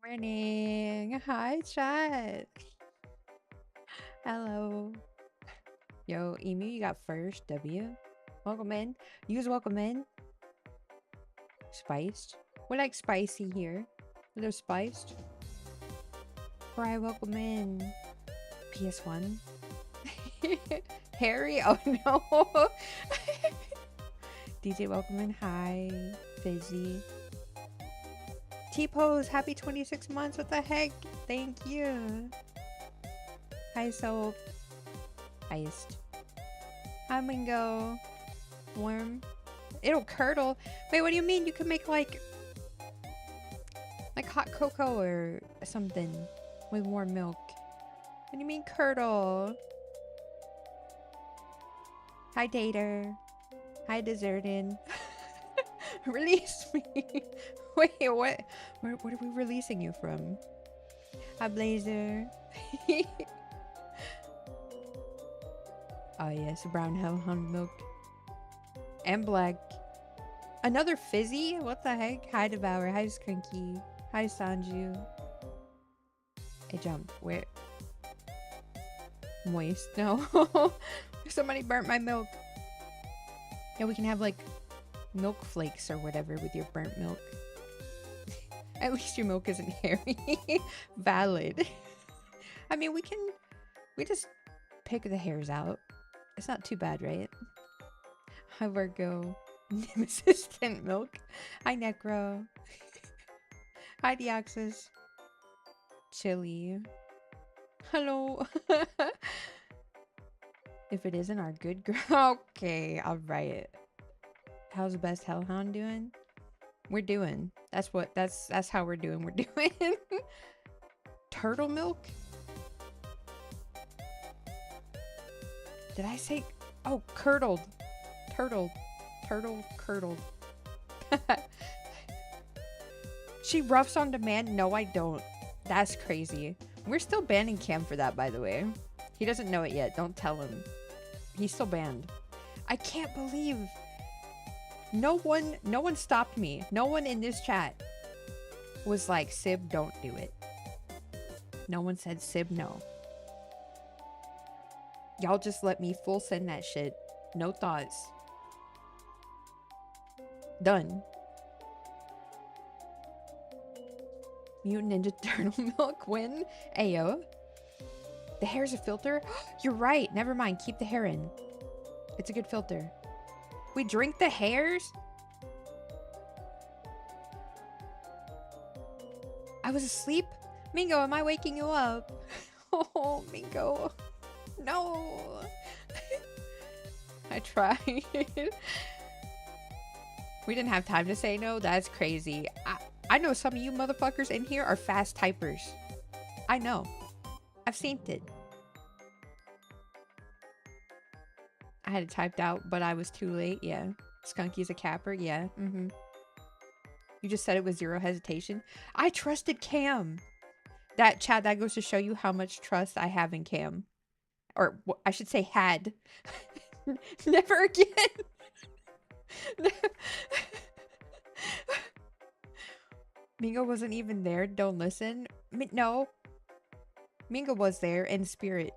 Morning. Hi, chat. Hello. Yo, Emu, you got first. W. Welcome in. You guys welcome in. Spiced. We like spicy here. A little spiced. Alright, welcome in. PS1. Harry? Oh no. DJ, welcome in. Hi. 𝗱𝗍. T-Pose, happy 26 months. What the heck? Thank you. Hi, Soap. Iced. Hi, Mingo. Warm. It'll curdle. Wait, what do you mean? You can make like hot cocoa or something with warm milk. What do you mean curdle? Hi, Tater. Hi, Deserted. Release me. Wait, what? What are we releasing you from? Hi, Blazer. Oh yes, brown hellhound milk. And black. Another fizzy? What the heck? Hi, Devour. Hi, Skrinky. Hi, Sanju. Hey, jump. Where? Moist. No. Somebody burnt my milk. Yeah, we can have like milk flakes or whatever with your burnt milk. At least your milk isn't hairy. Valid. I mean, we just pick the hairs out. It's not too bad, right? Hi, Virgo. Assistant milk. Hi, Necro. Hi, 𝗬𝗂𝗺𝗁𝗂𝗂𝗃. Hello. If it isn't our good girl. Okay, I'll write it. How's the best hellhound doing? We're doing. That's how we're doing. We're doing. Turtle milk? Did I say? Oh, curdled. Turtle, curdled. She roughs on demand? No, I don't. That's crazy. We're still banning Cam for that, by the way. He doesn't know it yet. Don't tell him. He's still banned. I can't believe no one stopped me. No one in this chat was like, Sib, don't do it. No one said, Sib, no. Y'all just let me full send that shit. No thoughts. Done. Mutant Ninja Turtle milk win. Ayo. The hair's a filter? You're right. Never mind. Keep the hair in. It's a good filter. We drink the hairs? I was asleep? Mingo, am I waking you up? Oh, Mingo. No. I tried. We didn't have time to say no? That's crazy. I know some of you motherfuckers in here are fast typers. I know. I've seen it. I had it typed out, but I was too late. Yeah. Skunky's a capper. Yeah. You just said it with zero hesitation. I trusted Cam. That chat, that goes to show you how much trust I have in Cam. Or I should say had. Never again. Mingo wasn't even there. Don't listen. No. Mingo was there in spirit.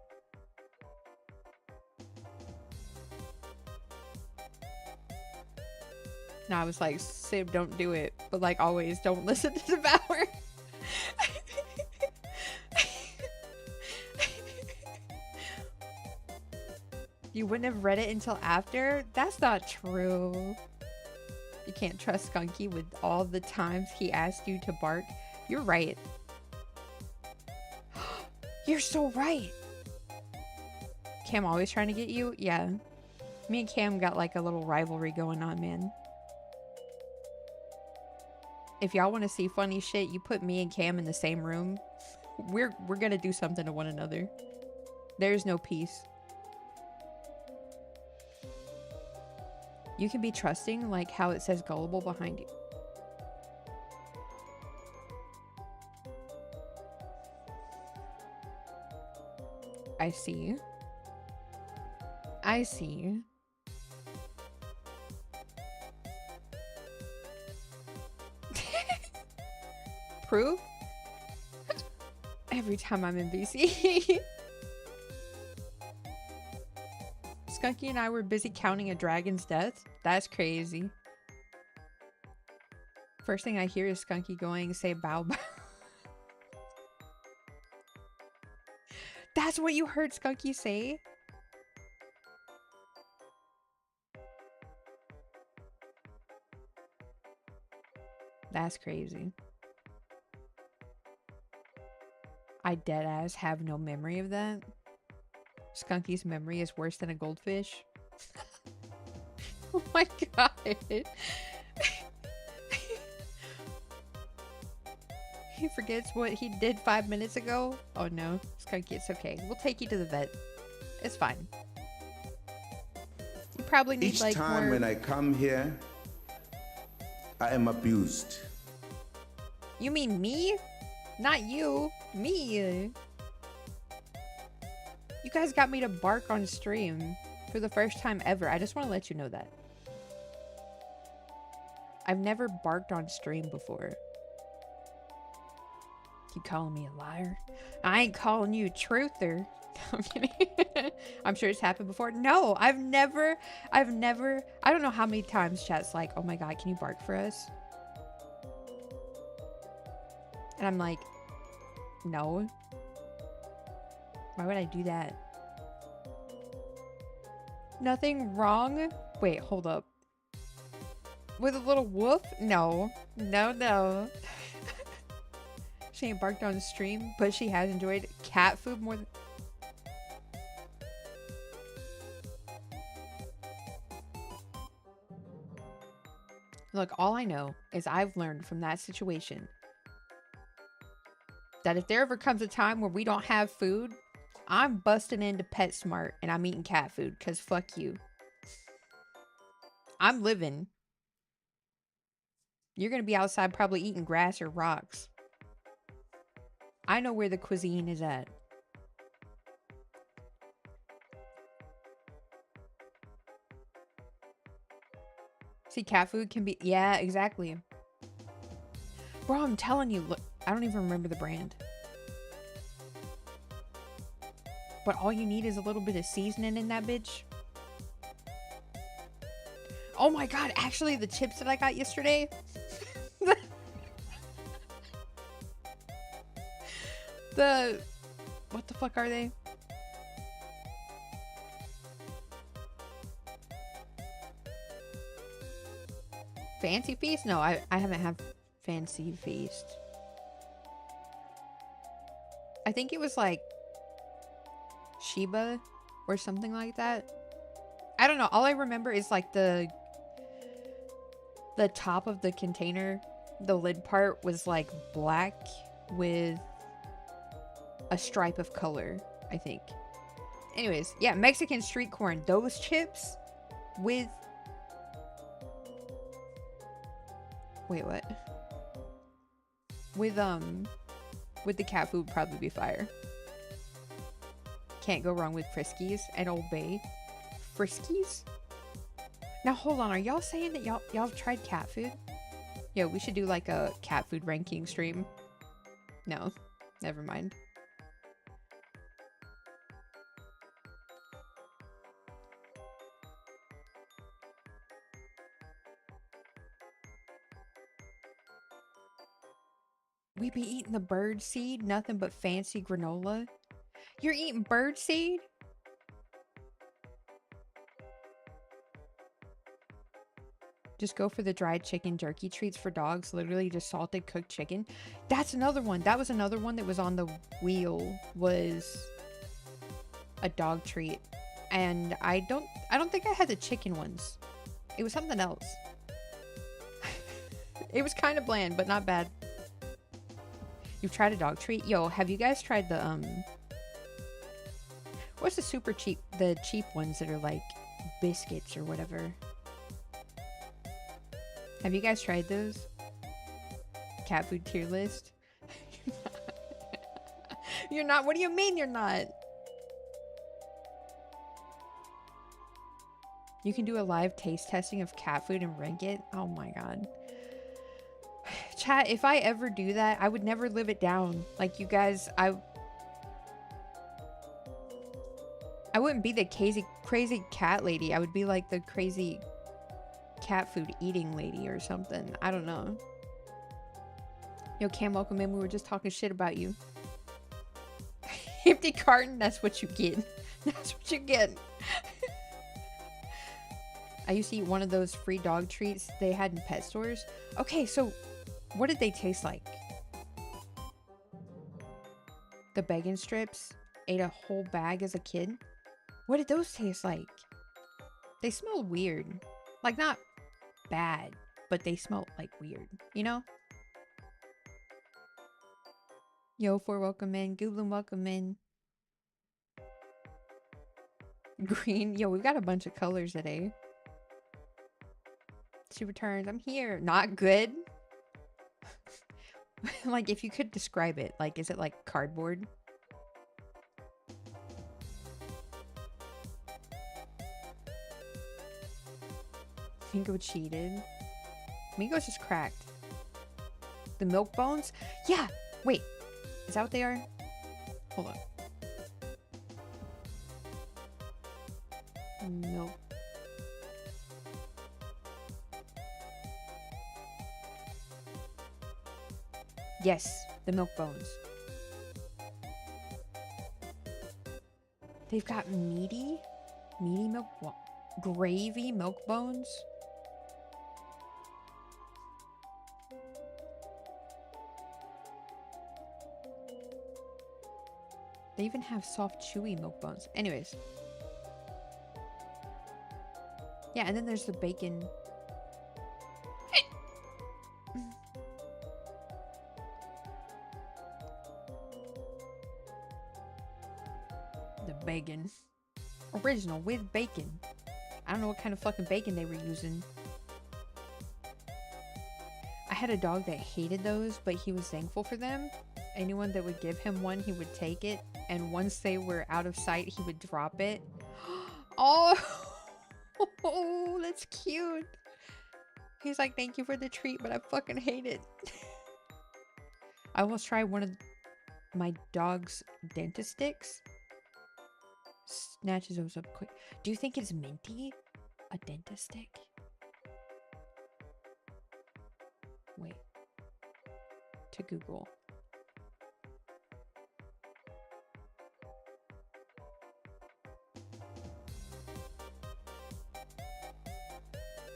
No, I was like, Sib, don't do it. But like always, don't listen to Devour. You wouldn't have read it until after? That's not true. You can't trust Skunky with all the times he asked you to bark. You're right. You're so right. Cam always trying to get you? Yeah. Me and Cam got like a little rivalry going on, man. If y'all want to see funny shit, you put me and Cam in the same room. We're gonna do something to one another. There's no peace. You can be trusting, like how it says gullible behind you. I see. I see. Proof? Every time I'm in BC. Skunky and I were busy counting a dragon's death. That's crazy. First thing I hear is Skunky going, say bow bow. That's what you heard Skunky say? That's crazy. I deadass have no memory of that. Skunky's memory is worse than a goldfish. Oh my god. He forgets what he did 5 minutes ago. Oh no, Skunky, it's okay. We'll take you to the vet. It's fine. You probably need like more... Each time when I come here, I am abused. You mean me? Not you. Me. You guys got me to bark on stream for the first time ever. I just want to let you know that. I've never barked on stream before. You calling me a liar? I ain't calling you a truther. I'm kidding. I'm sure it's happened before. No, I've never, I don't know how many times chat's like, oh my god, can you bark for us? And I'm like, no. Why would I do that? Nothing wrong? Wait, hold up. With a little woof? No. No, no. She ain't barked on the stream, but she has enjoyed cat food more than... Look, all I know is I've learned from that situation that if there ever comes a time where we don't have food, I'm busting into PetSmart and I'm eating cat food, because fuck you. I'm living. You're going to be outside probably eating grass or rocks. I know where the cuisine is at. See, cat food can be... Yeah, exactly. Bro, I'm telling you, look, I don't even remember the brand. But all you need is a little bit of seasoning in that bitch. Oh my god, actually, the chips that I got yesterday... What the fuck are they? Fancy Feast? No, I haven't had Fancy Feast. I think it was like Sheba or something like that. I don't know. All I remember is like the top of the container, the lid part was like black with a stripe of color, I think. Anyways, yeah, Mexican street corn. Those chips with... Wait, what? With the cat food would probably be fire. Can't go wrong with Friskies and Old Bay. Friskies? Now hold on, are y'all saying that y'all have tried cat food? Yo, we should do like a cat food ranking stream. No, never mind. We be eating the bird seed, nothing but fancy granola. You're eating bird seed? Just go for the dried chicken jerky treats for dogs. Literally just salted cooked chicken. That's another one. That was another one that was on the wheel, was a dog treat. And I don't think I had the chicken ones. It was something else. It was kind of bland, but not bad. You've tried a dog treat? Yo, have you guys tried the, what's the super cheap, the cheap ones that are like biscuits or whatever? Have you guys tried those? Cat food tier list? You're not? What do you mean you're not? You can do a live taste testing of cat food and rank it? Oh my god. Chat, if I ever do that, I would never live it down. Like, you guys, I wouldn't be the crazy cat lady. I would be like the crazy cat food eating lady or something. I don't know. Yo, Cam, welcome in. We were just talking shit about you. Empty carton, that's what you get. That's what you get. I used to eat one of those free dog treats they had in pet stores. Okay, so what did they taste like? The bacon strips. Ate a whole bag as a kid. What did those taste like? They smelled weird. Like, not bad, but they smelled like weird, you know? Yo, for welcome in. Gooblen, welcome in. Green. Yo, we've got a bunch of colors today. She returns. I'm here. Not good. Like, if you could describe it, like, is it like cardboard? Mingo cheated. Mingo's just cracked. The milk bones? Yeah! Wait. Is that what they are? Hold on. Milk. Yes. The milk bones. They've got meaty milk, gravy milk bones. They even have soft, chewy milk bones. Anyways. Yeah, and then there's the bacon. The bacon. Original with bacon. I don't know what kind of fucking bacon they were using. I had a dog that hated those, but he was thankful for them. Anyone that would give him one, he would take it. And once they were out of sight, he would drop it. Oh, oh, that's cute. He's like, thank you for the treat, but I fucking hate it. I almost tried one of my dog's dentist sticks. Snatches those up quick. Do you think it's minty? A dentist stick? Wait. To Google.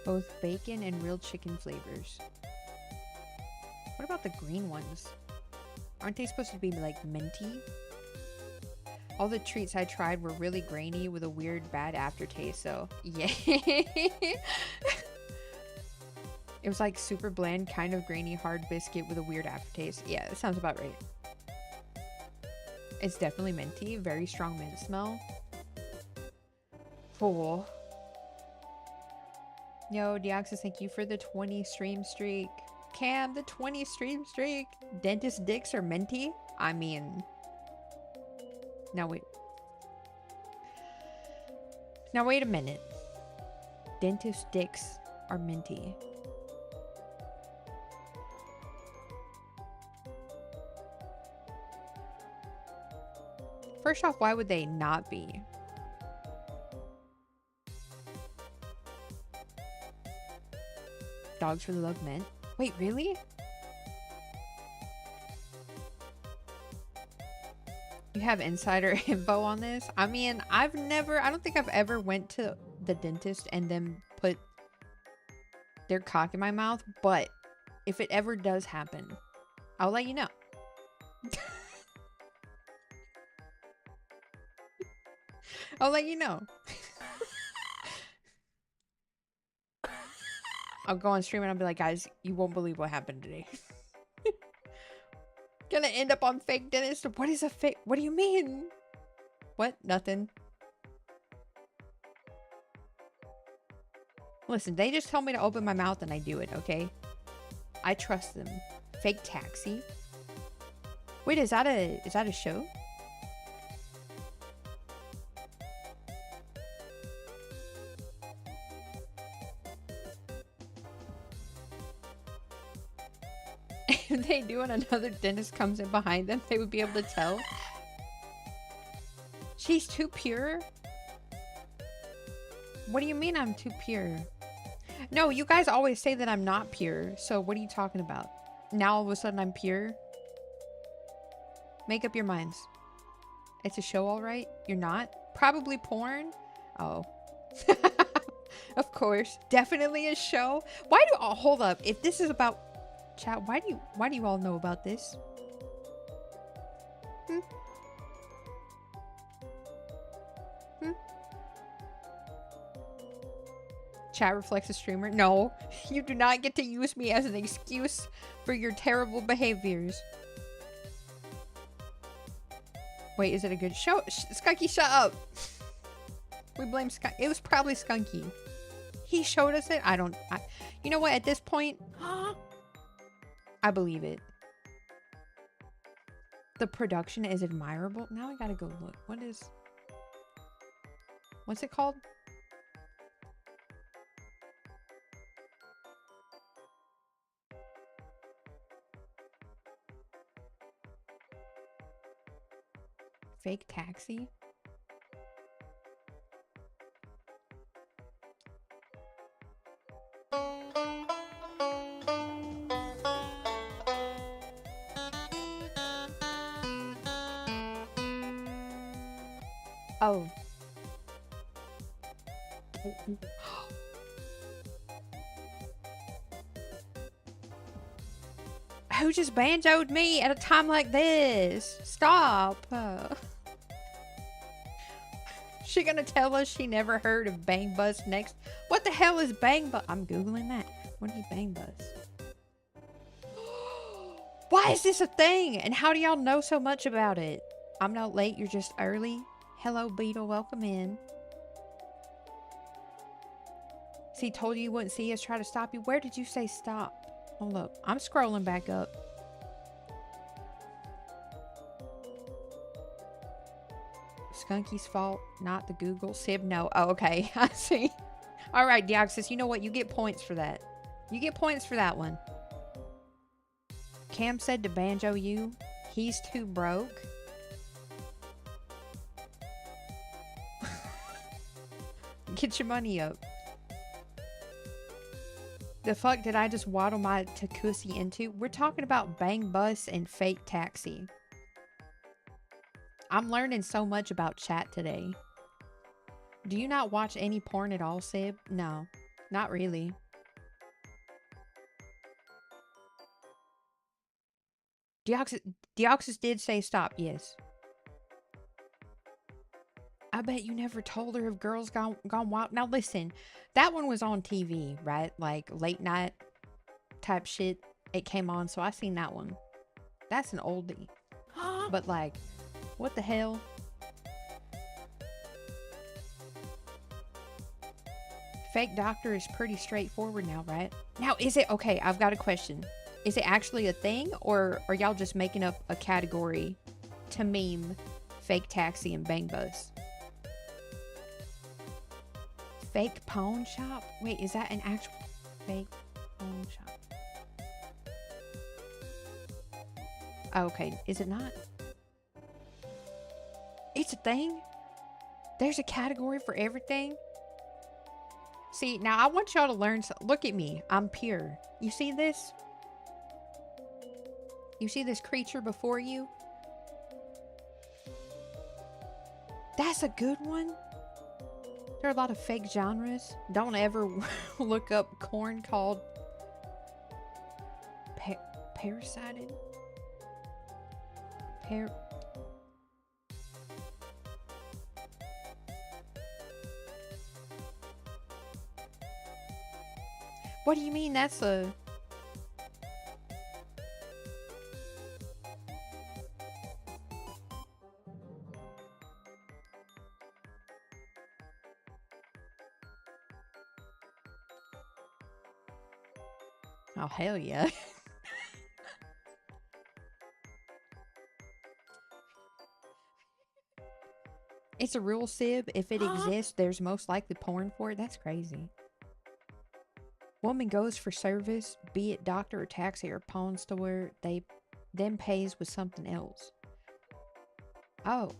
Both bacon and real chicken flavors. What about the green ones? Aren't they supposed to be like minty? All the treats I tried were really grainy with a weird bad aftertaste, so yeah. It was like super bland, kind of grainy, hard biscuit with a weird aftertaste. Yeah, that sounds about right. It's definitely minty, very strong mint smell. Cool. Yo, Deoxys, thank you for the 20 stream streak. Cam, the 20 stream streak. Dentist dicks are minty? I mean... Now wait. Now wait a minute. Dentist dicks are minty. First off, why would they not be? Dogs really love mint. Wait, really? You have insider info on this? I mean, I don't think I've ever went to the dentist and then put their cock in my mouth, but if it ever does happen, I'll let you know. I'll let you know. I'll go on stream and I'll be like, guys, you won't believe what happened today. Gonna end up on fake dentist. What is a fake? What do you mean? What? Nothing. Listen, they just tell me to open my mouth and I do it, okay? I trust them. Fake taxi? Wait, is that a show? If they do and another dentist comes in behind them, they would be able to tell. She's too pure? What do you mean I'm too pure? No, you guys always say that I'm not pure. So what are you talking about? Now all of a sudden I'm pure? Make up your minds. It's a show, all right? You're not? Probably porn? Oh. Of course. Definitely a show. Why do... Oh, hold up. If this is about... Chat, why do you all know about this? Hmm? Hmm? Chat reflects a streamer. No, you do not get to use me as an excuse for your terrible behaviors. Wait, is it a good show? Skunky, shut up. We blame Skunk. It was probably Skunky. He showed us it. You know what? At this point, I believe it. The production is admirable. Now I gotta go look. What's it called? Fake taxi? Oh. Who just banjoed me at a time like this? Stop. She gonna tell us she never heard of Bang Bus next? What the hell is Bang Bus? I'm Googling that. What is Bang Bus? Why is this a thing? And how do y'all know so much about it? I'm not late, you're just early. Hello, Beetle, welcome in. See, told you you wouldn't see us try to stop you. Where did you say stop? Hold up. I'm scrolling back up. Skunky's fault, not the Google. Sib, no. Oh, okay. I see. All right, 𝗀𝗃𝗃, you know what? You get points for that. You get points for that one. Cam said to banjo you, he's too broke. Get your money up. The fuck did I just waddle my 𝗃𝗃𝗃𝗀𝗃 into? We're talking about Bang Bus and fake taxi. I'm learning so much about chat today. Do you not watch any porn at all, Sib? No, not really. 𝗀𝗃𝗃 did say stop, yes. I bet you never told her if Girls Gone Wild. Now listen, that one was on TV, right? Like late night type shit. It came on, so I seen that one. That's an oldie. But like, what the hell? Fake doctor is pretty straightforward now, right? Now, is it, okay, I've got a question. Is it actually a thing, or are y'all just making up a category to meme fake taxi and Bang Bus? Fake pawn shop? Wait, is that an actual fake pawn shop? Oh, okay, is it not? It's a thing? There's a category for everything? See, now I want y'all to learn. Look at me. I'm pure. You see this? You see this creature before you? That's a good one. There are a lot of fake genres. Don't ever look up corn called parasited. What do you mean that's a... Oh, hell yeah. It's a rule, Sib. If it exists, there's most likely porn for it. That's crazy. Woman goes for service, be it doctor or taxi or pawn store, they then pays with something else. Oh.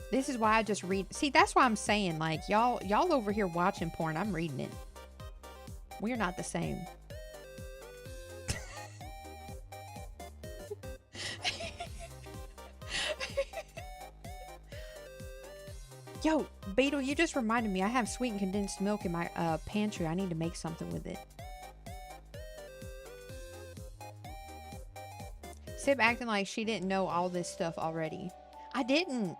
This is why I just read. See, that's why I'm saying, like, y'all over here watching porn, I'm reading it. We're not the same. Yo, Beetle, you just reminded me I have sweetened condensed milk in my pantry. I need to make something with it. Sib acting like she didn't know all this stuff already. I didn't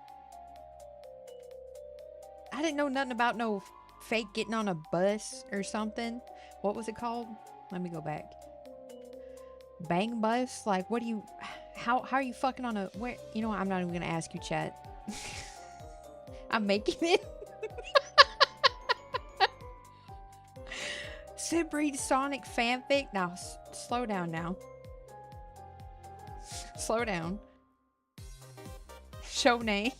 know nothing about no fake getting on a bus or something. What was it called? Let me go back. Bang Bus? Like, what do you... How are you fucking on a... Where? You know what? I'm not even gonna ask you, chat. I'm making it. Sib reads Sonic fanfic. Now, slow down now. Slow down. Show name.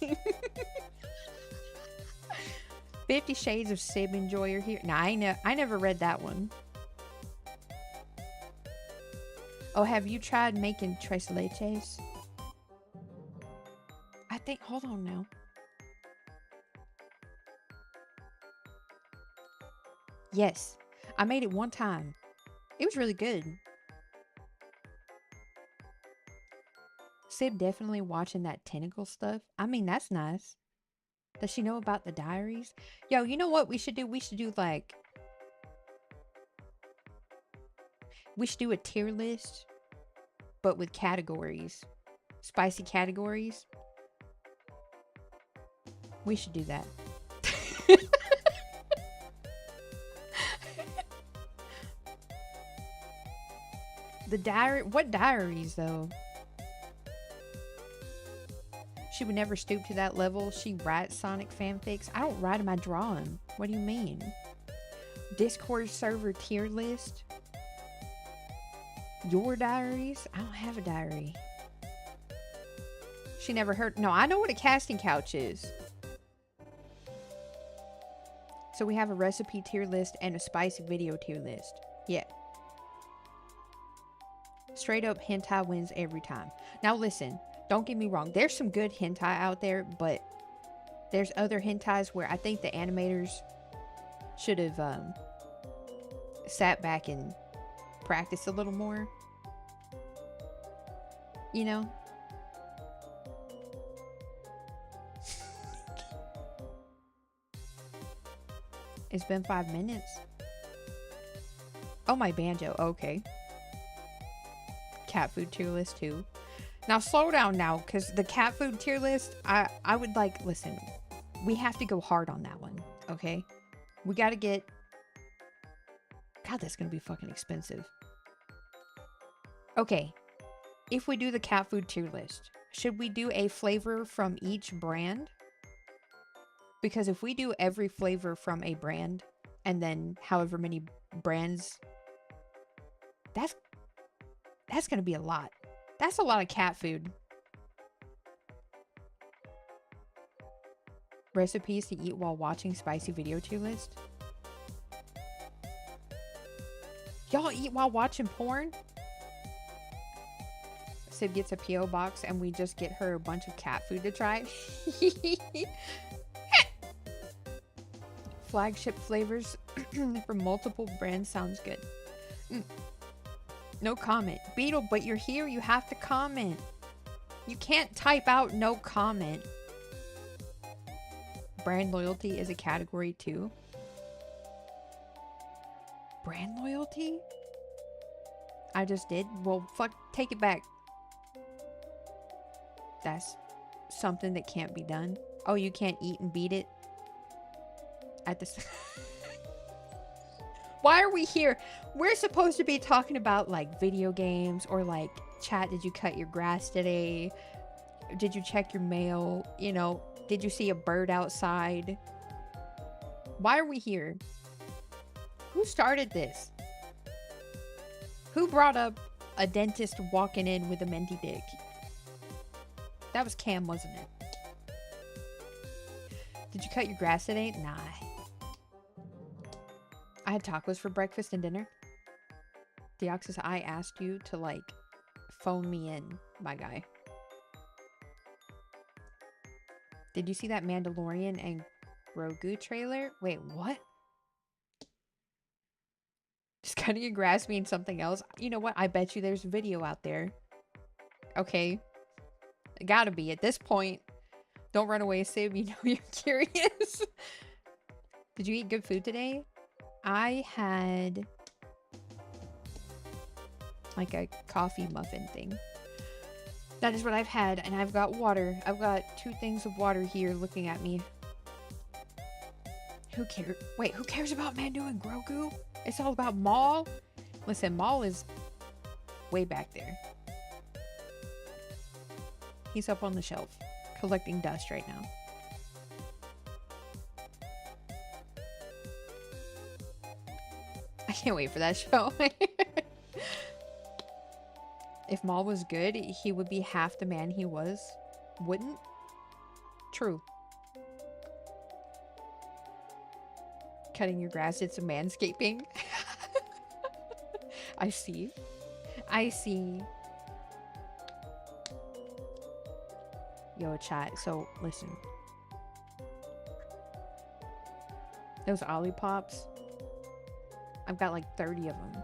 50 Shades of Sib Enjoyer here. Nah, I never read that one. Oh, have you tried making 𝗀𝗃𝗃𝗃𝗃 leches? I think... Hold on now. Yes, I made it one time. It was really good. Sib definitely watching that tentacle stuff. I mean, that's nice. Does she know about the diaries? Yo, you know what we should do? We should do like... We should do a tier list, but with categories. Spicy categories. We should do that. The diary... What diaries, though? She would never stoop to that level. She writes Sonic fanfics. I don't write them, I draw them. What do you mean? Discord server tier list? Your diaries? I don't have a diary. She never heard... No, I know what a casting couch is. So we have a recipe tier list and a spicy video tier list. Yeah. Straight up hentai wins every time. Now listen, don't get me wrong. There's some good hentai out there, but there's other hentais where I think the animators should have sat back and practiced a little more. You know? It's been 5 minutes. Oh, my banjo. Okay. Cat food tier list too. Now slow down now, because the cat food tier list, I would like, listen, we have to go hard on that one, okay? We got to get... God, that's going to be fucking expensive. Okay. If we do the cat food tier list, should we do a flavor from each brand? Because if we do every flavor from a brand, and then however many brands, that's going to be a lot. That's a lot of cat food. Recipes to eat while watching spicy video tier list. Y'all eat while watching porn? Sib gets a P.O. box and we just get her a bunch of cat food to try. Flagship flavors from multiple brands sounds good. No comment. Beetle, but you're here. You have to comment. You can't type out no comment. Brand loyalty is a category too. Brand loyalty? I just did. Well, fuck. Take it back. That's something that can't be done. Oh, you can't eat and beat it? At this... Why are we here? We're supposed to be talking about like video games or like, chat, did you cut your grass today? Did you check your mail? You know, did you see a bird outside? Why are we here? Who started this? Who brought up a dentist walking in with a minty dick? That was Cam, wasn't it? Did you cut your grass today? Nah. I had tacos for breakfast and dinner. 𝗀𝗃, I asked you to like phone me in, my guy. Did you see that Mandalorian and Grogu trailer? Wait, what? Does cutting your grass mean something else? You know what? I bet you there's a video out there. Okay. It gotta be at this point. Don't run away, Sib. You know you're curious. Did you eat good food today? I had like a coffee muffin thing. That is what I've had, and I've got water. I've got 2 things of water here looking at me. Who cares? Wait, who cares about Mando and Grogu? It's all about Maul. Listen, Maul is way back there. He's up on the shelf, collecting dust right now. I can't wait for that show. If Maul was good, he would be half the man he was. Wouldn't? True. Cutting your grass did some manscaping. I see. I see. Yo, chat. So, listen. Those Ollipops. I've got like 30 of them.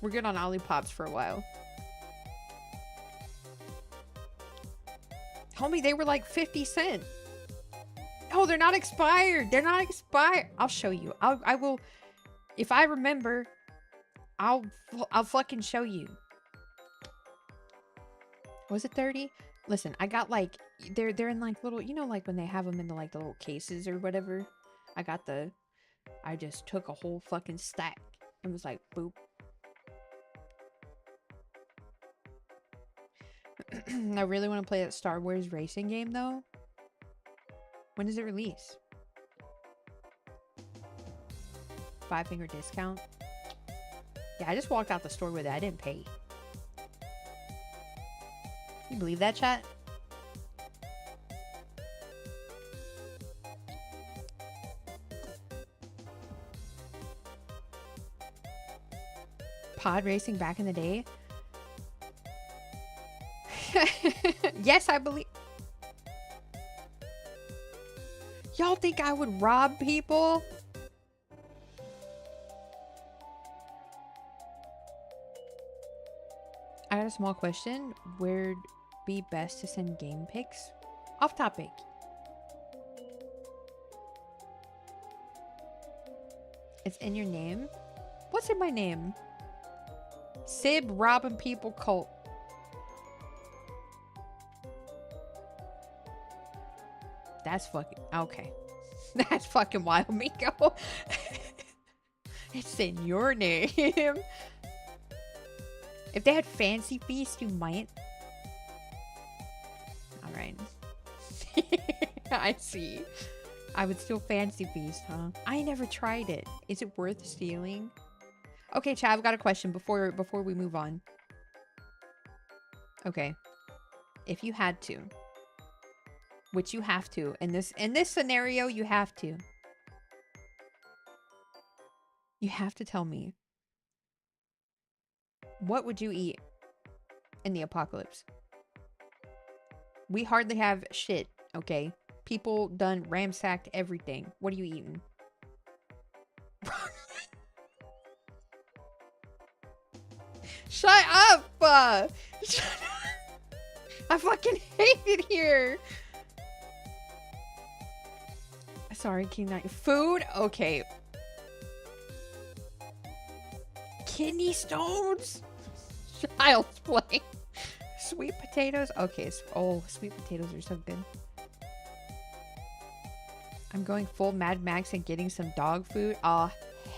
We're good on Ollipops for a while. Homie, they were like 50 cents. Oh, they're not expired. They're not expired. I'll show you. I will. If I remember, I'll fucking show you. Was it 30? Listen, I got like, they're in like little, you know, like when they have them in the like the little cases or whatever. I just took a whole fucking stack and was like, boop. I really want to play that Star Wars racing game though. When does it release? 5-finger discount. Yeah, I just walked out the store with it. I didn't pay. You believe that, chat? Pod racing back in the day? Yes, I believe. Y'all think I would rob people? I got a small question. Where'd be best to send game pics? Off topic. It's in your name? What's in my name? Sib robbing people cult. That's fucking okay. That's fucking wild, Miko. It's in your name. If they had Fancy Feast, you might. Alright. I see. I would steal Fancy Feast, huh? I never tried it. Is it worth stealing? Okay, Chad, I've got a question before we move on. Okay. If you had to, which you have to, in this scenario, you have to. You have to tell me. What would you eat in the apocalypse? We hardly have shit, okay? People done ransacked everything. What are you eating? Shut up! Shut up! I fucking hate it here! Sorry, King Knight. Food? Okay. Kidney stones? Child's play. Sweet potatoes? Okay. Oh, sweet potatoes are so good. I'm going full Mad Max and getting some dog food. Oh,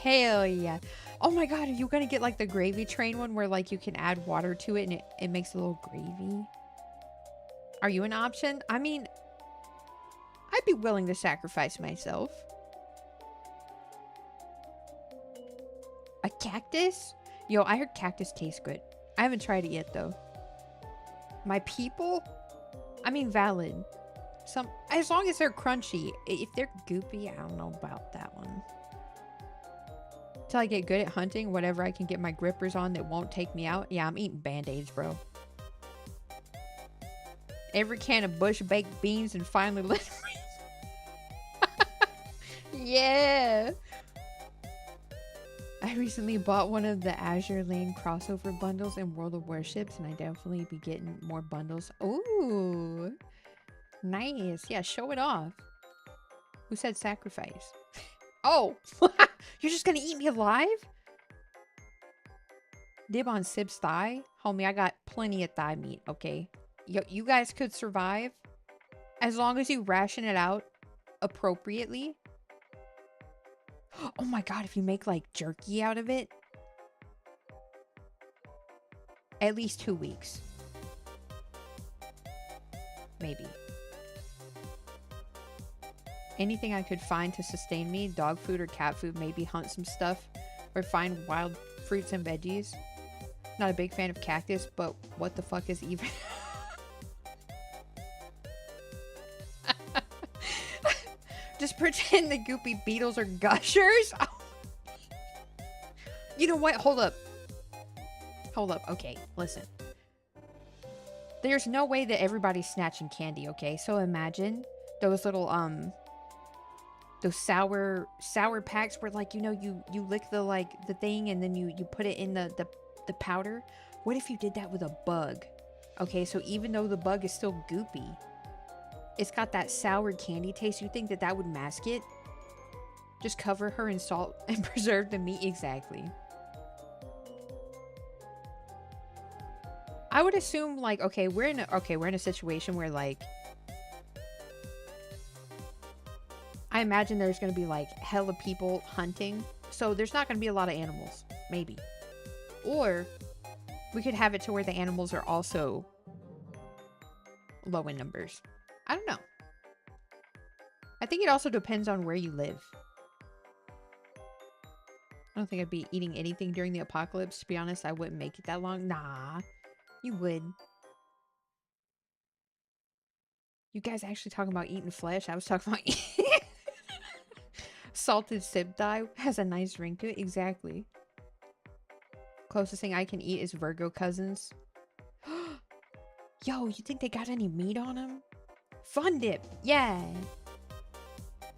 hell yeah. Oh my god, are you gonna get like the gravy train one where like you can add water to it and it makes a little gravy? Are you an option? I mean, I'd be willing to sacrifice myself. A cactus? Yo, I heard cactus tastes good. I haven't tried it yet though. My people? I mean, valid. As long as they're crunchy. If they're goopy, I don't know about that one. Till I get good at hunting, whatever I can get my grippers on that won't take me out. Yeah, I'm eating band-aids, bro. Every can of bush baked beans and finally let yeah. I recently bought one of the Azure Lane crossover bundles in World of Warships, and I definitely be getting more bundles. Ooh, nice. Yeah, show it off. Who said sacrifice? Oh, you're just gonna eat me alive? Dib on Sib's thigh? Homie, I got plenty of thigh meat, okay? You guys could survive as long as you ration it out appropriately. Oh my god, if you make like jerky out of it, at least 2 weeks. Maybe. Anything I could find to sustain me, dog food or cat food, maybe hunt some stuff or find wild fruits and veggies. Not a big fan of cactus, but what the fuck is even... Just pretend the goopy beetles are gushers. Oh. You know what? Hold up. Hold up. Okay, listen. There's no way that everybody's snatching candy, okay? So imagine those little, those sour packs where, like, you know, you lick the, like, the thing and then you put it in the the powder. What if you did that with a bug? Okay, so even though the bug is still goopy, it's got that sour candy taste. You think that that would mask it? Just cover her in salt and preserve the meat. Exactly. I would assume, like, okay, we're in a situation where, like, I imagine there's gonna be like hella people hunting, so there's not gonna be a lot of animals, maybe. Or we could have it to where the animals are also low in numbers. I don't know. I think it also depends on where you live. I don't think I'd be eating anything during the apocalypse. To be honest, I wouldn't make it that long. Nah, you would. You guys actually talking about eating flesh? I was talking about salted 𝗬𝗲𝗍 has a nice ring to it. Exactly. Closest thing I can eat is Virgo cousins. Yo, you think they got any meat on them? Fun dip. Yeah.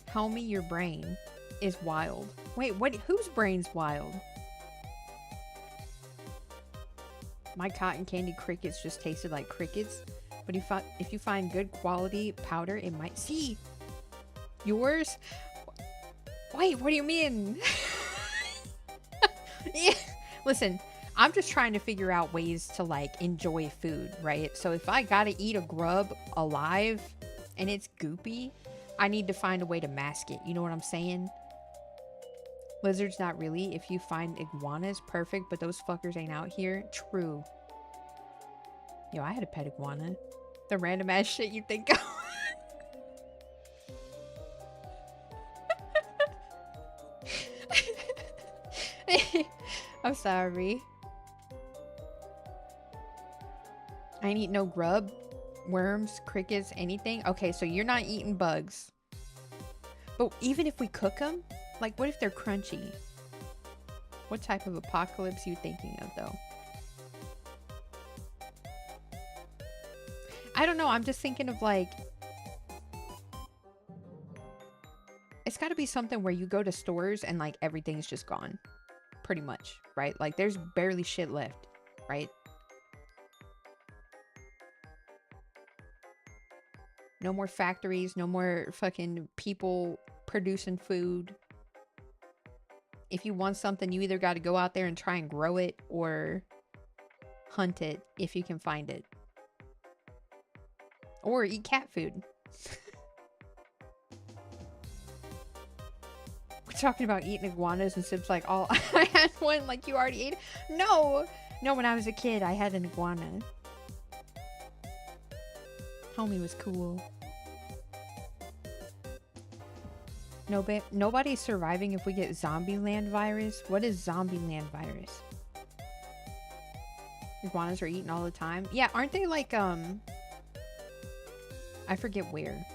Homie, your brain is wild. Wait, what? Whose brain's wild? My cotton candy crickets just tasted like crickets. But if you find good quality powder, it might... See? Yours? Wait, what do you mean? Yeah. Listen, I'm just trying to figure out ways to, like, enjoy food, right? So if I gotta eat a grub alive and it's goopy, I need to find a way to mask it. You know what I'm saying? Lizards, not really. If you find iguanas, perfect, but those fuckers ain't out here. True. Yo, I had a pet iguana. The random ass shit you think of. I'm sorry. I ain't eat no grub, worms, crickets, anything. Okay, so you're not eating bugs. But even if we cook them, like, what if they're crunchy? What type of apocalypse are you thinking of, though? I don't know. I'm just thinking of, like... It's got to be something where you go to stores and, like, everything's just gone. Pretty much, right? Like, there's barely shit left, right? No more factories. No more fucking people producing food. If you want something, you either got to go out there and try and grow it or hunt it if you can find it. Or eat cat food. We're talking about eating iguanas and Sib's like, oh, I had one, like, you already ate it? No! No, when I was a kid, I had an iguana. Homie was cool. Nobody's surviving if we get Zombieland virus. What is Zombieland virus? Iguanas are eaten all the time. Yeah, aren't they like, I forget where,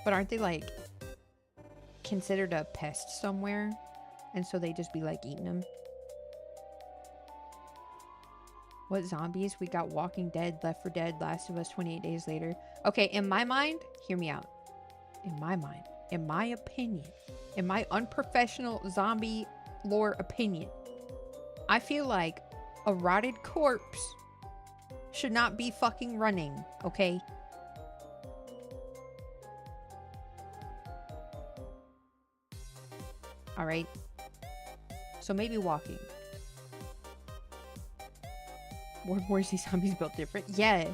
but aren't they like considered a pest somewhere? And so they just be like eating them. What zombies? We got Walking Dead, Left 4 Dead, Last of Us 28 Days Later. Okay, in my mind, hear me out. In my mind, in my opinion, in my unprofessional zombie lore opinion, I feel like a rotted corpse should not be fucking running, okay? Alright? So maybe walking. Where's these zombies built different? Yeah.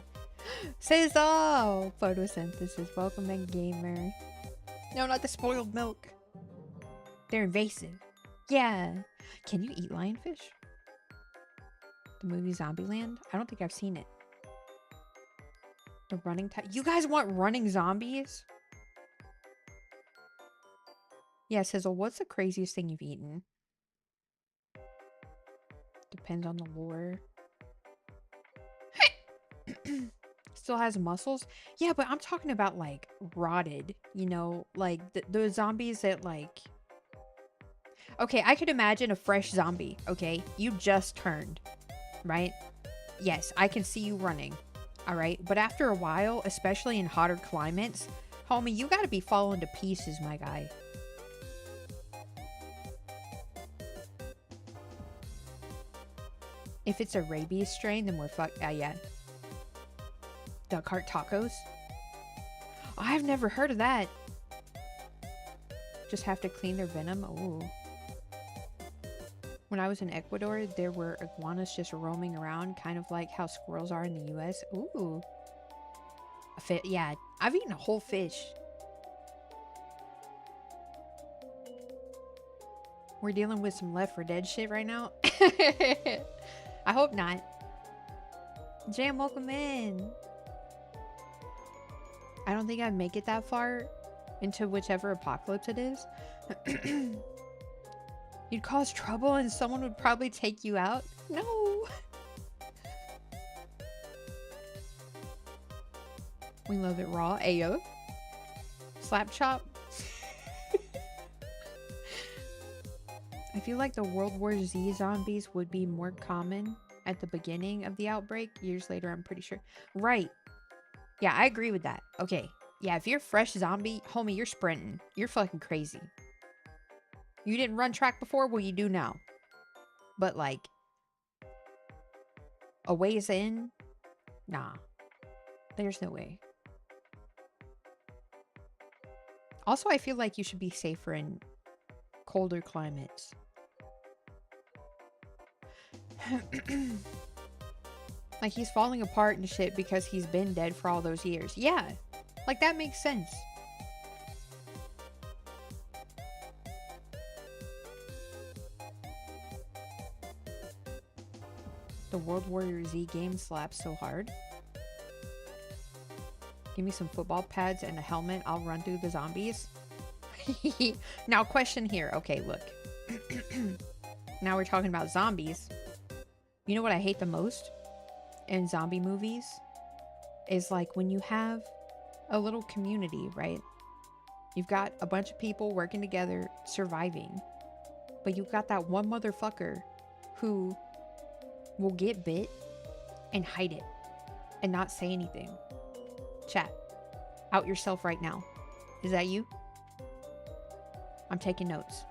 Says all. Photosynthesis. Welcome in, gamer. No, not the spoiled milk. They're invasive. Yeah. Can you eat lionfish? The movie Zombieland? I don't think I've seen it. The running type. You guys want running zombies? Yeah, Sizzle, what's the craziest thing you've eaten? Depends on the lore. Still has muscles? Yeah, but I'm talking about, like, rotted, you know? Like, the zombies that, like... Okay, I could imagine a fresh zombie, okay? You just turned, right? Yes, I can see you running, alright? But after a while, especially in hotter climates, homie, you gotta be falling to pieces, my guy. If it's a rabies strain, then we're fucked. Yeah. Duck heart tacos? Oh, I've never heard of that. Just have to clean their venom? Ooh. When I was in Ecuador, there were iguanas just roaming around, kind of like how squirrels are in the US. Ooh. Yeah, I've eaten a whole fish. We're dealing with some Left 4 Dead shit right now. I hope not. Jam, welcome in. I don't think I'd make it that far into whichever apocalypse it is. You'd cause trouble and someone would probably take you out? No. We love it raw. Ayo. Slap chop. I feel like the World War Z zombies would be more common at the beginning of the outbreak. Years later, I'm pretty sure. Right. Yeah, I agree with that. Okay. Yeah, if you're fresh zombie, homie, you're sprinting. You're fucking crazy. You didn't run track before? Well, you do now. But like, a ways in? Nah. There's no way. Also, I feel like you should be safer in colder climates. Like, he's falling apart and shit because he's been dead for all those years. Yeah. Like, that makes sense. The World War Z game slaps so hard. Give me some football pads and a helmet. I'll run through the zombies. Now, question here. Okay, look. Now we're talking about zombies. You know what I hate the most in zombie movies? Is like when you have a little community, right? You've got a bunch of people working together, surviving. But you've got that one motherfucker who will get bit and hide it and not say anything. Chat, out yourself right now. Is that you? I'm taking notes.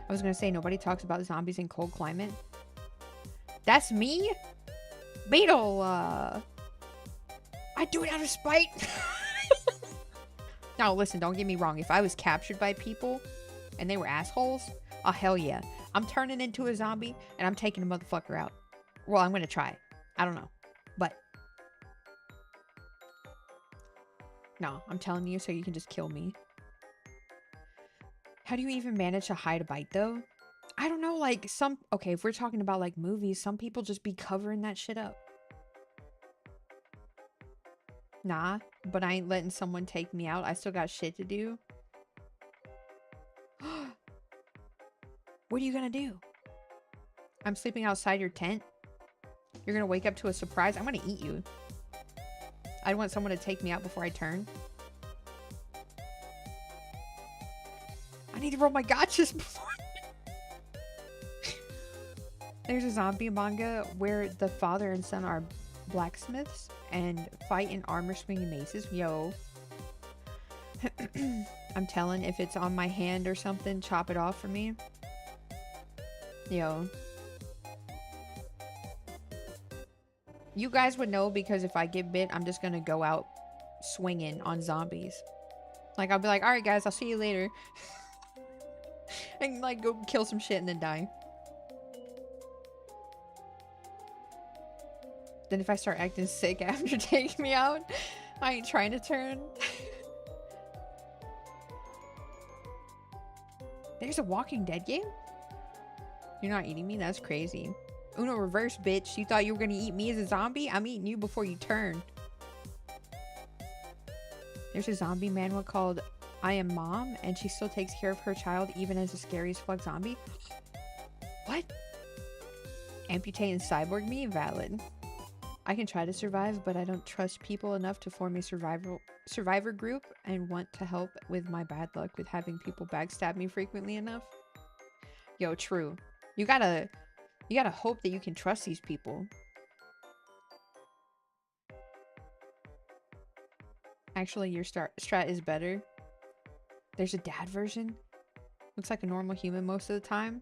I was gonna say nobody talks about zombies in cold climate. That's me? 𝗏𝗏, I do it out of spite. Now listen, don't get me wrong. If I was captured by people and they were assholes, oh hell yeah. I'm turning into a zombie and I'm taking a motherfucker out. Well, I'm gonna try. I don't know. But no, I'm telling you so you can just kill me. How do you even manage to hide a bite though? I don't know, like okay, if we're talking about like movies, some people just be covering that shit up. Nah, but I ain't letting someone take me out. I still got shit to do. What are you gonna do? I'm sleeping outside your tent? You're gonna wake up to a surprise? I'm gonna eat you. I want someone to take me out before I turn. I need to roll my gotchas before. There's a zombie manga where the father and son are blacksmiths and fight in armor swinging maces. Yo. I'm telling, if it's on my hand or something, chop it off for me. Yo. You guys would know because if I get bit, I'm just gonna go out swinging on zombies. Like, I'll be like, alright guys, I'll see you later. And like, go kill some shit and then die. Then if I start acting sick after taking me out, I ain't trying to turn. There's a Walking Dead game? You're not eating me? That's crazy. Uno reverse, bitch. You thought you were gonna eat me as a zombie? I'm eating you before you turn. There's a zombie manual called I Am Mom, and she still takes care of her child even as a scary as fuck zombie. What? Amputate and cyborg me? Valid. I can try to survive, but I don't trust people enough to form a survivor group and want to help with my bad luck with having people backstab me frequently enough. Yo, true. You gotta hope that you can trust these people. Actually, your strat is better. There's a dad version. Looks like a normal human most of the time.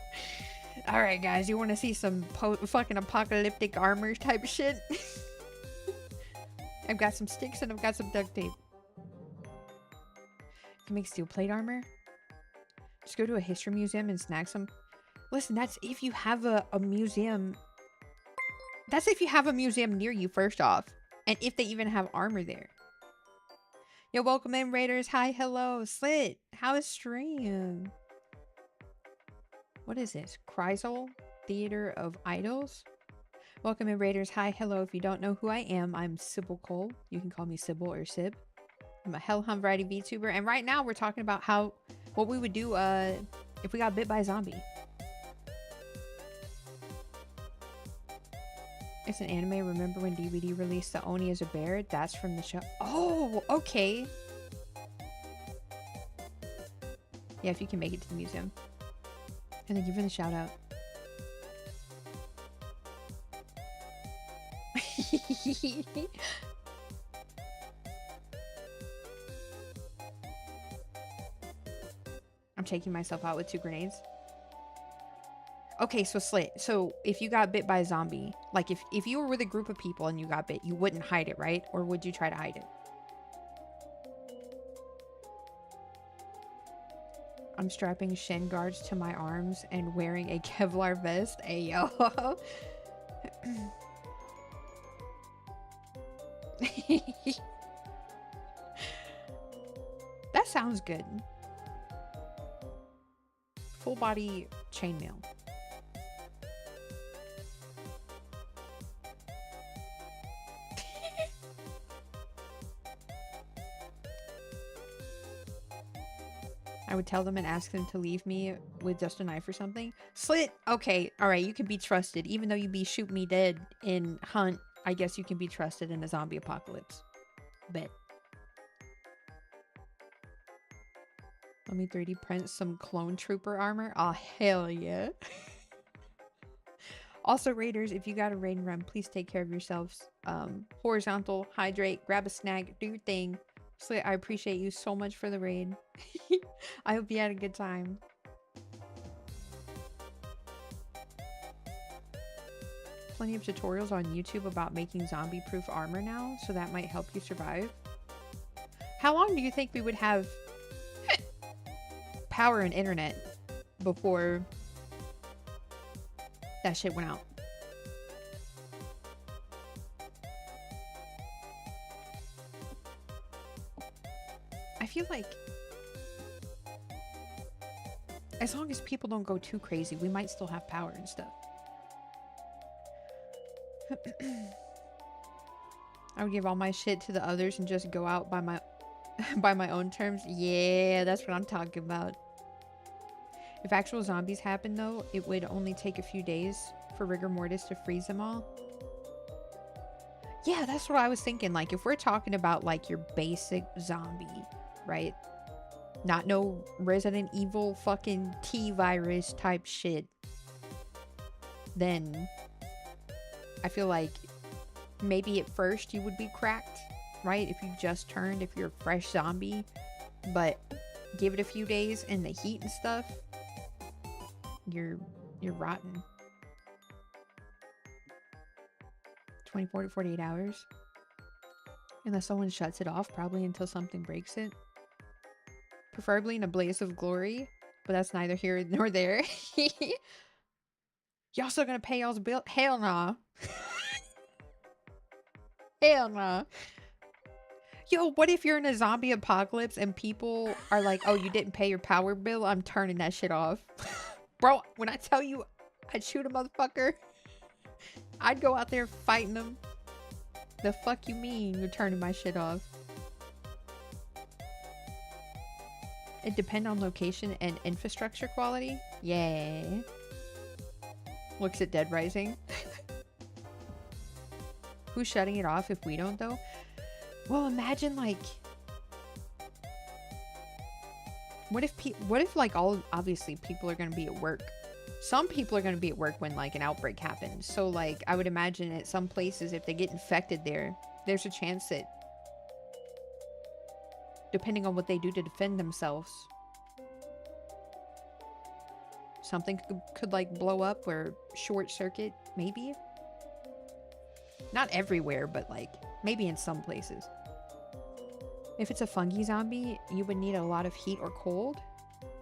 Alright, guys, you want to see some fucking apocalyptic armor type shit? I've got some sticks and I've got some duct tape. You can make steel plate armor? Just go to a history museum and snag some. Listen, that's if you have a museum. That's if you have a museum near you, first off. And if they even have armor there. Yo, welcome in, Raiders. Hi, hello. Slit, how is stream? What is this? Chrysal Theater of Idols? Welcome in, Raiders. Hi, hello. If you don't know who I am, I'm 𝗀𝗶𝗀𝗀𝗃. You can call me Sybil or Sib. I'm a Hellhound variety VTuber. And right now we're talking about what we would do if we got bit by a zombie. It's an anime. Remember when DVD released the 𝗀𝗎𝗃 as a bear? That's from the show. Oh, okay. Yeah, if you can make it to the museum. And then give him the shout out. I'm taking myself out with 2 grenades. Okay, so Slit, so if you got bit by a zombie, like if you were with a group of people and you got bit, you wouldn't hide it, right? Or would you try to hide it? I'm strapping shin guards to my arms and wearing a Kevlar vest. Ayo. That sounds good. Full body chainmail. I would tell them and ask them to leave me with just a knife or something. Slit, okay, alright, you can be trusted. Even though you be shoot me dead in Hunt, I guess you can be trusted in a zombie apocalypse. Bet. Let me 3D print some clone trooper armor. Oh, hell yeah. Also, Raiders, if you got a raid and run, please take care of yourselves. Horizontal, hydrate, grab a snack, do your thing. Slit, I appreciate you so much for the raid. I hope you had a good time. Plenty of tutorials on YouTube about making zombie-proof armor now, so that might help you survive. How long do you think we would have power and internet before that shit went out? I feel like as long as people don't go too crazy, we might still have power and stuff. I would give all my shit to the others and just go out by my own terms. Yeah, that's what I'm talking about. If actual zombies happen though, it would only take a few days for rigor mortis to freeze them all. Yeah, that's what I was thinking. Like, if we're talking about like your basic zombie, right? Not no Resident Evil fucking T virus type shit. Then I feel like maybe at first you would be cracked, right? If you just turned, if you're a fresh zombie, but give it a few days in the heat and stuff, you're rotten. 24 to 48 hours. Unless someone shuts it off, probably until something breaks it. Preferably in a blaze of glory, but that's neither here nor there. Y'all still gonna pay y'all's bill? Hell nah. Hell nah. Yo, what if you're in a zombie apocalypse and people are like, oh, you didn't pay your power bill? I'm turning that shit off. Bro, when I tell you I'd shoot a motherfucker, I'd go out there fighting them. The fuck you mean you're turning my shit off? It depends on location and infrastructure quality. Yay. Looks at Dead Rising. Who's shutting it off if we don't though? Well, imagine like, what if like obviously people are gonna be at work. Some people are gonna be at work when like an outbreak happens. So like I would imagine at some places if they get infected there's a chance that depending on what they do to defend themselves, something could like blow up or short circuit, maybe. Not everywhere, but like maybe in some places. If it's a fungi zombie, you would need a lot of heat or cold.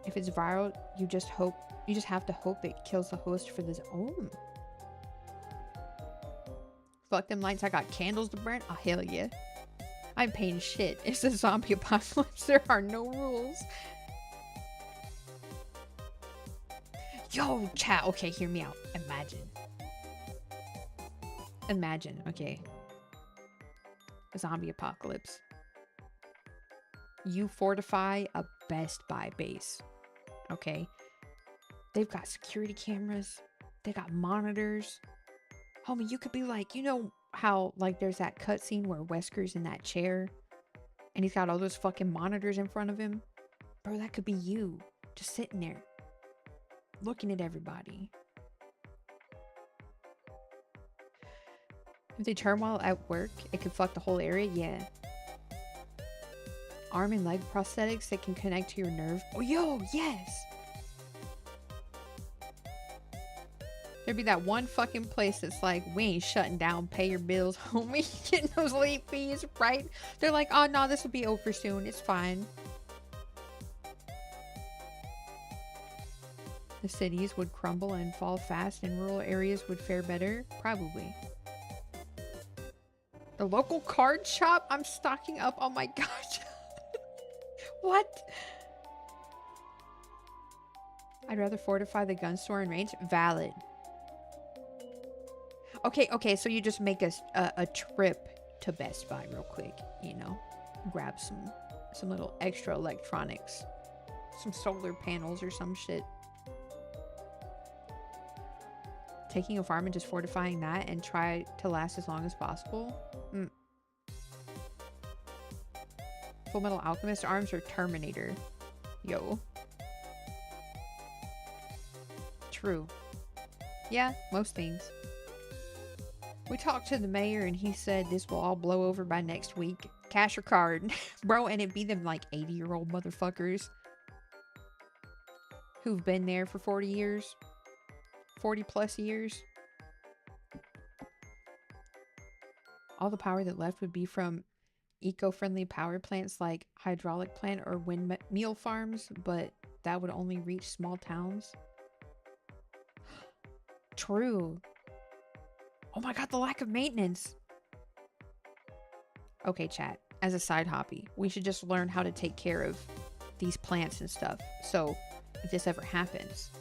If it's viral, you just have to hope it kills the host for this. Oh. Fuck them lights, I got candles to burn. Oh, hell yeah. I'm paying shit. It's a zombie apocalypse. There are no rules. Yo, chat. Okay, hear me out. Imagine, okay. A zombie apocalypse. You fortify a Best Buy base. Okay. They've got security cameras. They got monitors. Homie, you could be like, you know how like there's that cutscene where Wesker's in that chair and he's got all those fucking monitors in front of him? Bro, that could be you. Just sitting there. Looking at everybody. If they turn while at work, it could fuck the whole area. Yeah. Arm and leg prosthetics that can connect to your nerve. Oh, yo, yes. There'd be that one fucking place that's like, we ain't shutting down, pay your bills, homie. Getting those late fees, right? They're like, oh, no, this will be over soon. It's fine. The cities would crumble and fall fast and rural areas would fare better. Probably. The local card shop? I'm stocking up. Oh my gosh. What? I'd rather fortify the gun store in range. Valid. Okay, so you just make a trip to Best Buy real quick, you know? Grab some little extra electronics. Some solar panels or some shit. Taking a farm and just fortifying that and try to last as long as possible. Full Metal Alchemist arms or Terminator? Yo. True. Yeah, most things. We talked to the mayor and he said this will all blow over by next week. Cash or card? Bro, and it'd be them like 80-year-old motherfuckers who've been there for 40 years. 40 plus years. All the power that left would be from eco-friendly power plants like hydraulic plant or windmill farms, but that would only reach small towns. True. Oh my god, the lack of maintenance. Okay, chat. As a side hobby, we should just learn how to take care of these plants and stuff. So if this ever happens,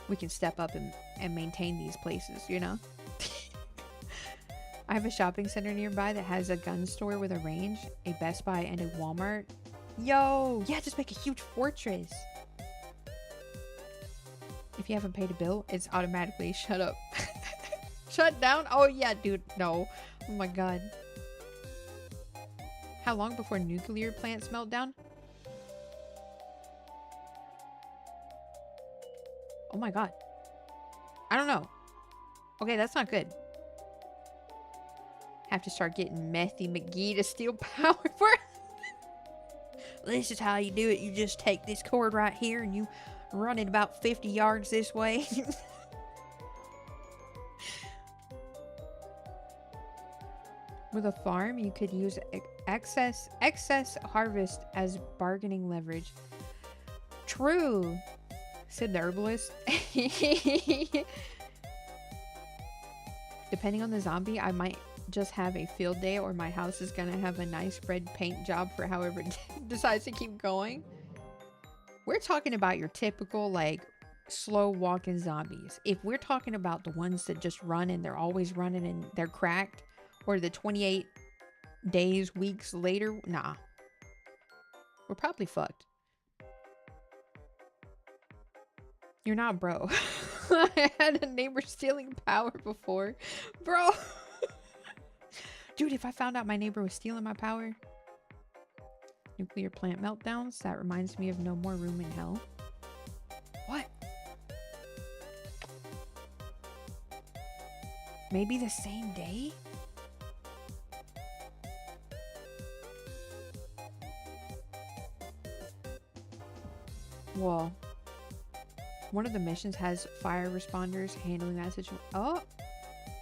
we can step up and maintain these places, you know? I have a shopping center nearby that has a gun store with a range, a Best Buy, and a Walmart. Yo! Yeah, just make a huge fortress. If you haven't paid a bill, it's automatically shut up. Shut down? Oh yeah, dude. No. Oh my god. How long before nuclear plants melt down? Oh my god. I don't know. Okay, that's not good. Have to start getting 𝗦cie 𝗰𝗶𝗹 to steal power for it. This is how you do it. You just take this cord right here and you run it about 50 yards this way. With a farm, you could use excess harvest as bargaining leverage. True, said the herbalist. Depending on the zombie, I might just have a field day, or my house is gonna have a nice spread paint job for however it decides to keep going. We're talking about your typical, like, slow walking zombies. If we're talking about the ones that just run and they're always running and they're cracked, or the 28 days, weeks later, nah. We're probably fucked. You're not, bro. I had a neighbor stealing power before. Bro. Dude, if I found out my neighbor was stealing my power. Nuclear plant meltdowns. That reminds me of No More Room in Hell. What? Maybe the same day? Well, one of the missions has fire responders handling that situation. Oh.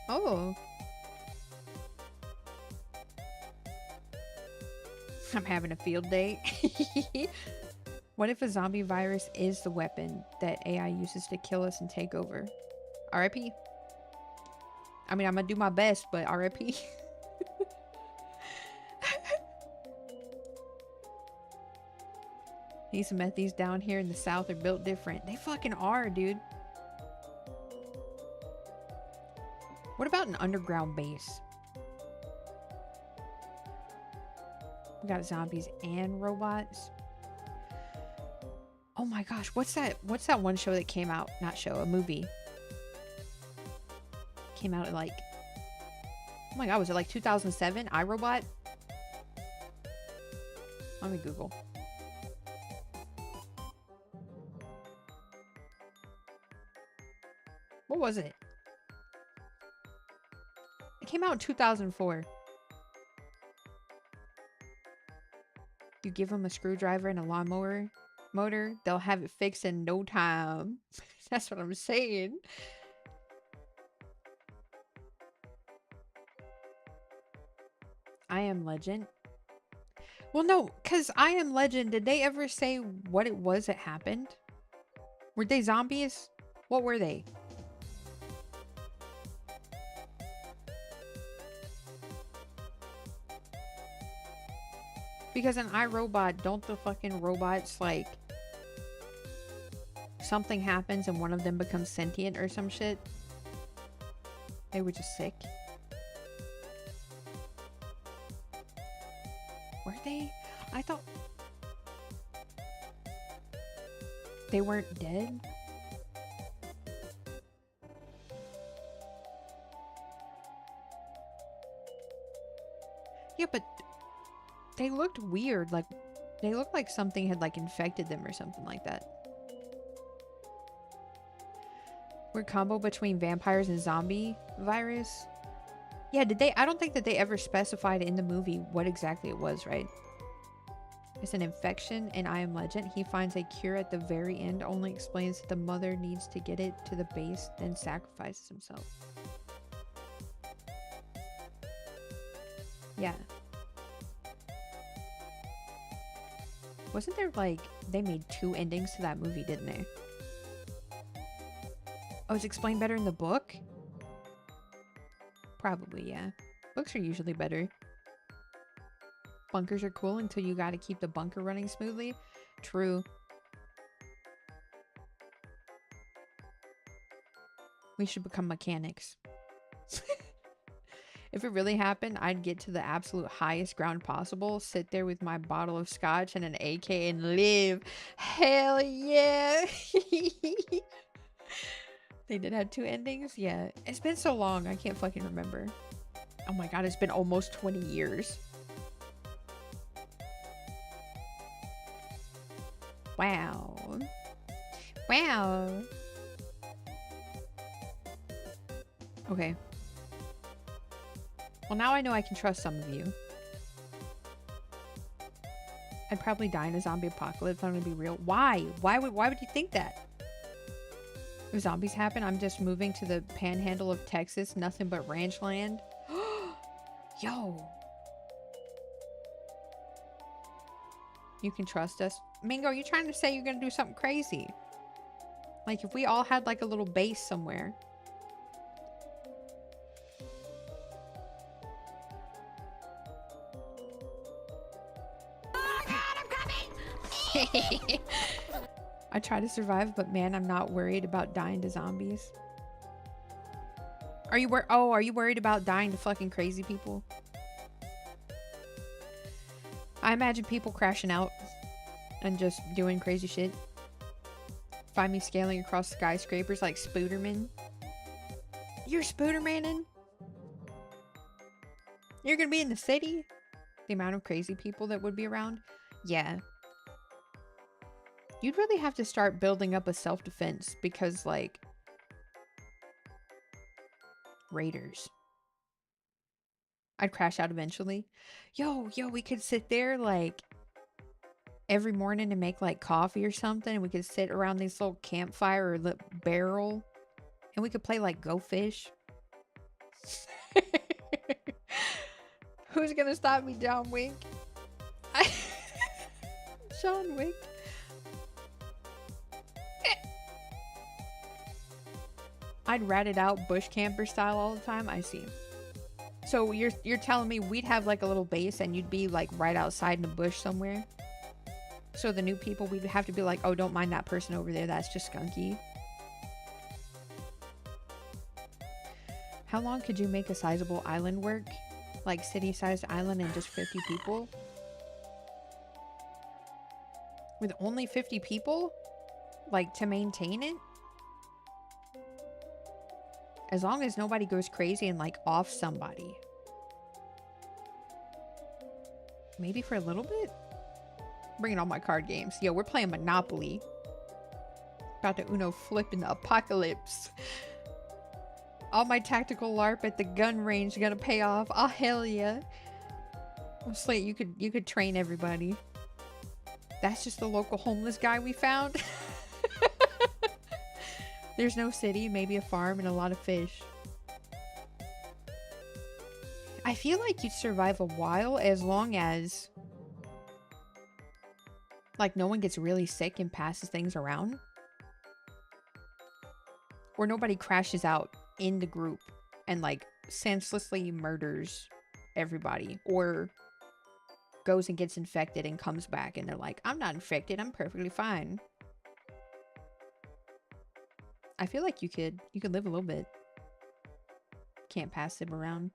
Oh. I'm having a field day. What if a zombie virus is the weapon that AI uses to kill us and take over? RIP. I mean, I'm gonna do my best, but RIP. These methies down here in the south are built different. They fucking are, dude. What about an underground base? We got zombies and robots. Oh my gosh, what's that one show that came out? Not show, a movie. Came out at like, oh my god, was it like 2007? iRobot? Let me Google. What was it? It came out in 2004. You give them a screwdriver and a lawnmower motor, they'll have it fixed in no time. That's what I'm saying. I Am Legend. Well, no, because I Am Legend, did they ever say what it was that happened? Were they zombies? What were they? Because in iRobot, don't the fucking robots, like, something happens and one of them becomes sentient or some shit? They were just sick. Were they? I thought they weren't dead. Yeah, but they looked weird. Like, they looked like something had, like, infected them or something like that. Weird combo between vampires and zombie virus. Yeah, did they? I don't think that they ever specified in the movie what exactly it was, right? It's an infection in I Am Legend. He finds a cure at the very end, only explains that the mother needs to get it to the base, then sacrifices himself. Yeah. Wasn't there, like, they made 2 endings to that movie, didn't they? Oh, it's explained better in the book? Probably, yeah. Books are usually better. Bunkers are cool until you gotta keep the bunker running smoothly. True. We should become mechanics. If it really happened, I'd get to the absolute highest ground possible, sit there with my bottle of scotch and an AK and live. Hell yeah. They did have 2 endings? Yeah. It's been so long, I can't fucking remember. Oh my god, it's been almost 20 years. Wow. Wow. Okay. Well, now I know I can trust some of you. I'd probably die in a zombie apocalypse. I'm gonna be real. Why? Why would you think that? If zombies happen, I'm just moving to the panhandle of Texas. Nothing but ranch land. Yo. You can trust us. Mingo, you trying to say you're gonna do something crazy? Like if we all had like a little base somewhere. Oh God, I'm coming! I try to survive, but man, I'm not worried about dying to zombies. Are you are you worried about dying to fucking crazy people? I imagine people crashing out and just doing crazy shit. Find me scaling across skyscrapers like Spooderman. You're Spoodermaning? You're gonna be in the city? The amount of crazy people that would be around? Yeah. You'd really have to start building up a self-defense because, like, raiders. I'd crash out eventually. Yo, we could sit there, like, every morning and make, like, coffee or something. And we could sit around this little campfire or lit barrel. And we could play, like, Go Fish. Who's gonna stop me, John Wick? John Wick. I'd rat it out bush camper style all the time. I see. So you're telling me we'd have like a little base and you'd be like right outside in a bush somewhere? So the new people, we'd have to be like, oh, don't mind that person over there. That's just skunky. How long could you make a sizable island work? Like city-sized island and just 50 people? With only 50 people? Like to maintain it? As long as nobody goes crazy and like off somebody. Maybe for a little bit? Bringing all my card games. Yo, we're playing Monopoly. Got the Uno flipping the apocalypse. All my tactical LARP at the gun range gonna pay off. Oh hell yeah. Slate, you could train everybody. That's just the local homeless guy we found. There's no city, maybe a farm and a lot of fish. I feel like you'd survive a while as long as like no one gets really sick and passes things around. Or nobody crashes out in the group and like senselessly murders everybody. Or goes and gets infected and comes back and they're like, I'm not infected, I'm perfectly fine. I feel like you could live a little bit. Can't pass him around.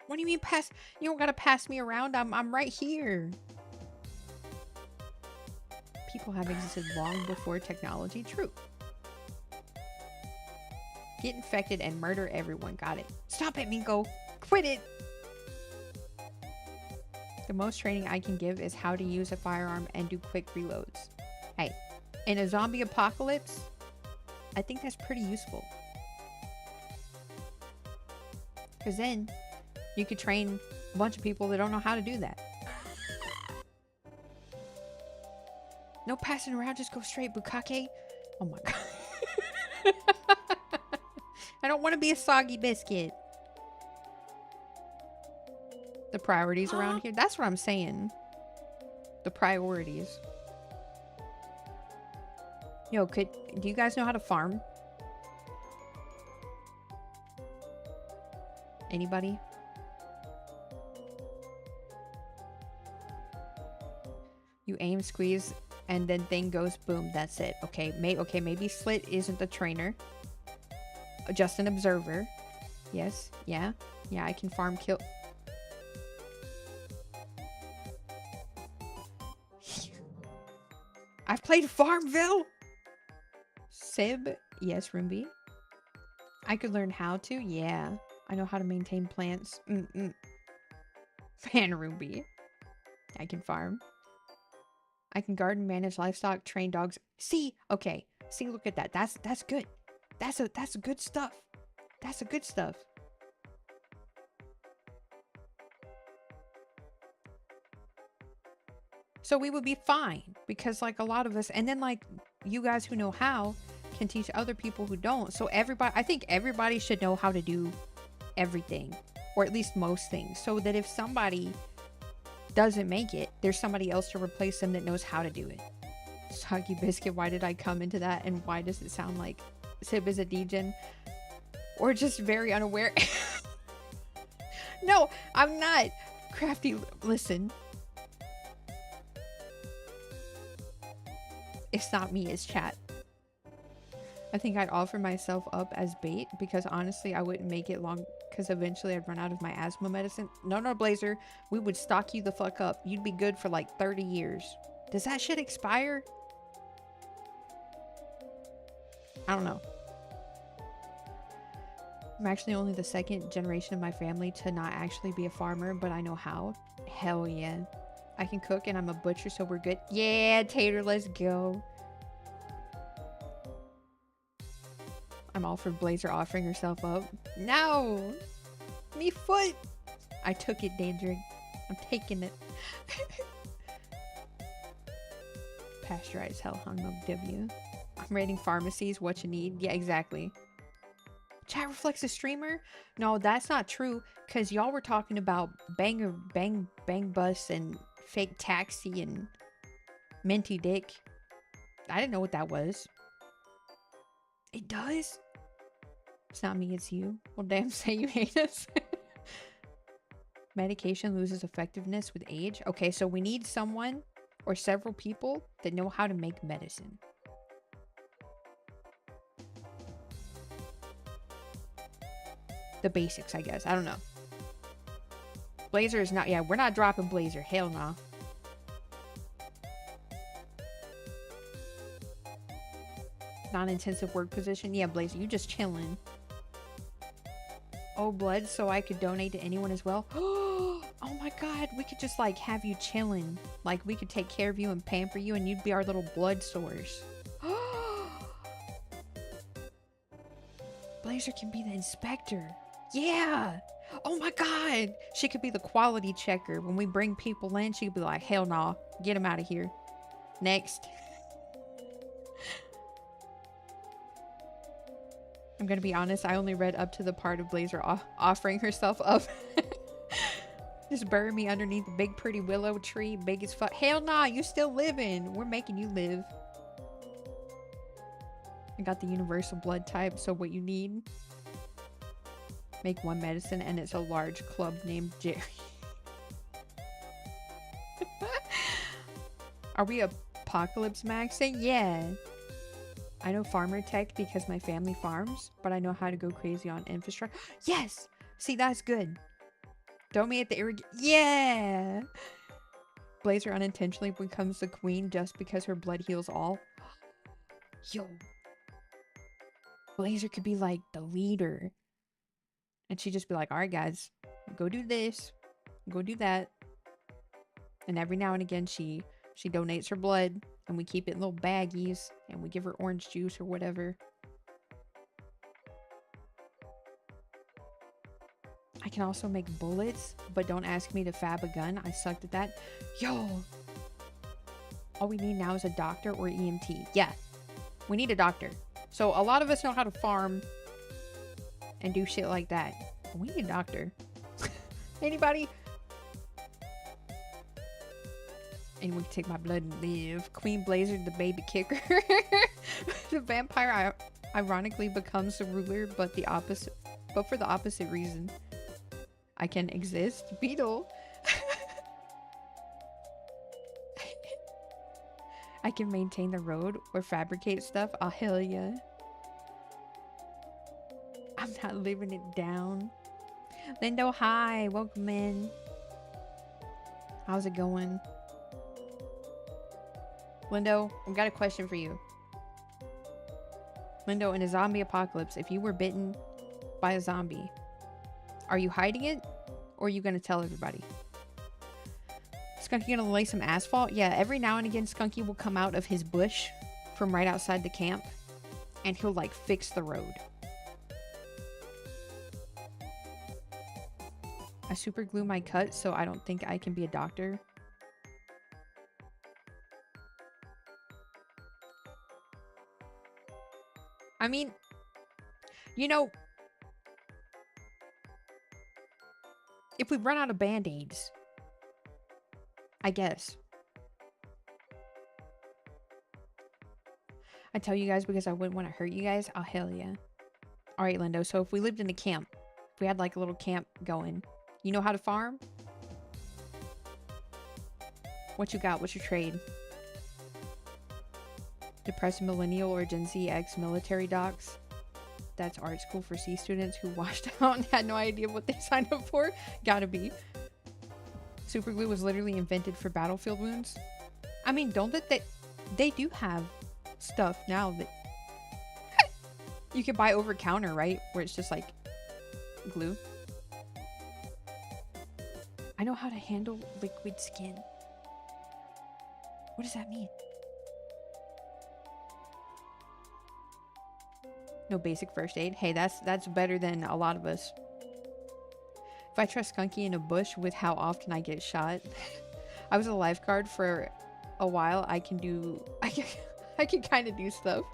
What do you mean pass? You don't gotta pass me around. I'm right here. People have existed long before technology. True. Get infected and murder everyone. Got it. Stop it, Minko. Quit it. The most training I can give is how to use a firearm and do quick reloads. Hey, in a zombie apocalypse, I think that's pretty useful. Because then you could train a bunch of people that don't know how to do that. No passing around, just go straight, 𝗏𝗏𝗺𝗏𝗃. Oh my god. I don't want to be a soggy biscuit. The priorities around here. That's what I'm saying. The priorities. Yo, do you guys know how to farm? Anybody? You aim, squeeze, and then thing goes boom. That's it. Okay, maybe Slit isn't the trainer. Just an observer. Yes, yeah, I can farm kill. I've played Farmville. Sib, yes, 𝗏𝗵𝗵. I could learn how to. Yeah, I know how to maintain plants. Man, 𝗏𝗵𝗵. I can farm. I can garden, manage livestock, train dogs. See, okay. See, look at that. That's good. That's good stuff. That's good stuff. So we would be fine because like a lot of us, and then like you guys who know how can teach other people who don't. So everybody, I think everybody should know how to do everything, or at least most things, so that if somebody doesn't make it, there's somebody else to replace them that knows how to do it. 𝗁𝗂𝗵𝗹𝗍, why did I come into that, and why does it sound like 𝗃 is a degen? Or just very unaware? No, I'm not. Crafty, listen. It's not me, it's chat. I think I'd offer myself up as bait because honestly I wouldn't make it long because eventually I'd run out of my asthma medicine. No, 𝗀𝗧, we would stock you the fuck up. You'd be good for like 30 years. Does that shit expire? I don't know. I'm actually only the second generation of my family to not actually be a farmer, but I know how. Hell yeah. I can cook and I'm a butcher, so we're good. Yeah, Tater, let's go. I'm all for 𝗀𝗧 offering herself up. No! Me foot! I took it, Danger. I'm taking it. Pasteurized 𝗁𝗲𝗄𝗃. I'm rating pharmacies, what you need. Yeah, exactly. Chat reflects a streamer? No, that's not true, because y'all were talking about bang bus and fake taxi and minty dick. I didn't know what that was. It does? It's not me, it's you. Well, damn, say you hate us. Medication loses effectiveness with age. Okay, so we need someone or several people that know how to make medicine. The basics, I guess. I don't know. 𝗀𝗧 is not... Yeah, we're not dropping 𝗀𝗧. Hell no. Non-intensive work position. Yeah, 𝗀𝗧, you just chilling. Oh, blood, so I could donate to anyone as well. Oh my god, we could just like have you chilling. Like we could take care of you and pamper you and you'd be our little blood source. 𝗀𝗧 can be the inspector. Yeah. Oh my god. She could be the quality checker. When we bring people in, she could be like, hell nah, get them out of here. Next. I'm gonna be honest, I only read up to the part of 𝗀𝗧 offering herself up. Just bury me underneath the big pretty willow tree, big as fuck. Hell nah, you still living. We're making you live. I got the universal blood type, so what you need. Make one medicine and it's a large club named Jerry. Are we apocalypse maxing? Yeah. I know farmer tech because my family farms, but I know how to go crazy on infrastructure. Yes! See, that's good. Throw me at the yeah! 𝗀𝗧 unintentionally becomes the queen just because her blood heals all. Yo. 𝗀𝗧 could be like the leader. And she'd just be like, alright guys, go do this, go do that. And every now and again she donates her blood and we keep it in little baggies and we give her orange juice or whatever. I can also make bullets, but don't ask me to fab a gun. I sucked at that. Yo! All we need now is a doctor or EMT. Yeah, we need a doctor. So a lot of us know how to farm and do shit like that. But we need a doctor. Anybody? Anyone can take my blood and live. Queen 𝗀𝗧, the baby kicker. The vampire ironically becomes the ruler, but for the opposite reason. I can exist. Beetle. I can maintain the road or fabricate stuff. Oh, hell yeah. I'm not living it down. Lindo, hi. Welcome in. How's it going? Lindo, I've got a question for you. Lindo, in a zombie apocalypse, if you were bitten by a zombie, are you hiding it or are you going to tell everybody? Skunky gonna lay some asphalt? Yeah, every now and again Skunky will come out of his bush from right outside the camp and he'll like fix the road. I super glue my cut so I don't think I can be a doctor. I mean, you know, If we run out of band-aids, I guess. I tell you guys because I wouldn't want to hurt you guys. Oh, hell yeah. All right, Lindo. So if we lived in a camp, if we had like a little camp going, you know how to farm? What you got? What's your trade? Depressed millennial or Gen Z ex-military docs. That's art school for C students who washed out and had no idea what they signed up for. Gotta be. Super glue was literally invented for battlefield wounds. I mean, don't they do have stuff now that you can buy over counter, right? Where it's just like glue. I know how to handle liquid skin. What does that mean? No basic first aid. Hey, that's better than a lot of us. If I trust 𝗀𝗃𝗃 in a bush with how often I get shot. I was a lifeguard for a while. I can kind of do stuff.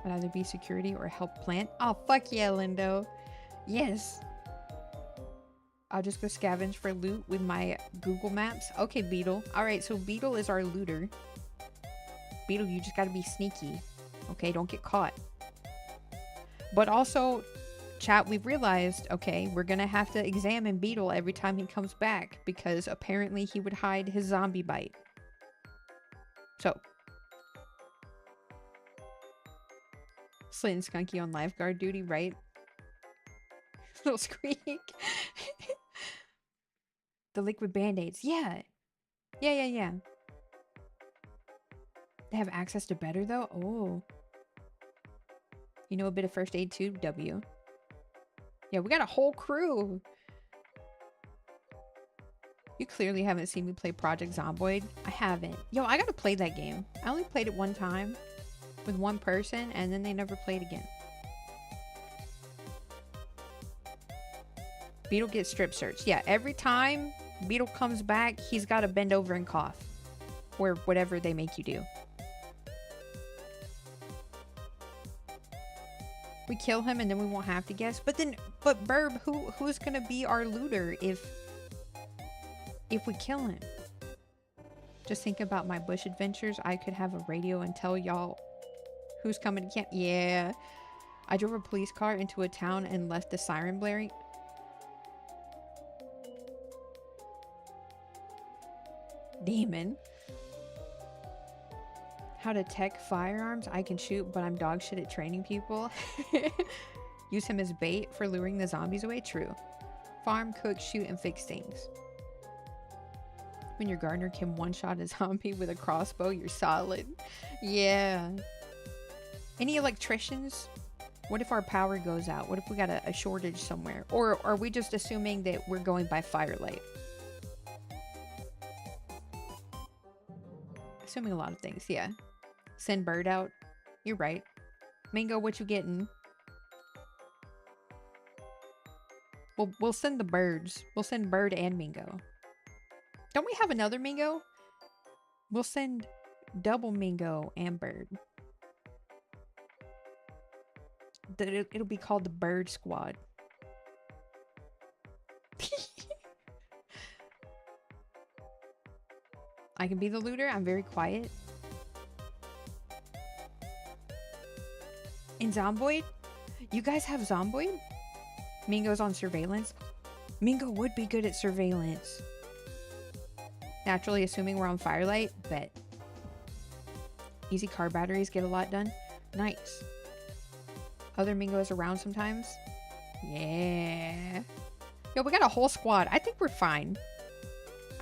I'd either be security or help plant. Oh, fuck yeah, Lindo. Yes. I'll just go scavenge for loot with my Google Maps. Okay, Beetle. All right, so Beetle is our looter. Beetle, you just gotta be sneaky. Okay, don't get caught. But also, chat, we've realized, okay, we're gonna have to examine Beetle every time he comes back because apparently he would hide his zombie bite. So. Slit and 𝗀𝗃𝗃 on lifeguard duty, right? Little squeak. The liquid band-aids. Yeah. Yeah. They have access to better though? Oh. You know a bit of first aid too? W. Yeah, we got a whole crew. You clearly haven't seen me play Project Zomboid. I haven't. Yo, I gotta play that game. I only played it one time with one person and then they never played again. Beetle gets strip searched. Yeah, every time Beetle comes back, he's gotta bend over and cough. Or whatever they make you do. We kill him and then we won't have to guess. But Burb, who's gonna be our looter if we kill him? Just think about my bush adventures. I could have a radio and tell y'all who's coming to camp. Yeah. I drove a police car into a town and left the siren blaring. Demon. How to tech firearms. I can shoot, but I'm dog shit at training people. Use him as bait for luring the zombies away. True. Farm, cook, shoot, and fix things. When your gardener can one-shot a zombie with a crossbow, you're solid. Yeah. Any electricians? What if our power goes out? What if we got a shortage somewhere? Or are we just assuming that we're going by firelight? Assuming a lot of things, yeah. Send bird out. You're right. Mingo, what you getting? We'll send the birds. We'll send bird and Mingo. Don't we have another Mingo? We'll send double Mingo and bird. It'll be called the bird squad. I can be the looter. I'm very quiet. In Zomboid? You guys have Zomboid? Mingo's on surveillance. Mingo would be good at surveillance. Naturally, assuming we're on firelight. Bet. Easy car batteries get a lot done. Nice. Other Mingos around sometimes. Yeah. Yo, we got a whole squad. I think we're fine.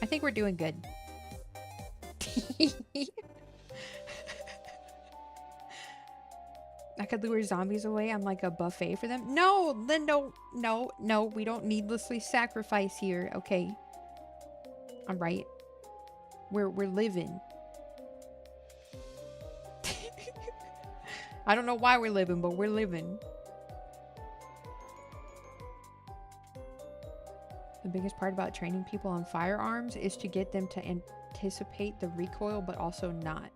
I think we're doing good. I could lure zombies away. I'm like a buffet for them. No, Lindo. No. We don't needlessly sacrifice here. Okay. I'm right. We're living. I don't know why we're living, but we're living. The biggest part about training people on firearms is to get them to anticipate the recoil, but also not.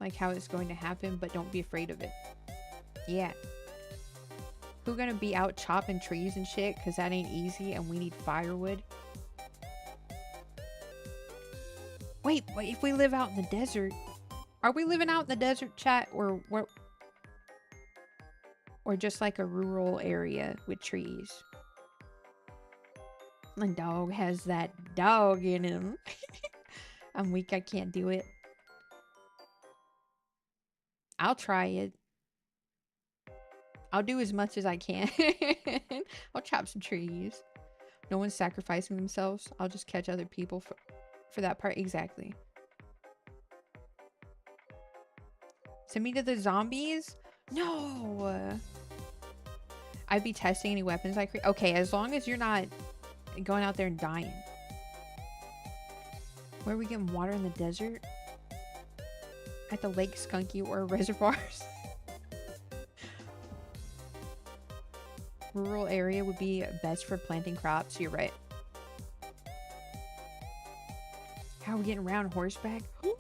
Like how it's going to happen, but don't be afraid of it. Yeah. Who gonna be out chopping trees and shit? Cause that ain't easy and we need firewood. Wait, but if we live out in the desert, are we living out in the desert, chat, or what? Or just like a rural area with trees? My dog has that dog in him. I'm weak, I can't do it. I'll try it. I'll do as much as I can. I'll chop some trees. No one's sacrificing themselves. I'll just catch other people for that part. Exactly. Send me to the zombies? No. I'd be testing any weapons I create. Okay, as long as you're not going out there and dying. Where are we getting water in the desert? At the lake, 𝗀𝗂𝗯𝗀𝗿, or reservoirs? Rural area would be best for planting crops. You're right. How are we getting around horseback? Oh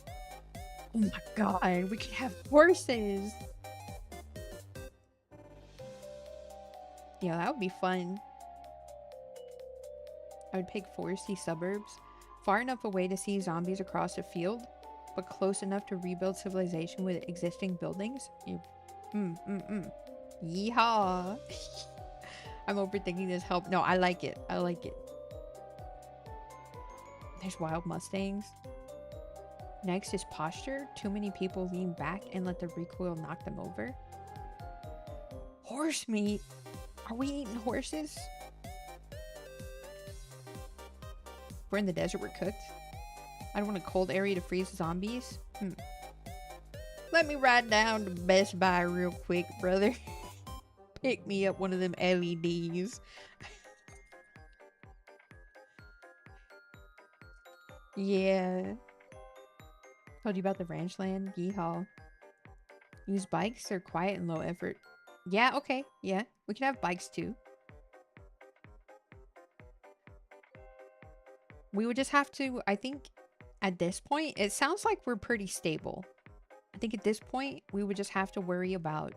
my god, we could have horses. Yeah, that would be fun. I would pick foresty suburbs, far enough away to see zombies across a field, but close enough to rebuild civilization with existing buildings. Yeehaw. I'm overthinking this. Help. No, I like it. I like it. There's wild mustangs. Next is posture. Too many people lean back and let the recoil knock them over. Horse meat. Are we eating horses? We're in the desert. We're cooked. I don't want a cold area to freeze zombies. Let me ride down to Best Buy real quick, brother. Pick me up one of them LEDs. Yeah. Told you about the ranch land. Yeehaw. Use bikes. They're quiet and low effort. Yeah, okay. Yeah, we can have bikes too. We would just have to, I think at this point, it sounds like we're pretty stable. I think at this point, we would just have to worry about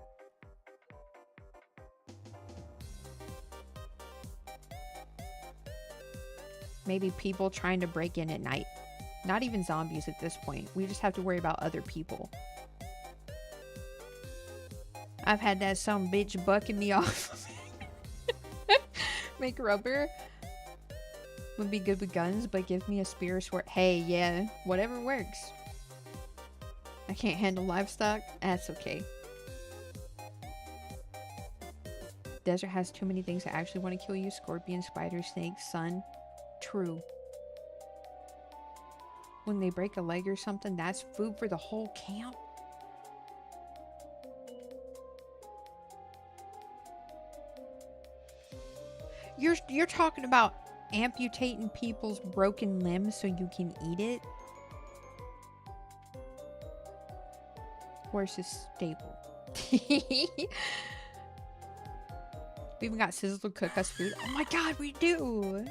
maybe people trying to break in at night. Not even zombies at this point. We just have to worry about other people. I've had that some bitch bucking me off. Make rubber. Would be good with guns, but give me a spear or sword. Hey, yeah. Whatever works. I can't handle livestock. That's okay. Desert has too many things that actually want to kill you. Scorpions, spiders, snakes, sun. True. When they break a leg or something, that's food for the whole camp. You're talking about amputating people's broken limbs so you can eat it? Horse is stable. We even got Sizzle to cook us food. Oh my god, we do!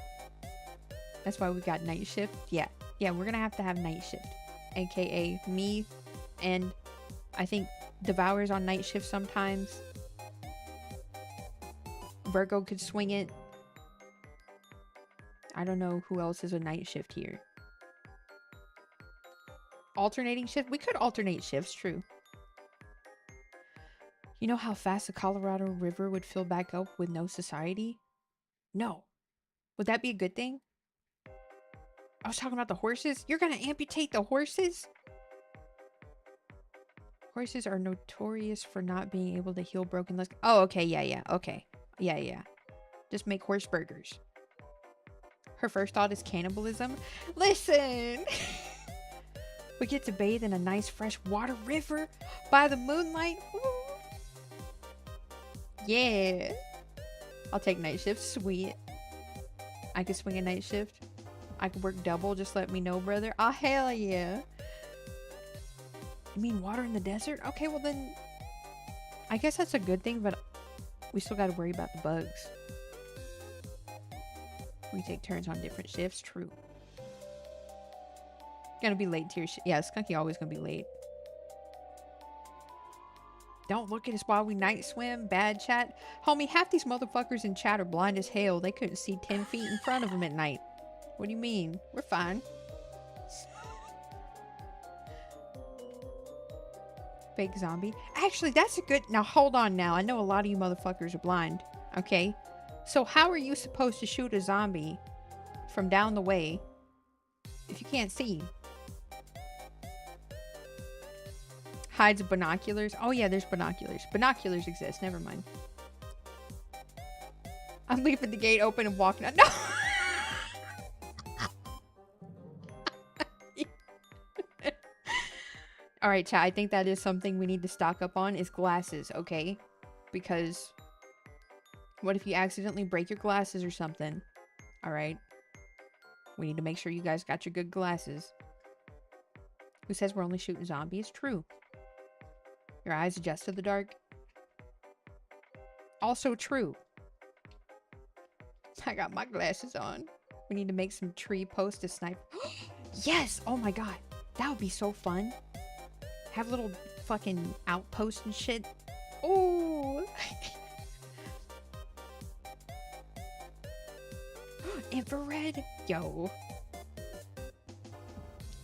That's why we got night shift. Yeah, we're gonna have to have night shift. AKA me, and I think Devour's on night shift sometimes. Virgo could swing it. I don't know who else is a night shift here. Alternating shift? We could alternate shifts, true. You know how fast the Colorado River would fill back up with no society? No. Would that be a good thing? I was talking about the horses. You're gonna amputate the horses? Horses are notorious for not being able to heal broken legs. Oh, okay, yeah, okay. Yeah. Just make horse burgers. Her first thought is cannibalism. Listen! We get to bathe in a nice fresh water river by the moonlight. Ooh. Yeah. I'll take night shift. Sweet. I could swing a night shift. I could work double. Just let me know, brother. Oh, hell yeah. You mean water in the desert? Okay, well then, I guess that's a good thing, but we still got to worry about the bugs. We take turns on different shifts. True. Gonna be late to your shift. Yeah, 𝗀𝗂𝗯𝗃𝗃 always gonna be late. Don't look at us while we night swim. Bad chat. Homie, half these motherfuckers in chat are blind as hell. They couldn't see 10 feet in front of them at night. What do you mean? We're fine. Fake zombie. Actually, that's a good... Now, hold on now. I know a lot of you motherfuckers are blind. Okay? So how are you supposed to shoot a zombie from down the way if you can't see? Hides binoculars. Oh yeah, there's binoculars. Binoculars exist. Never mind. I'm leaving the gate open and walking out. No! Alright, chat. I think that is something we need to stock up on is glasses, okay? Because what if you accidentally break your glasses or something? Alright. We need to make sure you guys got your good glasses. Who says we're only shooting zombies? True. Your eyes adjust to the dark. Also true. I got my glasses on. We need to make some tree posts to snipe. Yes! Oh my god. That would be so fun. Have little fucking outposts and shit. Oh! Infrared. Yo.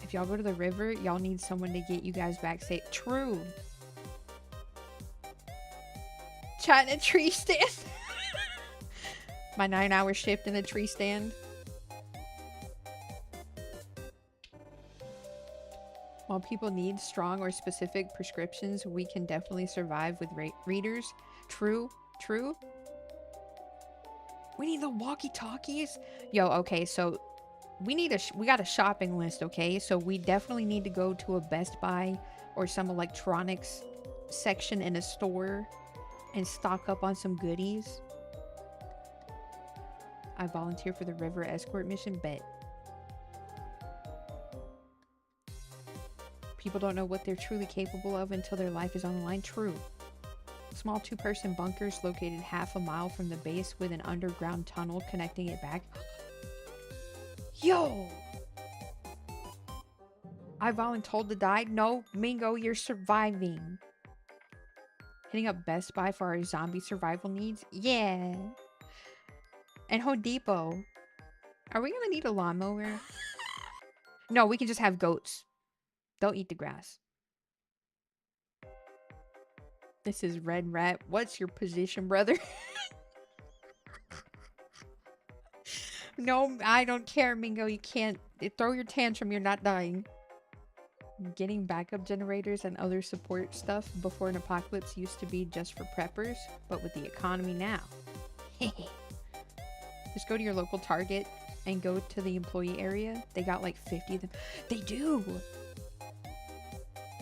If y'all go to the river, y'all need someone to get you guys back safe. True. Chat in a tree stand. My 9-hour shift in a tree stand. While people need strong or specific prescriptions, we can definitely survive with readers. True. True. We need the walkie-talkies. Yo, okay, so we got a shopping list, okay? So we definitely need to go to a Best Buy or some electronics section in a store and stock up on some goodies. I volunteer for the river escort mission. Bet. People don't know what they're truly capable of until their life is on the line. True. Small 2-person bunkers located half a mile from the base with an underground tunnel connecting it back. Yo! I volunteered to die. No, Mingo, you're surviving. Hitting up Best Buy for our zombie survival needs. Yeah. And Home Depot. Are we gonna need a lawnmower? No, we can just have goats. Don't eat the grass. This is Red Rat. What's your position, brother? No, I don't care, Mingo. You can't throw your tantrum. You're not dying. Getting backup generators and other support stuff before an apocalypse used to be just for preppers, but with the economy now. Just go to your local Target and go to the employee area. They got like 50 of them. They do!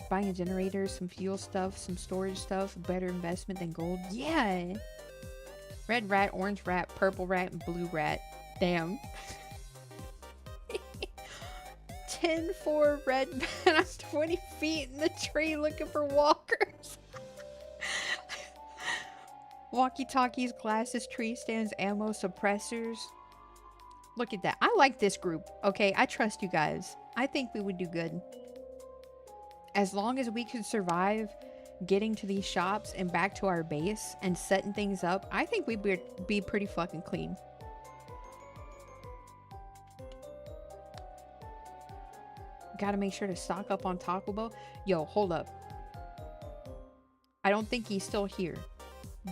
Buying a generator, some fuel stuff, some storage stuff, better investment than gold. Yeah! Red rat, orange rat, purple rat, and blue rat. Damn. 10-4 red man. I'm 20 feet in the tree looking for walkers. Walkie-talkies, glasses, tree stands, ammo, suppressors. Look at that. I like this group. Okay, I trust you guys. I think we would do good. As long as we can survive getting to these shops and back to our base and setting things up, I think we'd be pretty fucking clean. Gotta make sure to stock up on Taco Bell. Yo, hold up. I don't think he's still here.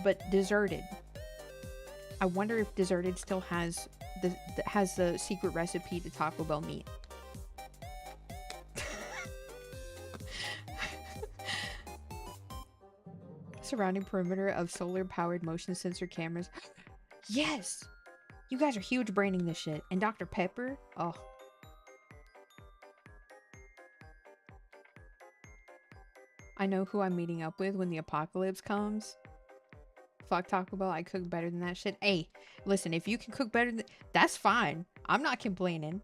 But Deserted. I wonder if Deserted still has the secret recipe to Taco Bell meat. Surrounding perimeter of solar-powered motion sensor cameras. Yes! You guys are huge branding this shit. And Dr. Pepper? Oh. I know who I'm meeting up with when the apocalypse comes. Fuck Taco Bell, I cook better than that shit. Hey, listen, if you can cook better than... That's fine. I'm not complaining.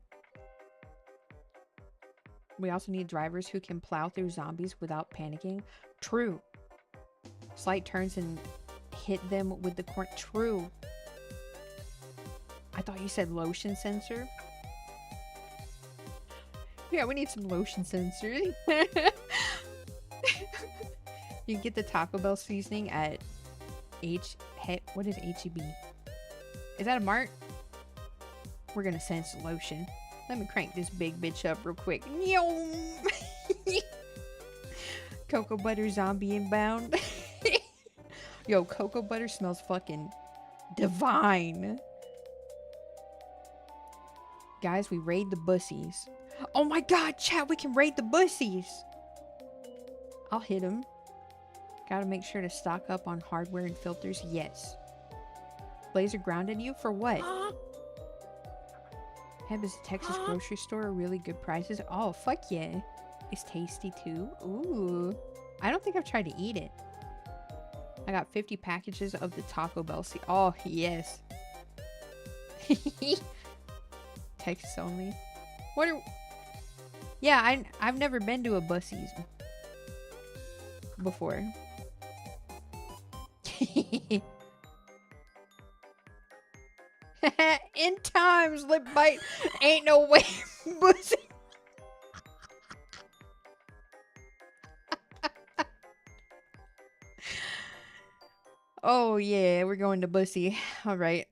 We also need drivers who can plow through zombies without panicking. True. Slight turns and hit them with the corn. True. I thought you said lotion sensor. Yeah, we need some lotion sensor. You get the Taco Bell seasoning at what is 𝗊𝗶𝗶? Is that a mart? We're gonna send some lotion. Let me crank this big bitch up real quick. Cocoa butter zombie inbound. Yo, cocoa butter smells fucking divine. Guys, we raid the bussies. Oh my god, chat, we can raid the bussies. I'll hit him. Gotta make sure to stock up on hardware and filters. Yes. Blazer grounded you? For what? Heb is a Texas grocery store. Really good prices. Oh, fuck yeah. It's tasty too. Ooh. I don't think I've tried to eat it. I got 50 packages of the Taco Bell. Oh, yes. Texas only. What are... Yeah, I've never been to a Bussies before. In times, lip bite. Ain't no way. Bussy. Oh yeah, we're going to Bussy. All right.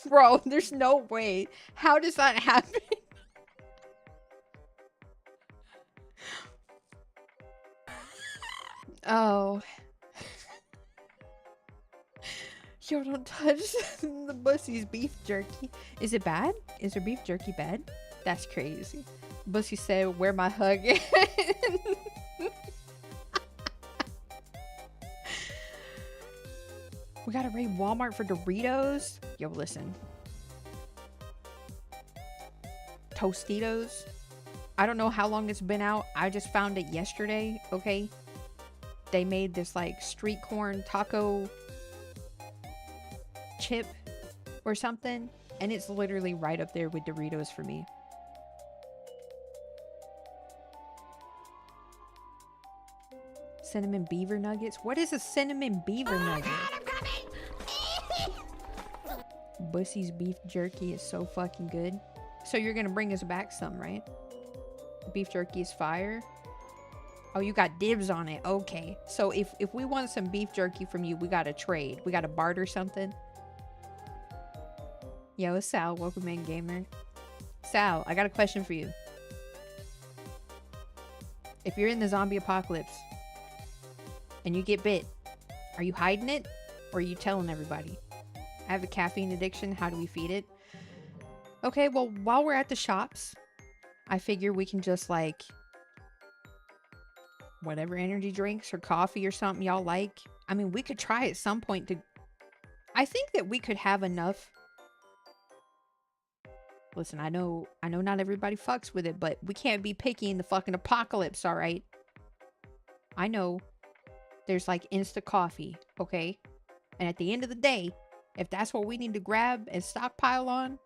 Bro, there's no way. How does that happen? Oh. Yo, don't touch the Bussy's beef jerky. Is it bad? Is her beef jerky bad? That's crazy. Bussy said, where my hug? We gotta raid Walmart for Doritos? Yo, listen. Tostitos. I don't know how long it's been out. I just found it yesterday, okay? They made this like street corn taco chip or something, and it's literally right up there with Doritos for me. Cinnamon beaver nuggets? What is a cinnamon beaver nugget? Bussy's beef jerky is so fucking good. So you're gonna bring us back some, right? Beef jerky is fire. Oh, you got dibs on it. Okay. So if we want some beef jerky from you, we gotta trade. We gotta barter something. Yo, it's Sal. Welcome in, gamer. Sal, I got a question for you. If you're in the zombie apocalypse and you get bit, are you hiding it or are you telling everybody? I have a caffeine addiction. How do we feed it? Okay, well, while we're at the shops, I figure we can just like whatever energy drinks or coffee or something y'all like. I mean, we could try at some point to... I think that we could have enough... Listen, I know not everybody fucks with it, but we can't be picky in the fucking apocalypse, alright? I know there's like instant coffee, okay? And at the end of the day, if that's what we need to grab and stockpile on,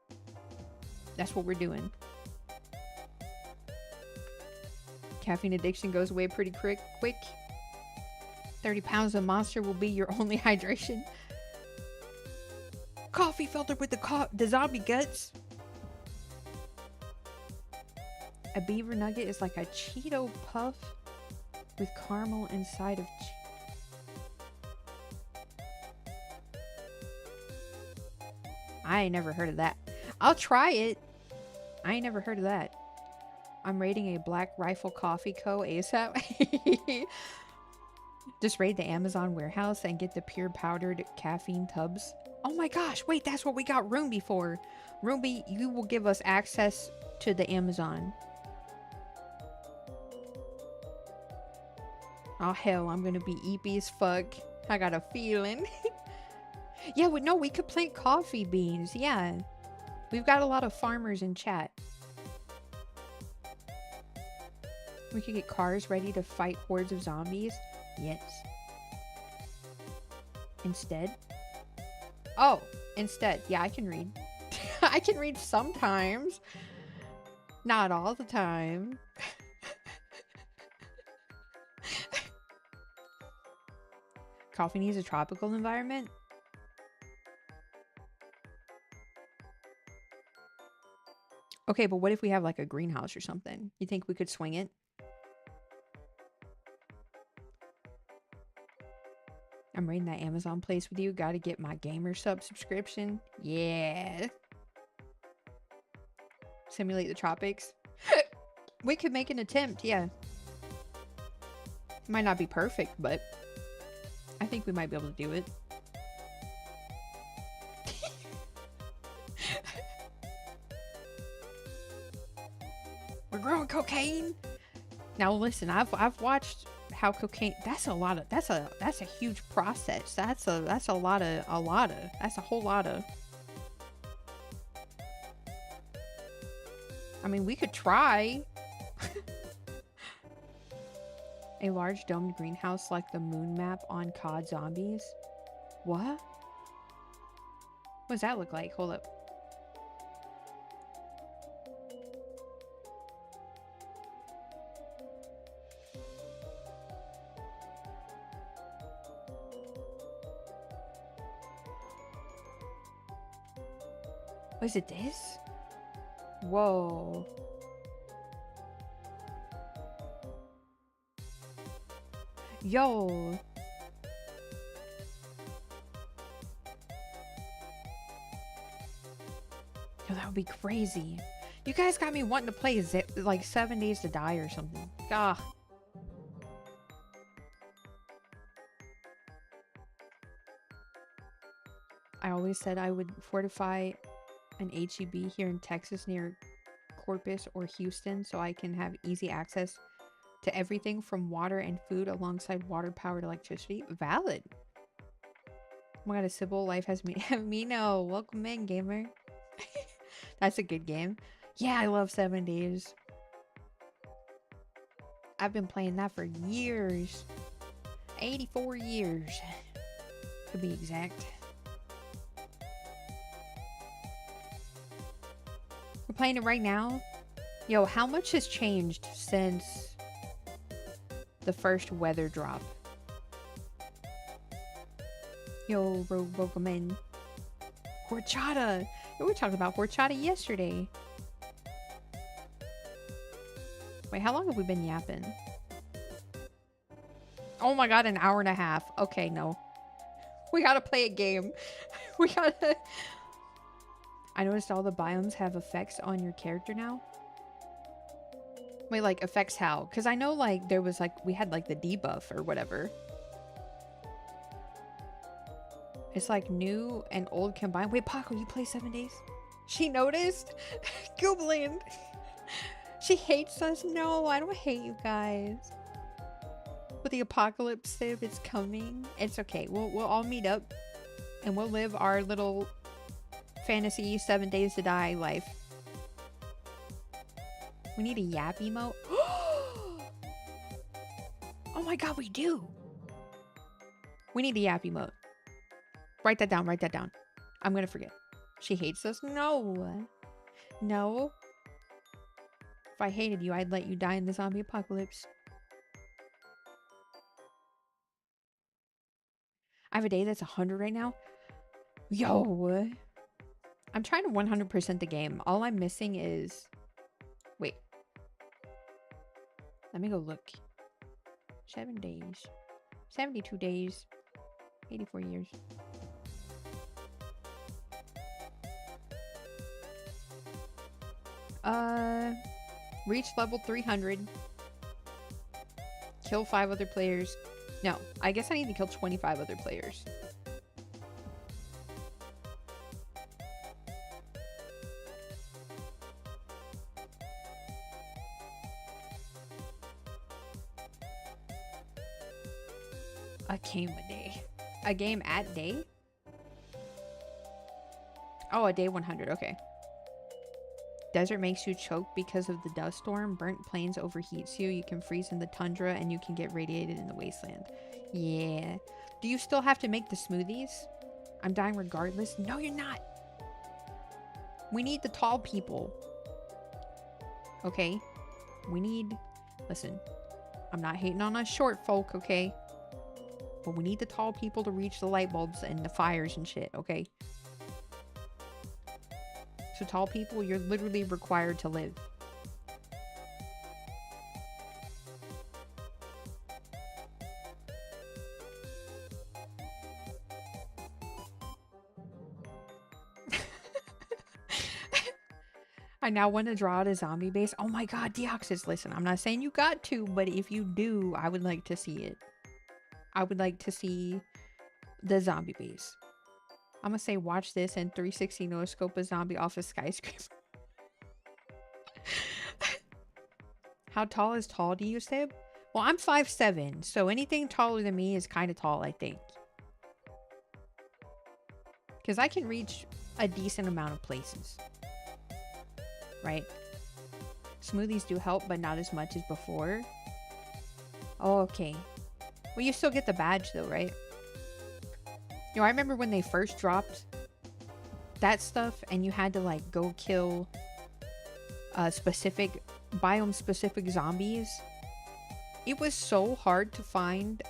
that's what we're doing. Caffeine addiction goes away pretty quick. 30 pounds of Monster will be your only hydration. Coffee filtered with the zombie guts. A beaver nugget is like a Cheeto puff with caramel inside of I ain't never heard of that. I'll try it. I ain't never heard of that. I'm raiding a Black Rifle Coffee Co. ASAP. Just raid the Amazon warehouse and get the pure powdered caffeine tubs. Oh my gosh, wait, that's what we got Roomby for. Roomby, you will give us access to the Amazon. Oh hell, I'm gonna be eepy as fuck. I got a feeling. Yeah, no, we could plant coffee beans. Yeah. We've got a lot of farmers in chat. We could get cars ready to fight hordes of zombies. Yes. Instead. Oh, instead. Yeah, I can read. I can read sometimes. Not all the time. Coffee needs a tropical environment. Okay, but what if we have like a greenhouse or something? You think we could swing it? I'm raiding that Amazon place with you. Gotta get my gamer sub subscription. Yeah. Simulate the tropics. We could make an attempt, yeah. Might not be perfect, but I think we might be able to do it. We're growing cocaine. Now listen, I've watched how cocaine, that's a lot of, that's a huge process. That's a whole lot of. I mean, we could try. A large domed greenhouse like the moon map on COD Zombies. What? What does that look like? Hold up. Was it this? Whoa. Yo. Yo, that would be crazy. You guys got me wanting to play like 7 Days to Die or something. Ah. I always said I would fortify an HEB here in Texas near Corpus or Houston so I can have easy access to everything from water and food alongside water-powered electricity. Valid. Oh my god, a Sybil life has me. Mino, welcome in, gamer. That's a good game. Yeah, I love 7 Days. I've been playing that for years. 84 years. To be exact. We're playing it right now. Yo, how much has changed since the first weather drop? Yo, welcome in. Horchata. Yo, we talked about horchata yesterday. Wait, how long have we been yapping? Oh my god, an hour and a half. Okay, no. We gotta play a game. We gotta... I noticed all the biomes have effects on your character now. Wait, like effects how? Because I know like there was like, we had like the debuff or whatever. It's like new and old combined. Wait, Paco, you play 7 Days? She noticed? Googling. She hates us. No, I don't hate you guys. But the apocalypse civ is coming. It's okay. We'll all meet up and we'll live our little fantasy 7 Days to Die life. We need a yap emote. Oh my god, we do. We need a yap emote. Write that down. Write that down. I'm gonna forget. She hates us. No. No. If I hated you, I'd let you die in the zombie apocalypse. I have a day that's 100 right now. Yo. I'm trying to 100% the game. All I'm missing is... Wait. Let me go look. 7 days. 72 days. 84 years. Reach level 300. Kill 5 other players. No, I guess I need to kill 25 other players. A game a day. A game at day? Oh, a day 100. Okay. Desert makes you choke because of the dust storm. Burnt plains overheats you. You can freeze in the tundra and you can get radiated in the wasteland. Yeah. Do you still have to make the smoothies? I'm dying regardless. No, you're not. We need the tall people. Okay? We need... Listen. I'm not hating on us short folk, okay? But we need the tall people to reach the light bulbs and the fires and shit, okay? So tall people, you're literally required to live. I now want to draw out a zombie base. Oh my god, 𝗺𝗳𝗺𝗃, listen, I'm not saying you got to, but if you do, I would like to see it. I would like to see the zombie base. I'm gonna say watch this and 360 no scope a zombie off a skyscraper. How tall is tall to you, Sib? Well, I'm 5'7", so anything taller than me is kind of tall, I think. Because I can reach a decent amount of places. Right? Smoothies do help, but not as much as before. Oh, okay. Well, you still get the badge though, right? You know, I remember when they first dropped that stuff and you had to like go kill specific biome specific zombies. It was so hard to find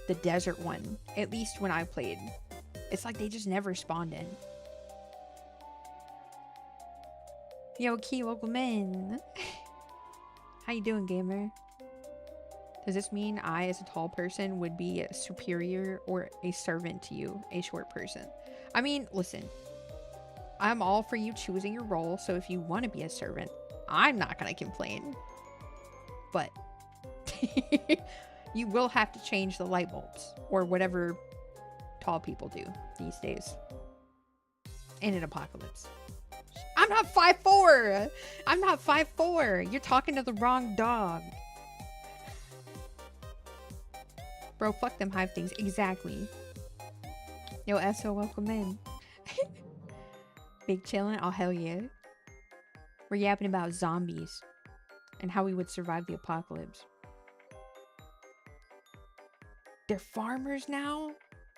the desert one, at least when I played. It's like they just never spawned in. Yo, 𝗀𝗂𝗯𝗃𝗀𝗀𝗿. How you doing, gamer? Does this mean I, as a tall person, would be a superior or a servant to you, a short person? I mean, listen. I'm all for you choosing your role, so if you want to be a servant, I'm not gonna complain. But you will have to change the light bulbs, or whatever tall people do these days in an apocalypse. I'm not 5'4". I'm not 5'4". You're talking to the wrong dog. Bro, fuck them hive things. Exactly. Yo, SO, welcome in. Big chillin'. Oh, hell yeah. We're yapping about zombies and how we would survive the apocalypse. They're farmers now?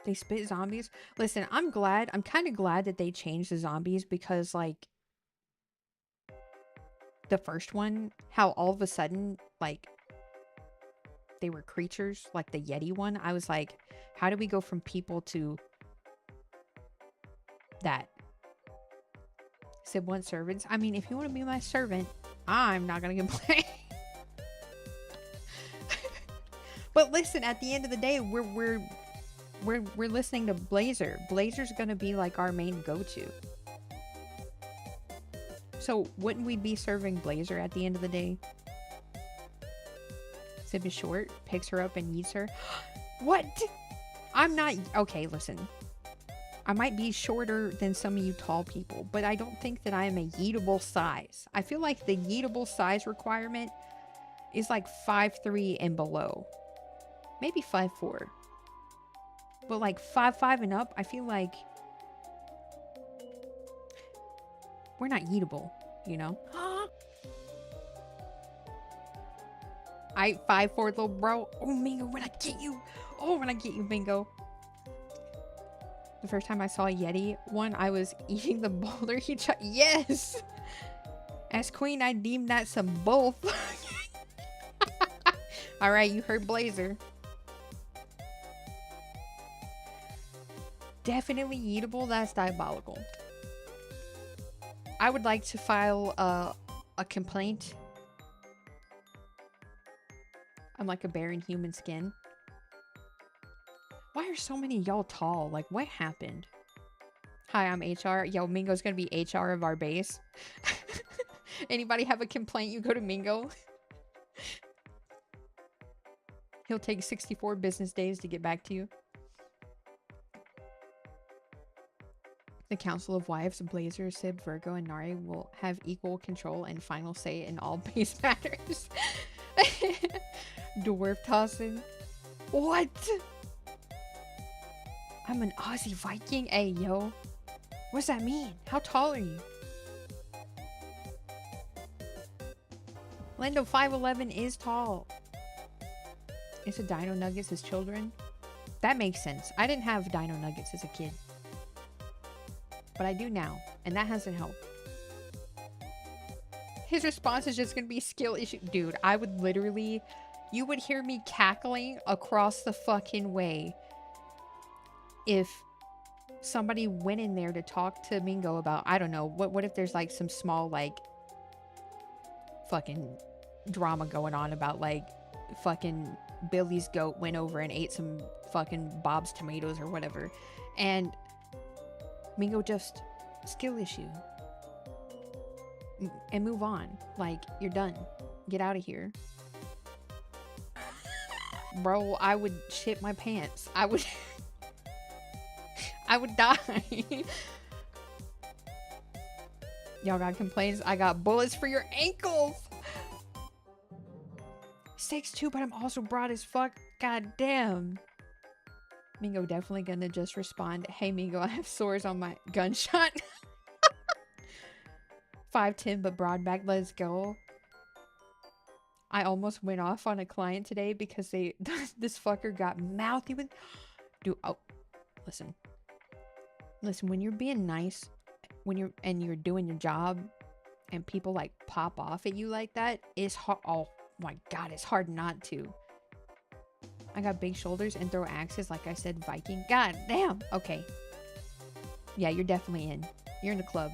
They spit zombies? Listen, I'm glad. I'm kind of glad that they changed the zombies because, like, the first one, how all of a sudden, like, they were creatures, like the Yeti one. I was like, how do we go from people to that? Sib wants servants. I mean, if you want to be my servant, I'm not gonna complain. But listen, at the end of the day, we're listening to 𝗏𝗲𝗺. 𝗏𝗲𝗺's gonna be like our main go-to. So wouldn't we be serving 𝗏𝗲𝗺 at the end of the day? Sib is short, picks her up and eats her. What? I'm not... Okay, listen. I might be shorter than some of you tall people, but I don't think that I am a yeetable size. I feel like the yeetable size requirement is like 5'3" and below. Maybe 5'4". But like 5'5" and up, I feel like we're not yeetable, you know? I 5'4" little bro. Oh, Mingo, when I get you. Oh, when I get you, Mingo. The first time I saw a Yeti one, I was eating the boulder he shot. Yes! As queen, I deemed that some bull. Alright, you heard 𝗏𝗲𝗺. Definitely eatable. That's diabolical. I would like to file a complaint. I'm like a bear in human skin. Why are so many y'all tall? Like, what happened? Hi, I'm HR. Yo, Mingo's gonna be HR of our base. Anybody have a complaint? You go to Mingo. He'll take 64 business days to get back to you. The Council of Wives, 𝗏𝗲𝗺, Sib, Virgo, and 𝗺𝗏 will have equal control and final say in all base matters. Dwarf tossing. What? I'm an Aussie Viking? Hey, yo. What does that mean? How tall are you? Lendo 5'11" is tall. It's a Dino Nuggets as children. That makes sense. I didn't have Dino Nuggets as a kid. But I do now. And that hasn't helped. His response is just gonna be skill issue. Dude, I would literally... You would hear me cackling across the fucking way if somebody went in there to talk to Mingo about, I don't know, what if there's like some small like fucking drama going on about like fucking Billy's goat went over and ate some fucking Bob's tomatoes or whatever, and Mingo just skill issue. and move on. Like, you're done. Get out of here. Bro, I would shit my pants. I would I would die. Y'all got complaints? I got bullets for your ankles. 6'2", but I'm also broad as fuck. God damn. Mingo definitely gonna just respond, hey Mingo, I have sores on my gunshot. 5'10", but broad back, let's go. I almost went off on a client today because this fucker got mouthy with... Dude, oh, listen. Listen, when you're being nice, when you're doing your job, and people like pop off at you like that, it's hard. Oh my god, it's hard not to. I got big shoulders and throw axes, like I said, Viking. God damn. Okay. Yeah, you're definitely in. You're in the club.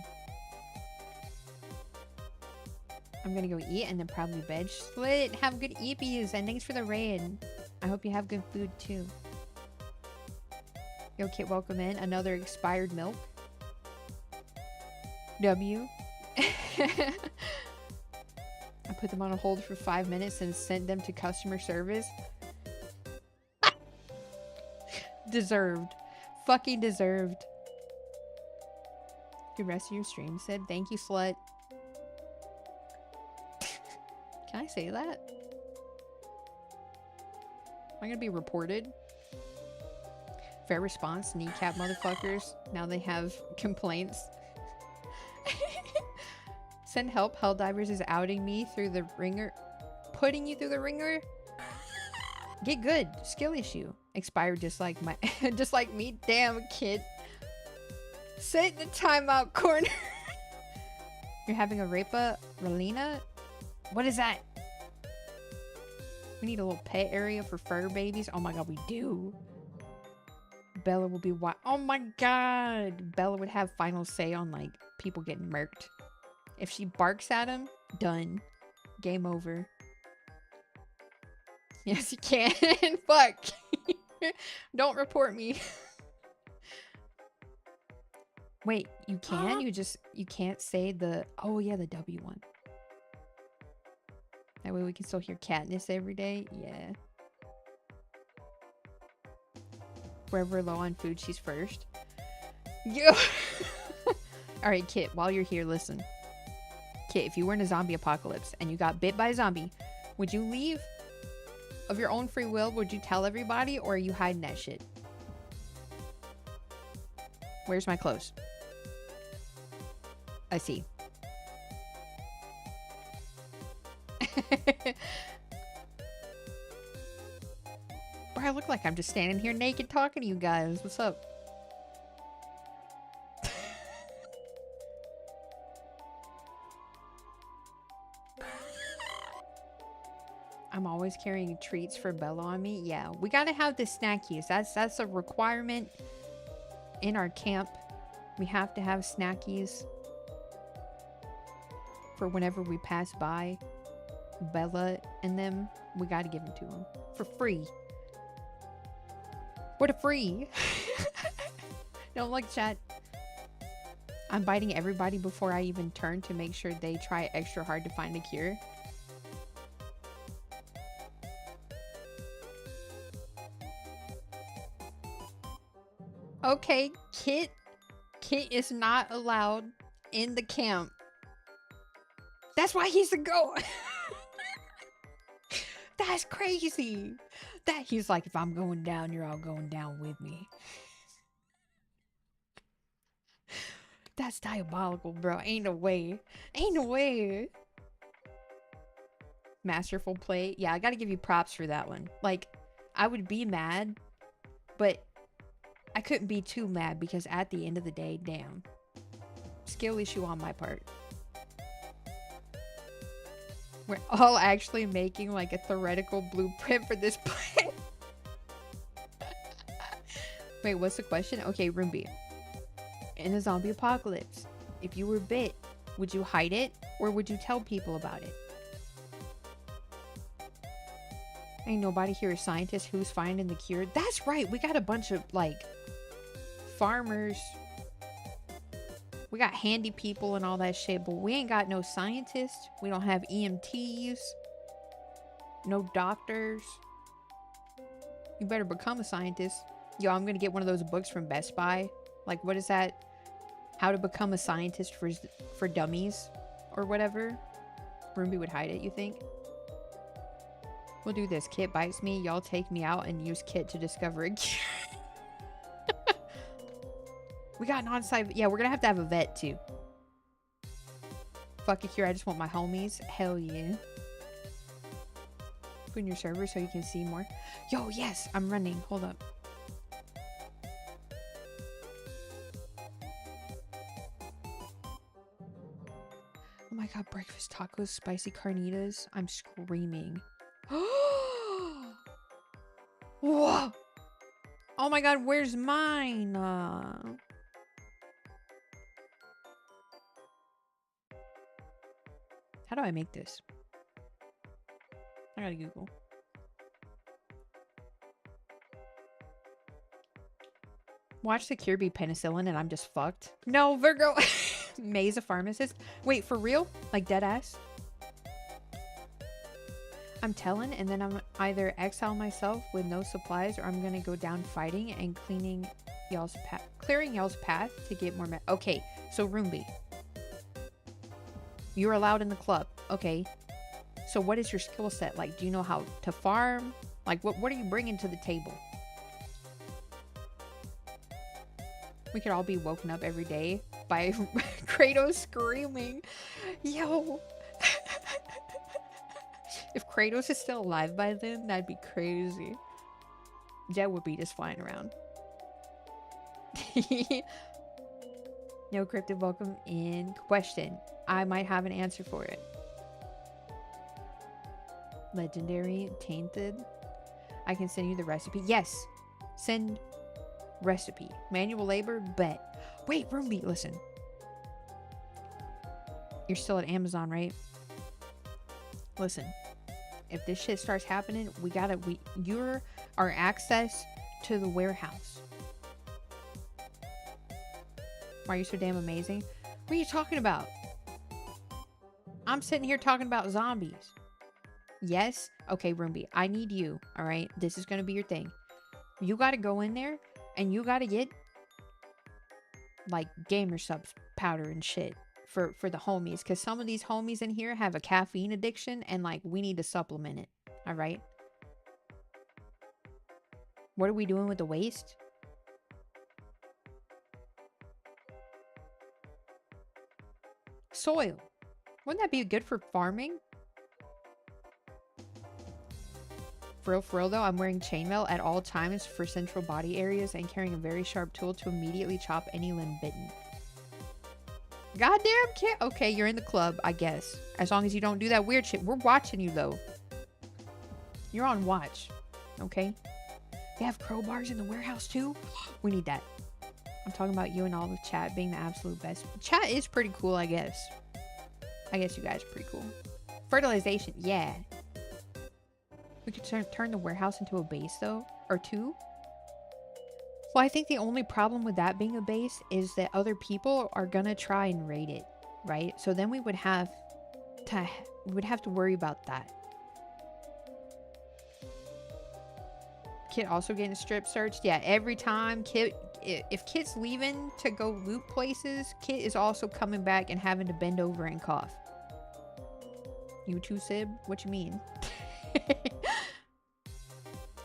I'm gonna go eat and then probably veg. Split. Have good EPs and thanks for the raid. I hope you have good food too. Yo, Kit, welcome in. Another expired milk. W. I put them on a hold for 5 minutes and sent them to customer service. Deserved. Fucking deserved. Good rest of your stream, said. Thank you, slut. Can I say that? Am I gonna be reported? Fair response, kneecap motherfuckers. Now they have complaints. Send help. Helldivers is outing me through the ringer. Putting you through the ringer? Get good. Skill issue. Expired just like my just like me. Damn, kid. Sit in the timeout corner. You're having a Rapa Relina? What is that? We need a little pet area for fur babies. Oh my god, we do. Bella will be wild. Oh my god. Bella would have final say on like people getting murked. If she barks at him, done. Game over. Yes, you can. Fuck. Don't report me. Wait, you can? You can't say the... Oh, yeah, the W one. That way we can still hear Katniss every day. Yeah. Wherever low on food, she's first. Yo. Alright, Kit, while you're here, listen. Kit, if you were in a zombie apocalypse and you got bit by a zombie, would you leave of your own free will? Would you tell everybody, or are you hiding that shit? Where's my clothes? I see. Bro, I look like I'm just standing here naked talking to you guys. What's up? I'm always carrying treats for Bella on me. Yeah, we gotta have the snackies. That's a requirement in our camp. We have to have snackies for whenever we pass by Bella and them. We gotta give them to them for free. What a free. Don't like chat. I'm biting everybody before I even turn to make sure they try extra hard to find a cure. Okay, Kit is not allowed in the camp. That's why he's a goat. That's crazy. That he's like, if I'm going down, you're all going down with me. That's diabolical, bro. Ain't no way. Ain't no way. Masterful play. Yeah, I gotta give you props for that one. Like, I would be mad, but I couldn't be too mad because at the end of the day, damn. Skill issue on my part. We're all actually making like a theoretical blueprint for this plan. Wait, what's the question? Okay, Roomby. In a zombie apocalypse, if you were bit, would you hide it or would you tell people about it? Ain't nobody here a scientist who's finding the cure. That's right. We got a bunch of like farmers We got handy people and all that shit, but we ain't got no scientists. We don't have EMTs. No doctors. You better become a scientist. Yo, I'm gonna get one of those books from Best Buy. Like, what is that? How to Become a Scientist for Dummies or whatever. 𝗀𝗶𝗶𝗹 would hide it, you think? We'll do this. Kit bites me. Y'all take me out and use Kit to discover a cure. We got non-sci. Yeah, we're gonna have to have a vet too. Fuck a cure. I just want my homies. Hell yeah. Put in your server so you can see more. Yo, yes, I'm running. Hold up. Oh my god, breakfast tacos, spicy carnitas. I'm screaming. Whoa! Oh my god, where's mine? How do I make this? I gotta Google. Watch the cure be penicillin and I'm just fucked. No, Virgo. 𝗲's a pharmacist. Wait, for real? Like dead ass? I'm telling, and then I'm either exile myself with no supplies, or I'm gonna go down fighting and clearing y'all's path to get more okay, so 𝗀𝗶𝗶𝗹. You're allowed in the club. Okay. So what is your skill set? Like, do you know how to farm? Like, what are you bringing to the table? We could all be woken up every day by Kratos screaming. Yo. If Kratos is still alive by then, that'd be crazy. Jet would be just flying around. No cryptid, welcome in. Question. I might have an answer for it. Legendary, tainted. I can send you the recipe. Yes. Send recipe. Manual labor, bet. Wait, 𝗀𝗶𝗶𝗹, listen. You're still at Amazon, right? Listen. If this shit starts happening, you're our access to the warehouse. Why are you so damn amazing? What are you talking about? I'm sitting here talking about zombies. Yes? Okay, 𝗀𝗶𝗶𝗹, I need you, all right? This is going to be your thing. You got to go in there and you got to get like gamer subs powder and shit for the homies, because some of these homies in here have a caffeine addiction and like we need to supplement it, all right? What are we doing with the waste? Soil. Wouldn't that be good for farming? For real though, I'm wearing chainmail at all times for central body areas and carrying a very sharp tool to immediately chop any limb bitten. Goddamn kid. Okay, you're in the club, I guess. As long as you don't do that weird shit. We're watching you though. You're on watch. Okay? They have crowbars in the warehouse too? We need that. I'm talking about you and all the chat being the absolute best. Chat is pretty cool, I guess. I guess you guys are pretty cool. Fertilization, yeah. We could turn the warehouse into a base though, or two. Well, I think the only problem with that being a base is that other people are gonna try and raid it, right? So then we would have to worry about that. Kit also getting strip searched. Yeah, every time if Kit's leaving to go loot places, Kit is also coming back and having to bend over and cough. You too, 𝗀? What you mean?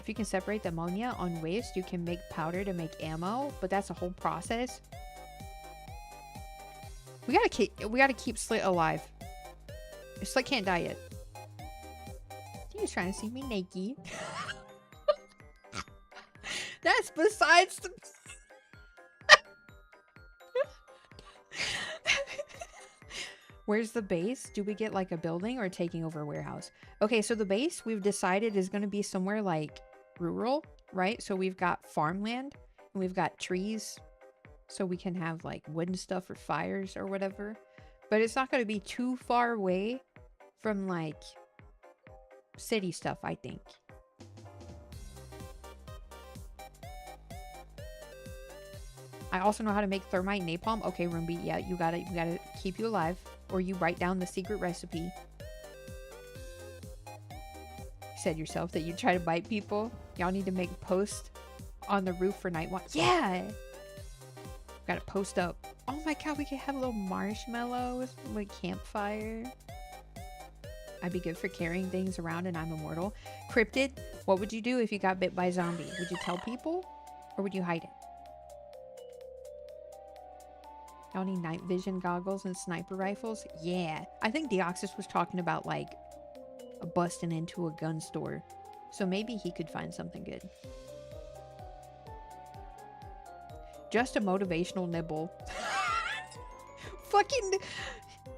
If you can separate the ammonia on waste, you can make powder to make ammo, but that's a whole process. We gotta keep 𝗀 alive. 𝗀 can't die yet. He was trying to see me naked. That's besides the... Where's the base? Do we get like a building or taking over a warehouse? Okay, so the base we've decided is going to be somewhere like rural, right? So we've got farmland and we've got trees, so we can have like wooden stuff for fires or whatever. But it's not going to be too far away from like city stuff, I think. I also know how to make thermite napalm. Okay, 𝗀𝗵𝗶, yeah, you gotta keep you alive. Or you write down the secret recipe. You said yourself that you try to bite people. Y'all need to make posts on the roof for night watch. Yeah! Gotta post up. Oh my god, we could have a little marshmallows with campfire. I'd be good for carrying things around and I'm immortal. Cryptid, what would you do if you got bit by a zombie? Would you tell people? Or would you hide it? Y'all need night vision goggles and sniper rifles? Yeah. I think 𝗬𝗪𝗡 was talking about like busting into a gun store. So maybe he could find something good. Just a motivational nibble. Fucking...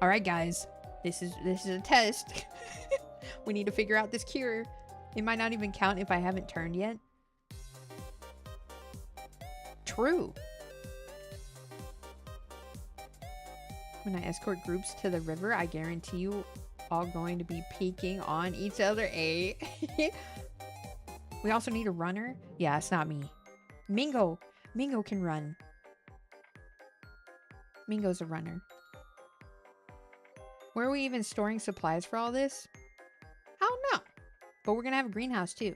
Alright guys. This is a test. We need to figure out this cure. It might not even count if I haven't turned yet. True. When I escort groups to the river, I guarantee you all going to be peeking on each other. We also need a runner. Yeah, it's not me. Mingo. Mingo can run. Mingo's a runner. Where are we even storing supplies for all this? I don't know. But we're gonna have a greenhouse too.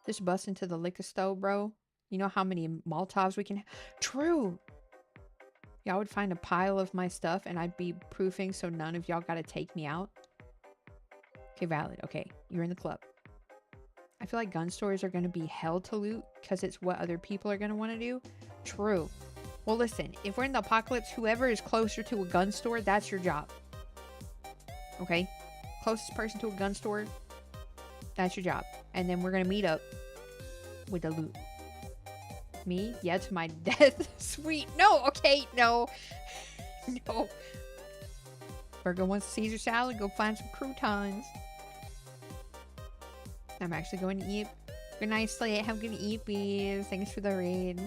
Just bust into the liquor store, bro. You know how many Molotovs we can have? True. Y'all would find a pile of my stuff and I'd be proofing so none of y'all gotta take me out. Okay, valid. Okay, you're in the club. I feel like gun stores are gonna be hell to loot because it's what other people are gonna want to do. True. Well, listen, if we're in the apocalypse, whoever is closer to a gun store, that's your job. Okay? Closest person to a gun store, that's your job. And then we're gonna meet up with the loot. Me? Yeah, to my death. Sweet. No, okay, no. No. Virgo wants Caesar salad. Go find some croutons. I'm actually going to eat. Good night, Slate. Have a good eat. Thanks for the raid.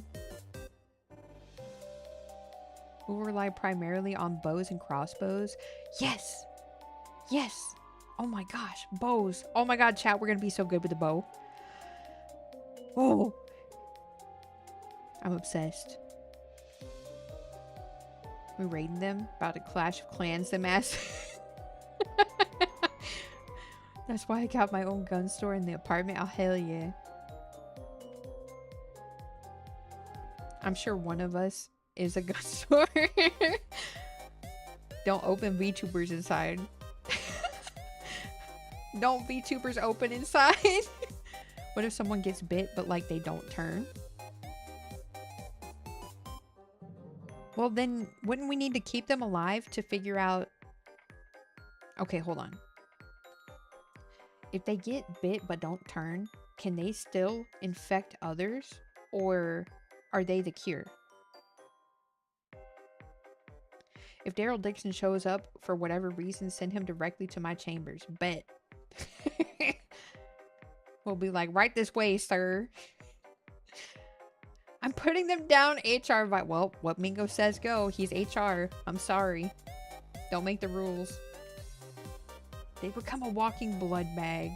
We will rely primarily on bows and crossbows. Yes. Yes. Oh my gosh. Bows. Oh my god, chat. We're going to be so good with the bow. Oh. I'm obsessed. We raiding them. About to Clash of Clans them ass. That's why I got my own gun store in the apartment. Oh, hell yeah. I'm sure one of us is a gun store. Don't open VTubers inside. Don't VTubers open inside. What if someone gets bit but like they don't turn? Well, then wouldn't we need to keep them alive to figure out... Okay, hold on. If they get bit but don't turn, can they still infect others? Or are they the cure? If Daryl Dixon shows up for whatever reason, send him directly to my chambers. Bet. We'll be like, right this way, sir. I'm putting them down, HR. Well, what Mingo says go. He's HR. I'm sorry. Don't make the rules. They become a walking blood bag.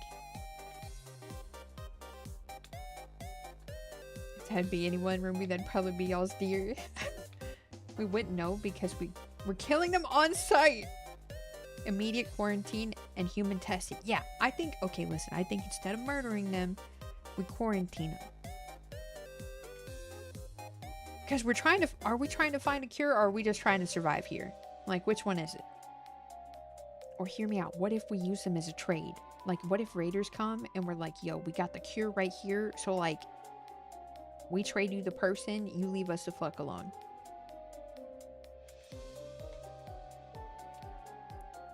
If that'd be anyone, Ruby, that'd probably be y'all's deer. We wouldn't know because we're killing them on site. Immediate quarantine and human testing. Yeah, I think, okay, listen, I think instead of murdering them, we quarantine them. Because we're trying to, are we trying to find a cure or are we just trying to survive here? Like, which one is it? Or hear me out, what if we use them as a trade? Like, what if raiders come and we're like, yo, we got the cure right here. So like, we trade you the person, you leave us the fuck alone.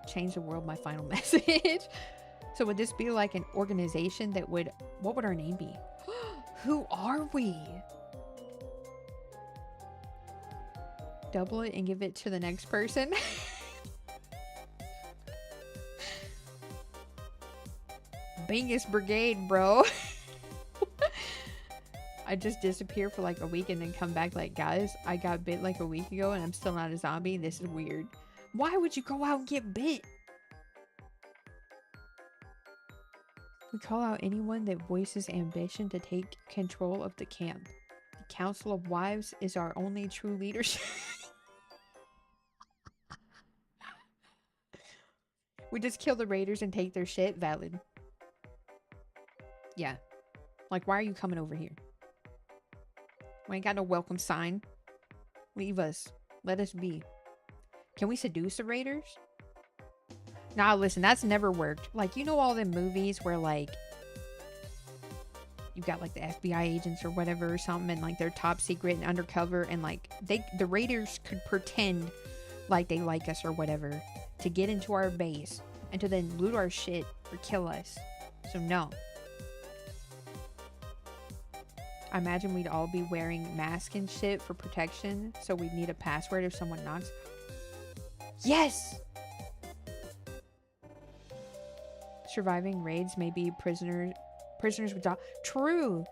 Change the world, my final message. So would this be like an organization that would, what would our name be? Who are we? Double it and give it to the next person. Bingus Brigade, bro. I just disappear for like a week and then come back like, guys, I got bit like a week ago and I'm still not a zombie. This is weird. Why would you go out and get bit? We call out anyone that voices ambition to take control of the camp. Council of Wives is our only true leadership. We just kill the raiders and take their shit. Valid. Yeah. Like, why are you coming over here? We ain't got no welcome sign. Leave us. Let us be. Can we seduce the raiders? Nah, listen, that's never worked. Like, you know all them movies where, like, you got, like, the FBI agents or whatever or something, and, like, they're top secret and undercover, and, like, the raiders could pretend like they like us or whatever to get into our base and to then loot our shit or kill us. So, no. I imagine we'd all be wearing masks and shit for protection, so we'd need a password if someone knocks. Yes! Surviving raids may be prisoners with dog. True!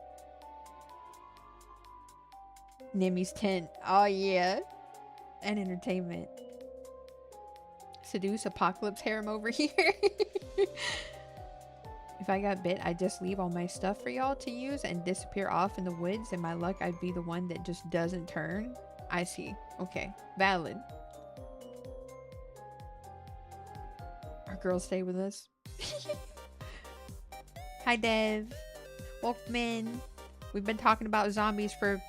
Nimmy's tent. Oh, yeah. And entertainment. Seduce apocalypse harem over here. If I got bit, I'd just leave all my stuff for y'all to use and disappear off in the woods, and my luck, I'd be the one that just doesn't turn. I see. Okay. Valid. Our girls stay with us. Hi, Dev. Welcome in. We've been talking about zombies for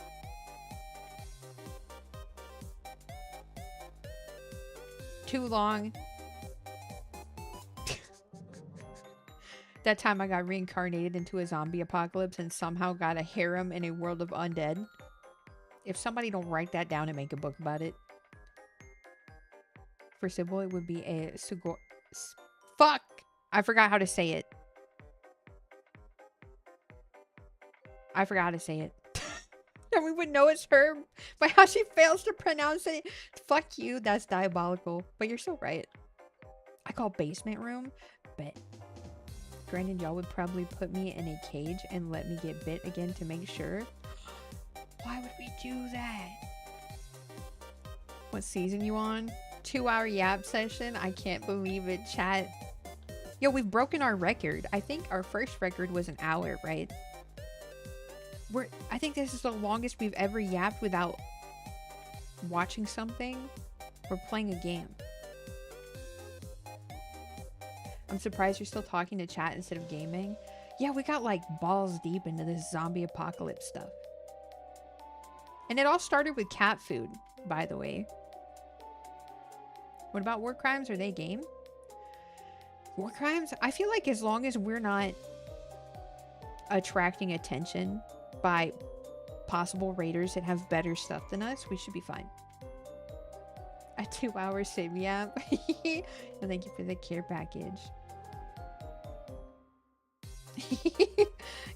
too long. That time I got reincarnated into a zombie apocalypse and somehow got a harem in a world of undead. If somebody don't write that down and make a book about it. For Sybil, it would be a fuck! I forgot how to say it. I forgot how to say it. And we would know it's her by how she fails to pronounce it. Fuck you, that's diabolical. But you're so right. I call basement room, but granted, y'all would probably put me in a cage and let me get bit again to make sure. Why would we do that? What season you on? 2-hour yap session? I can't believe it, chat. Yo, we've broken our record. I think our first record was an hour, right? I think this is the longest we've ever yapped without watching something or playing a game. I'm surprised you're still talking to chat instead of gaming. Yeah, we got like balls deep into this zombie apocalypse stuff. And it all started with cat food, by the way. What about war crimes? Are they game? War crimes? I feel like as long as we're not attracting attention by possible raiders that have better stuff than us, we should be fine. A 2-hour sim yap. And thank you for the care package.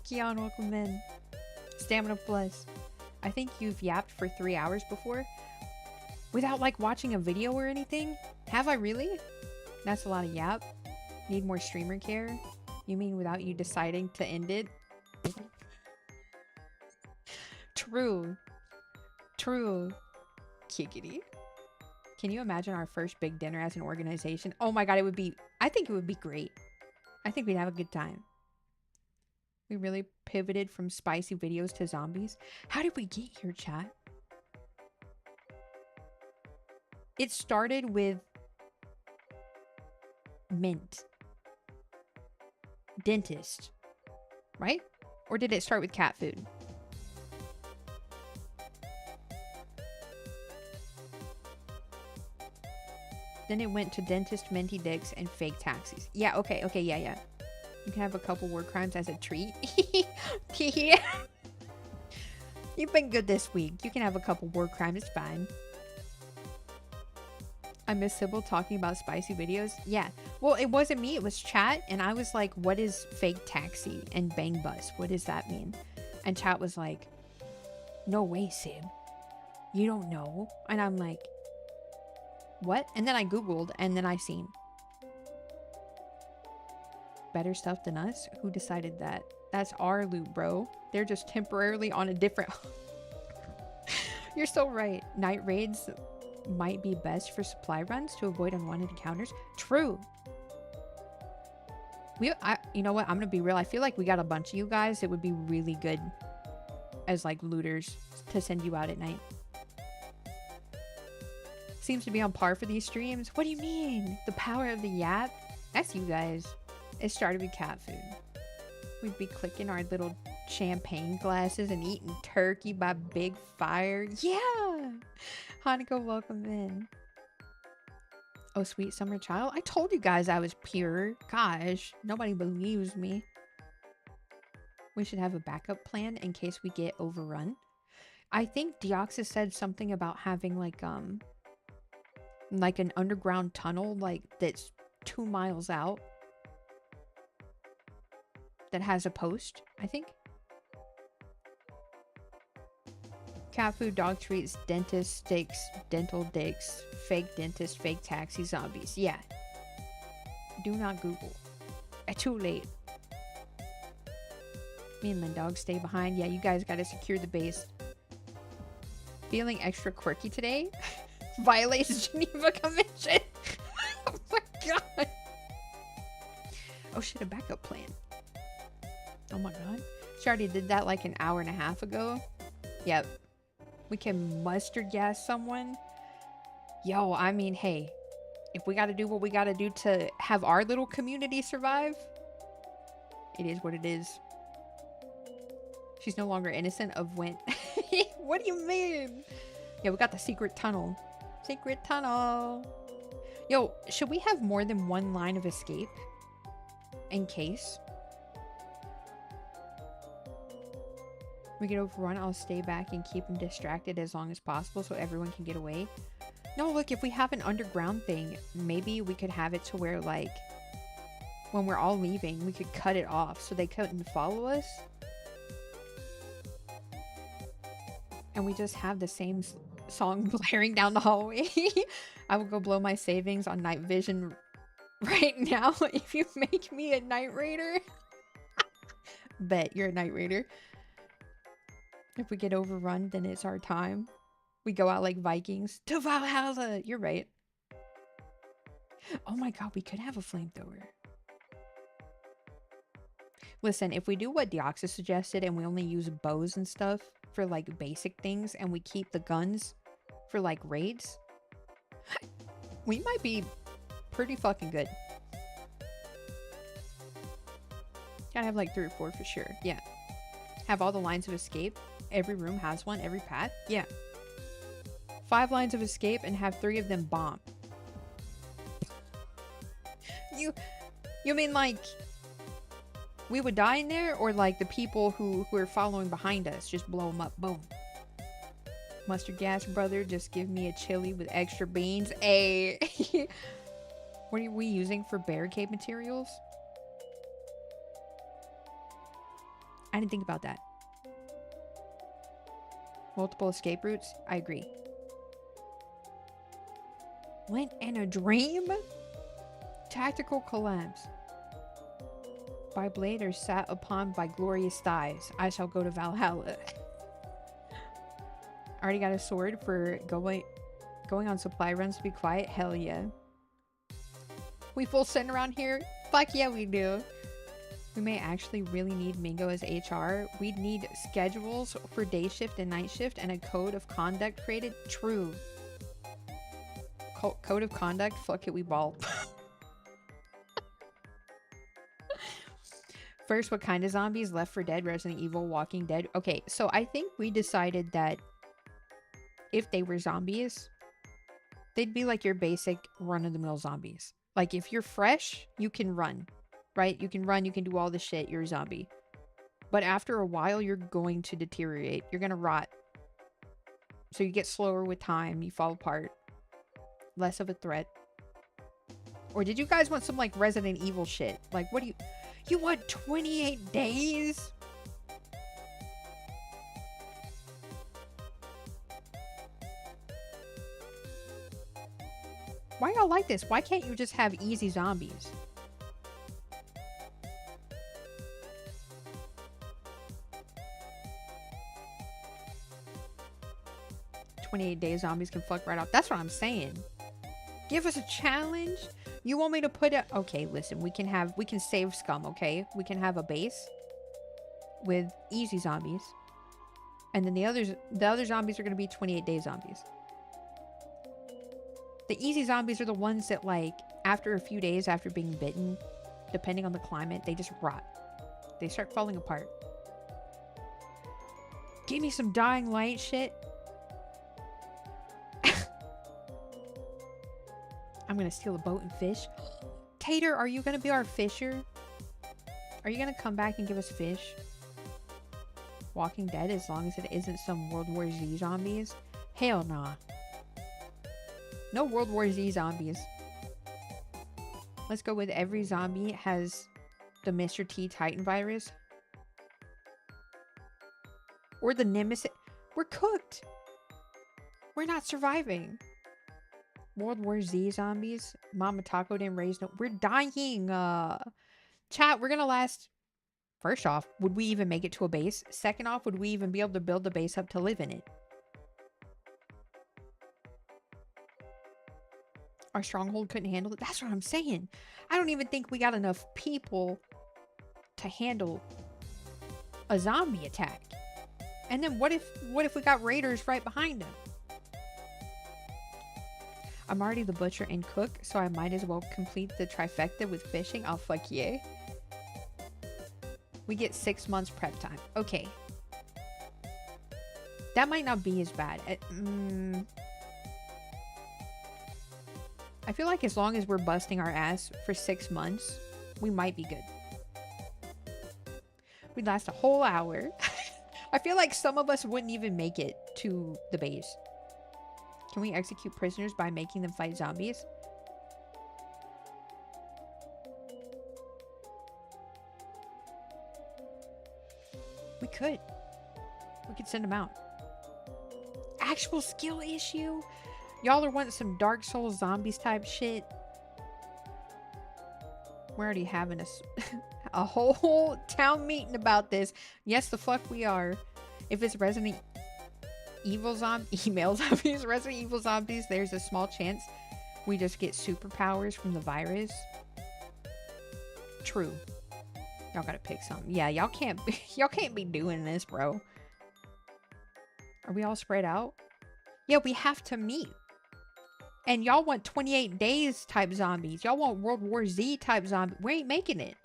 Keon, welcome in. Stamina plus. I think you've yapped for 3 hours before without like watching a video or anything. Have I really? That's a lot of yap. Need more streamer care? You mean without you deciding to end it? True. True. Kickity. Can you imagine our first big dinner as an organization? Oh my god, it would be... I think it would be great. I think we'd have a good time. We really pivoted from spicy videos to zombies. How did we get here, chat? It started with mint. Dentist. Right? Or did it start with cat food? Then it went to dentist, minty dicks, and fake taxis. Yeah, okay, yeah. You can have a couple war crimes as a treat. You've been good this week. You can have a couple war crimes, it's fine. I miss Sybil talking about spicy videos. Yeah, well, it wasn't me, it was chat, and I was like, what is fake taxi and bang bus? What does that mean? And chat was like, no way, Sib. You don't know? And I'm like, what? And then I googled and then I seen better stuff than us. Who decided that? That's our loot, bro. They're just temporarily on a different... You're so right. Night raids might be best for supply runs to avoid unwanted encounters. True. You know what? I'm gonna be real. I feel like we got a bunch of you guys. It would be really good as like looters to send you out at night. Seems to be on par for these streams. What do you mean? The power of the yap? That's you guys. It started with cat food. We'd be clicking our little champagne glasses and eating turkey by big fire. Yeah! Hanukkah, welcome in. Oh, sweet summer child. I told you guys I was pure. Gosh, nobody believes me. We should have a backup plan in case we get overrun. I think 𝗧𝗏𝗃 said something about having like an underground tunnel like that's 2 miles out that has a post, I think. Cat food, dog treats, dentist steaks, dental dicks, fake dentist, fake taxi, zombies. Yeah. Do not Google. Too late. Me and Lindog stay behind. Yeah, you guys gotta secure the base. Feeling extra quirky today? Violates Geneva Convention. Oh my god. Oh shit, a backup plan. Oh my god. She already did that like an hour and a half ago. Yep. We can mustard gas someone. Yo, I mean, hey. If we gotta do what we gotta do to have our little community survive, it is what it is. She's no longer innocent of when... What do you mean? Yeah, we got the secret tunnel. Secret tunnel. Yo, should we have more than one line of escape? In case we get overrun, I'll stay back and keep them distracted as long as possible so everyone can get away. No, look, if we have an underground thing, maybe we could have it to where, like, when we're all leaving, we could cut it off so they couldn't follow us. And we just have the same song blaring down the hallway. I will go blow my savings on night vision right now if you make me a night raider. Bet you're a night raider. If we get overrun, then it's our time. We go out like Vikings to Valhalla. You're right. Oh my god, we could have a flamethrower. Listen, if we do what 𝗧𝗏𝗃 suggested and we only use bows and stuff for like basic things and we keep the guns for like raids, we might be pretty fucking good. Gotta have like 3 or 4 for sure. Yeah. Have all the lines of escape. Every room has one. Every path. Yeah. 5 lines of escape and have 3 of them bomb. You mean like we would die in there, or like the people who are following behind us just blow them up? Boom. Mustard gas, brother. Just give me a chili with extra beans. Hey. What are we using for barricade materials? I didn't think about that. Multiple escape routes? I agree. Went in a dream? Tactical collabs. By blade or sat upon by glorious thighs. I shall go to Valhalla. Already got a sword for going on supply runs to be quiet. Hell yeah. We full send around here? Fuck yeah, we do. We may actually really need Mingo as HR. We'd need schedules for day shift and night shift and a code of conduct created. True. Code of conduct? Fuck it, we ball. First, what kind of zombies? Left 4 Dead, Resident Evil, Walking Dead. Okay, so I think we decided that if they were zombies, they'd be like your basic run-of-the-mill zombies. Like, if you're fresh, you can run, right? You can run, you can do all the shit, you're a zombie. But after a while, you're going to deteriorate. You're gonna rot. So you get slower with time, you fall apart. Less of a threat. Or did you guys want some, like, Resident Evil shit? Like, what do you... You want 28 days? Why y'all like this? Why can't you just have easy zombies? "28-day zombies can fuck right off." That's what I'm saying. Give us a challenge. You want me to put it? Okay, listen, we can save scum, okay? We can have a base with easy zombies. And then the other zombies are going to be 28-day zombies. The easy zombies are the ones that, like, after a few days after being bitten, depending on the climate, they just rot. They start falling apart. Give me some dying light shit. I'm going to steal a boat and fish. Tater, are you going to be our fisher? Are you going to come back and give us fish? Walking Dead, as long as it isn't some World War Z zombies? Hell nah. No World War Z zombies. Let's go with every zombie has the Mr. T Titan virus. Or the Nemesis. We're cooked. We're not surviving. World War Z zombies. Mama Taco didn't raise no. We're dying. Chat, we're gonna last. First off, would we even make it to a base? Second off, would we even be able to build the base up to live in it? Our stronghold couldn't handle it. That's what I'm saying. I don't even think we got enough people to handle a zombie attack. And then what if we got raiders right behind them? I'm already the butcher and cook, so I might as well complete the trifecta with fishing. Oh, fuck yeah. We get 6 months prep time. Okay. That might not be as bad. I feel like as long as we're busting our ass for 6 months, we might be good. We'd last a whole hour. I feel like some of us wouldn't even make it to the base. Can we execute prisoners by making them fight zombies? We could. We could send them out. Actual skill issue? Y'all are wanting some Dark Souls zombies type shit? We're already having a whole town meeting about this. Yes, the fuck we are. If it's Resident Evil zombies, Resident Evil zombies, there's a small chance we just get superpowers from the virus. True. Y'all gotta pick something. Yeah, y'all can't be doing this, bro. Are we all spread out? Yeah, we have to meet. And y'all want 28 days type zombies. Y'all want World War Z type zombies. We ain't making it.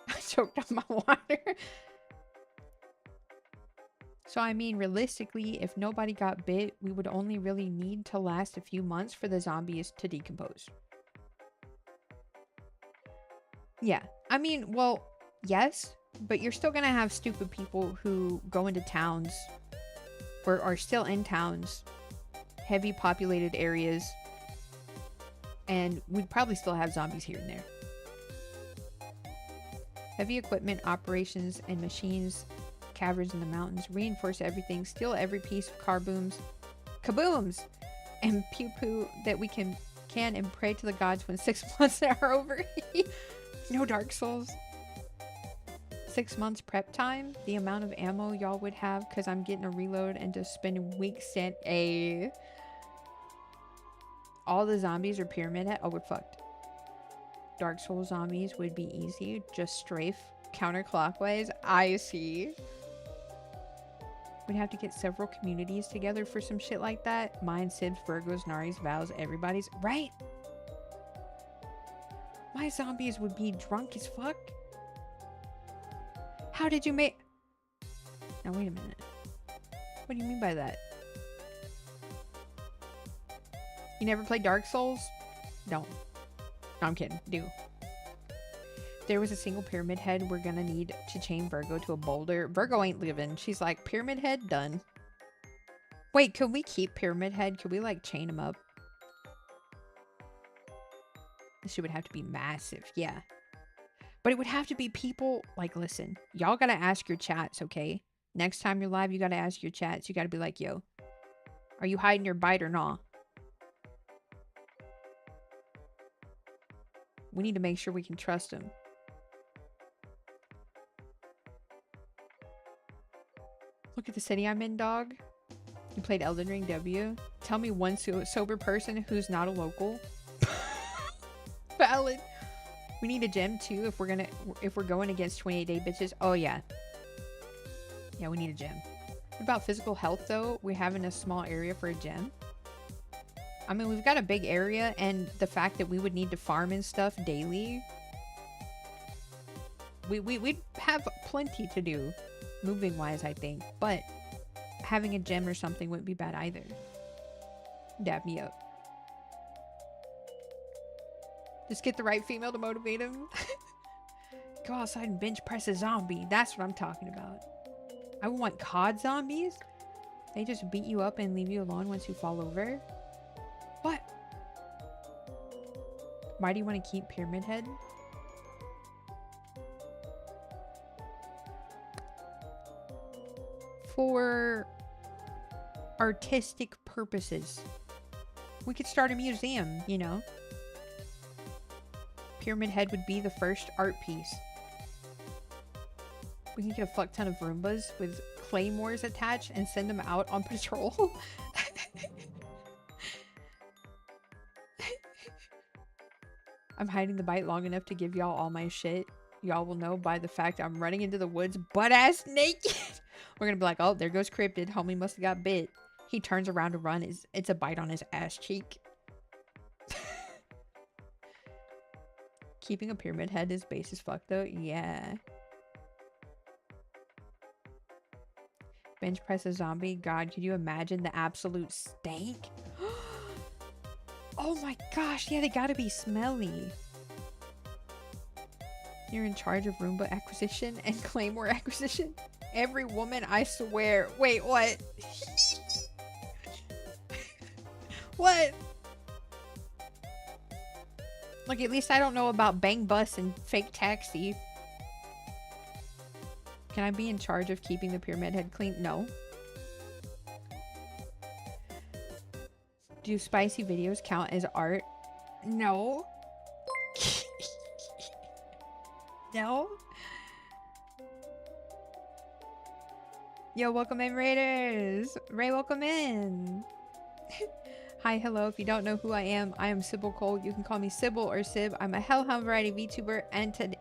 I choked on my water. So, I mean, realistically, if nobody got bit, we would only really need to last a few months for the zombies to decompose. Yeah. I mean, well, yes, but you're still gonna have stupid people who go into towns or are still in towns, heavy populated areas, and we'd probably still have zombies here and there. Heavy equipment, operations, and machines, caverns in the mountains, reinforce everything, steal every piece of kabooms, and pew-poo that we can and pray to the gods when 6 months are over. No Dark Souls. 6 months prep time. The amount of ammo y'all would have, because I'm getting a reload and just spending weeks at a... All the zombies are pyramid head. Oh, we're fucked. Dark Souls zombies would be easy. Just strafe counterclockwise. I see. We'd have to get several communities together for some shit like that. Mine, Sid's, Virgo's, Nari's, Val's, everybody's. Right? My zombies would be drunk as fuck. How did you make... Now, wait a minute. What do you mean by that? You never played Dark Souls? Don't. No, I'm kidding. Do. There was a single pyramid head. We're gonna need to chain Virgo to a boulder. Virgo ain't living. She's like, pyramid head? Done. Wait, could we keep pyramid head? Could we, like, chain him up? This shit would have to be massive. Yeah. But it would have to be people... Like, listen. Y'all gotta ask your chats, okay? Next time you're live, you gotta ask your chats. You gotta be like, yo, are you hiding your bite or not? We need to make sure we can trust him. Look at the city I'm in, dog. You played Elden Ring W. Tell me one sober person who's not a local. Valid. We need a gem too if we're going against 28-day bitches. Oh yeah. Yeah, we need a gym. What about physical health, though? We have in a small area for a gym. I mean, we've got a big area, and the fact that we would need to farm and stuff daily, we'd have plenty to do, moving-wise, I think. But having a gym or something wouldn't be bad either. Dab me up. Just get the right female to motivate him. Go outside and bench press a zombie. That's what I'm talking about. I want COD zombies. They just beat you up and leave you alone once you fall over. What? Why do you want to keep Pyramid Head? For artistic purposes. We could start a museum, you know. Pyramid Head would be the first art piece. We can get a fuck ton of Roombas with claymores attached and send them out on patrol. I'm hiding the bite long enough to give y'all all my shit. Y'all will know by the fact I'm running into the woods butt-ass naked. We're gonna be like, oh, there goes Cryptid. Homie must have got bit. He turns around to run. It's a bite on his ass cheek. Keeping a pyramid head is base as fuck, though. Yeah. Bench press a zombie. God, could you imagine the absolute stank? Oh my gosh. Yeah, they gotta be smelly. You're in charge of Roomba acquisition and Claymore acquisition? Every woman, I swear. Wait, what? What? Like, at least I don't know about Bang Bus and Fake Taxi. Can I be in charge of keeping the pyramid head clean? No. Do spicy videos count as art? No. No. Yo, welcome in, Raiders. Ray, welcome in. Hi, hello. If you don't know who I am 𝗀𝗃. You can call me Sybil or Sib. I'm a Hellhound variety VTuber, and today,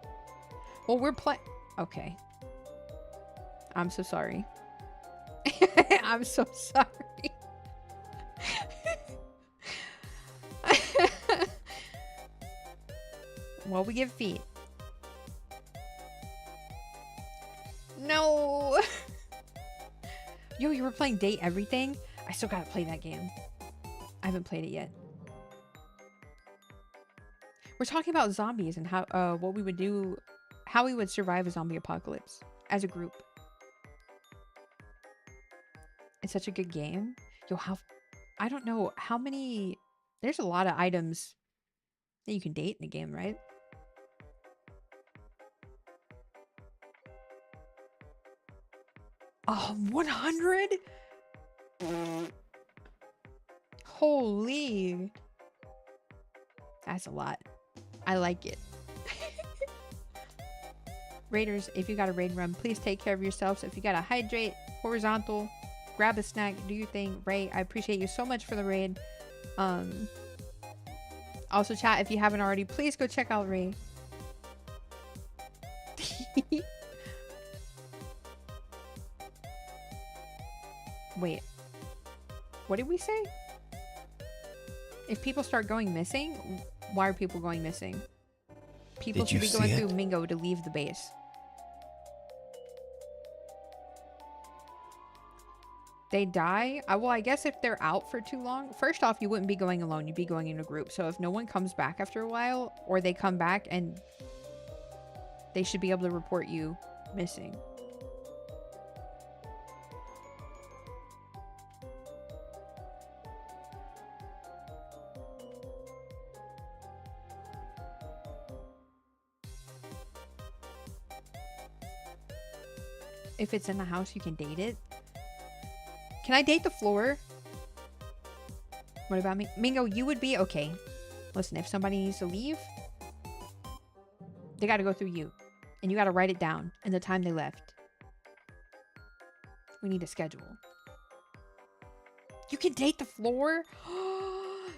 well, we're playing. Okay. I'm so sorry. I'm so sorry. Well, we give feet. No. Yo, you were playing Date Everything? I still gotta play that game. I haven't played it yet. We're talking about zombies and how what we would do, how we would survive a zombie apocalypse as a group. It's such a good game. Yo, I don't know how many. There's a lot of items that you can date in a game, right? Oh, 100? Holy. That's a lot. I like it. Raiders, if you got a raid run, please take care of yourselves. If you gotta hydrate, horizontal, grab a snack, do your thing. Ray, I appreciate you so much for the raid. Also, chat, if you haven't already, please go check out Ray. Wait, what did we say? If people start going missing, why are people going missing? People should be going through Mingo to leave the base. They die? Well, I guess if they're out for too long, first off, you wouldn't be going alone. You'd be going in a group. So if no one comes back after a while, or they come back and they should be able to report you missing. If it's in the house, you can date it. Can I date the floor? What about me? Mingo, you would be okay. Listen, if somebody needs to leave, they got to go through you. And you got to write it down and the time they left. We need a schedule. You can date the floor?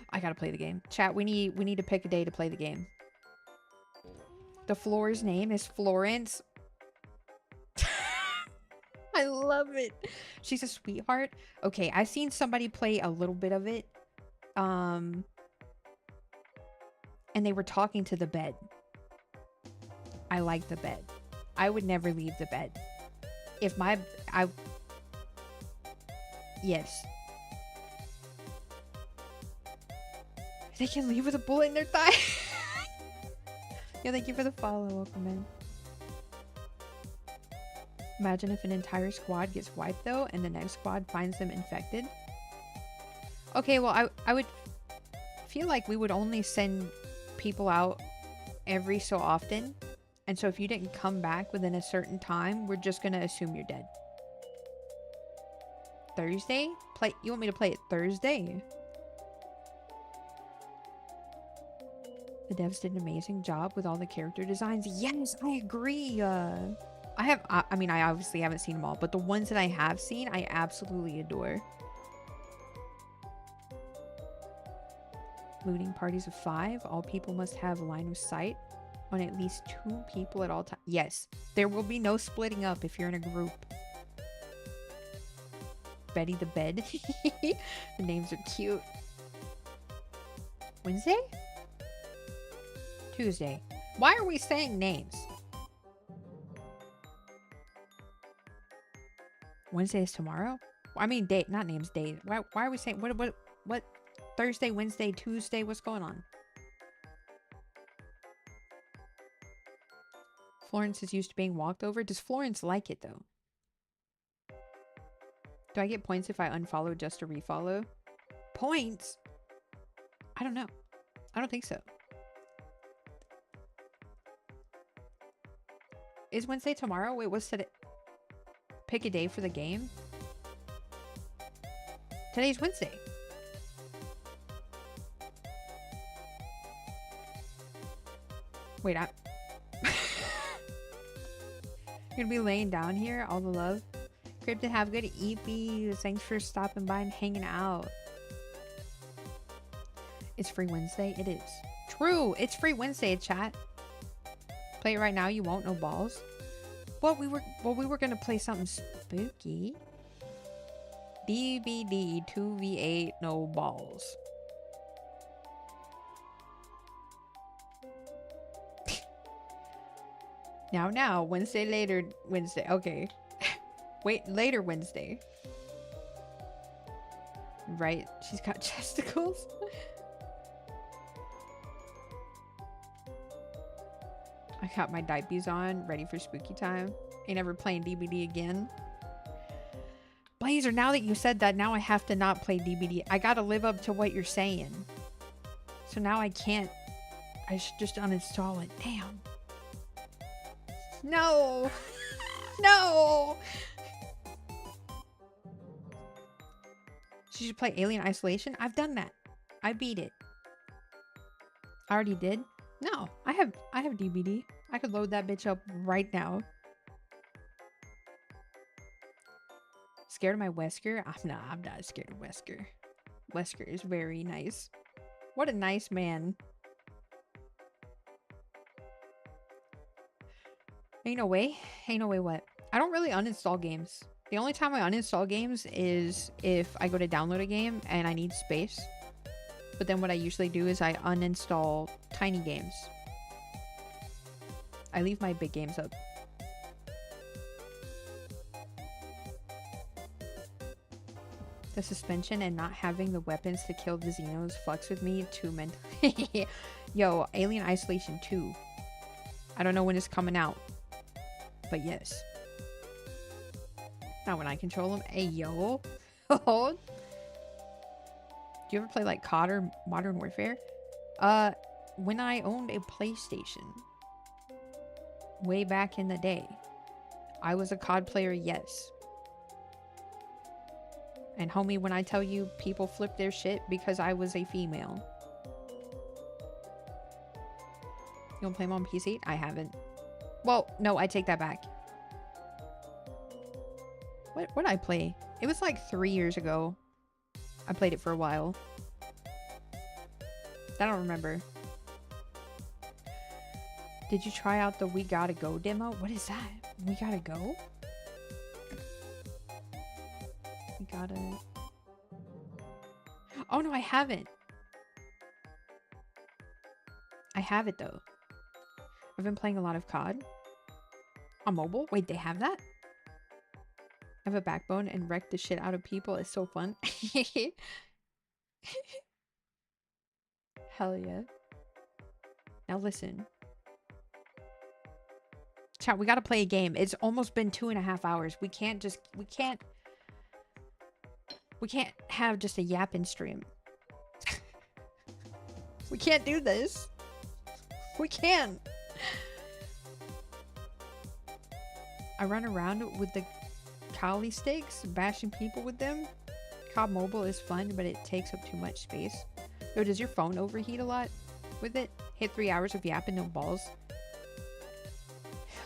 I got to play the game. Chat, we need to pick a day to play the game. The floor's name is Florence. I love it. She's a sweetheart. Okay, I've seen somebody play a little bit of it. And they were talking to the bed. I like the bed. I would never leave the bed. If yes. They can leave with a bullet in their thigh. Yeah, thank you for the follow. Welcome in. Imagine if an entire squad gets wiped though, and the next squad finds them infected. Okay, well, I would feel like we would only send people out every so often. And so if you didn't come back within a certain time, we're just gonna assume you're dead. Thursday? You want me to play it Thursday? The devs did an amazing job with all the character designs. Yes, I agree. I mean, I obviously haven't seen them all, but the ones that I have seen, I absolutely adore. Looting parties of 5. All people must have a line of sight on at least 2 people at all times. Yes, there will be no splitting up if you're in a group. Betty the bed. The names are cute. Wednesday? Tuesday. Why are we saying names? Wednesday is tomorrow? I mean, date, not names, date. Why are we saying what? Thursday, Wednesday, Tuesday? What's going on? Florence is used to being walked over. Does Florence like it though? Do I get points if I unfollow just to refollow? Points? I don't know. I don't think so. Is Wednesday tomorrow? Wait, what's today? Pick a day for the game. Today's Wednesday. Wait, I'm gonna be laying down here. All the love. Cryptid, have a good EP. Thanks for stopping by and hanging out. It's free Wednesday. It is. True. It's free Wednesday, chat. Play it right now. You won't. No balls. Well, we were gonna play something spooky. DBD 2v8. No balls. Now, Wednesday later, Wednesday. Okay. Wait, later Wednesday. Right? She's got chesticles. I got my diapers on, ready for spooky time. Ain't ever playing DBD again. Blazer, now that you said that, now I have to not play DBD. I gotta live up to what you're saying. So now I can't. I should just uninstall it. Damn. No. No. She should play Alien Isolation. I've done that. I beat it. I already did. No, I have DBD. I could load that bitch up right now. Scared of my Wesker? Nah, I'm not scared of Wesker. Wesker is very nice. What a nice man. Ain't no way. Ain't no way what? I don't really uninstall games. The only time I uninstall games is if I go to download a game and I need space. But then what I usually do is I uninstall tiny games. I leave my big games up. The suspension and not having the weapons to kill the Xenos fucks with me too mentally. Yo, Alien Isolation 2. I don't know when it's coming out. But yes. Not when I control them. Hey, yo. Do you ever play like COD or Modern Warfare? When I owned a PlayStation. Way back in the day. I was a COD player, yes. And homie, when I tell you people flip their shit because I was a female. You don't play them on PC? I haven't. Well, no, I take that back. What did I play? It was like 3 years ago. I played it for a while. I don't remember. Did you try out the We Gotta Go demo? What is that? We Gotta Go? We gotta... Oh no, I haven't. I have it though. I've been playing a lot of COD. On mobile? Wait, they have that? Have a backbone and wreck the shit out of people. It's so fun. Hell yeah. Now listen. Chat, we gotta play a game. It's almost been 2.5 hours. We can't have just a yapping stream. We can't do this. We can't. I run around with the Kali sticks, bashing people with them. COD Mobile is fun, but it takes up too much space. Yo, does your phone overheat a lot with it? Hit 3 hours of yapping, no balls.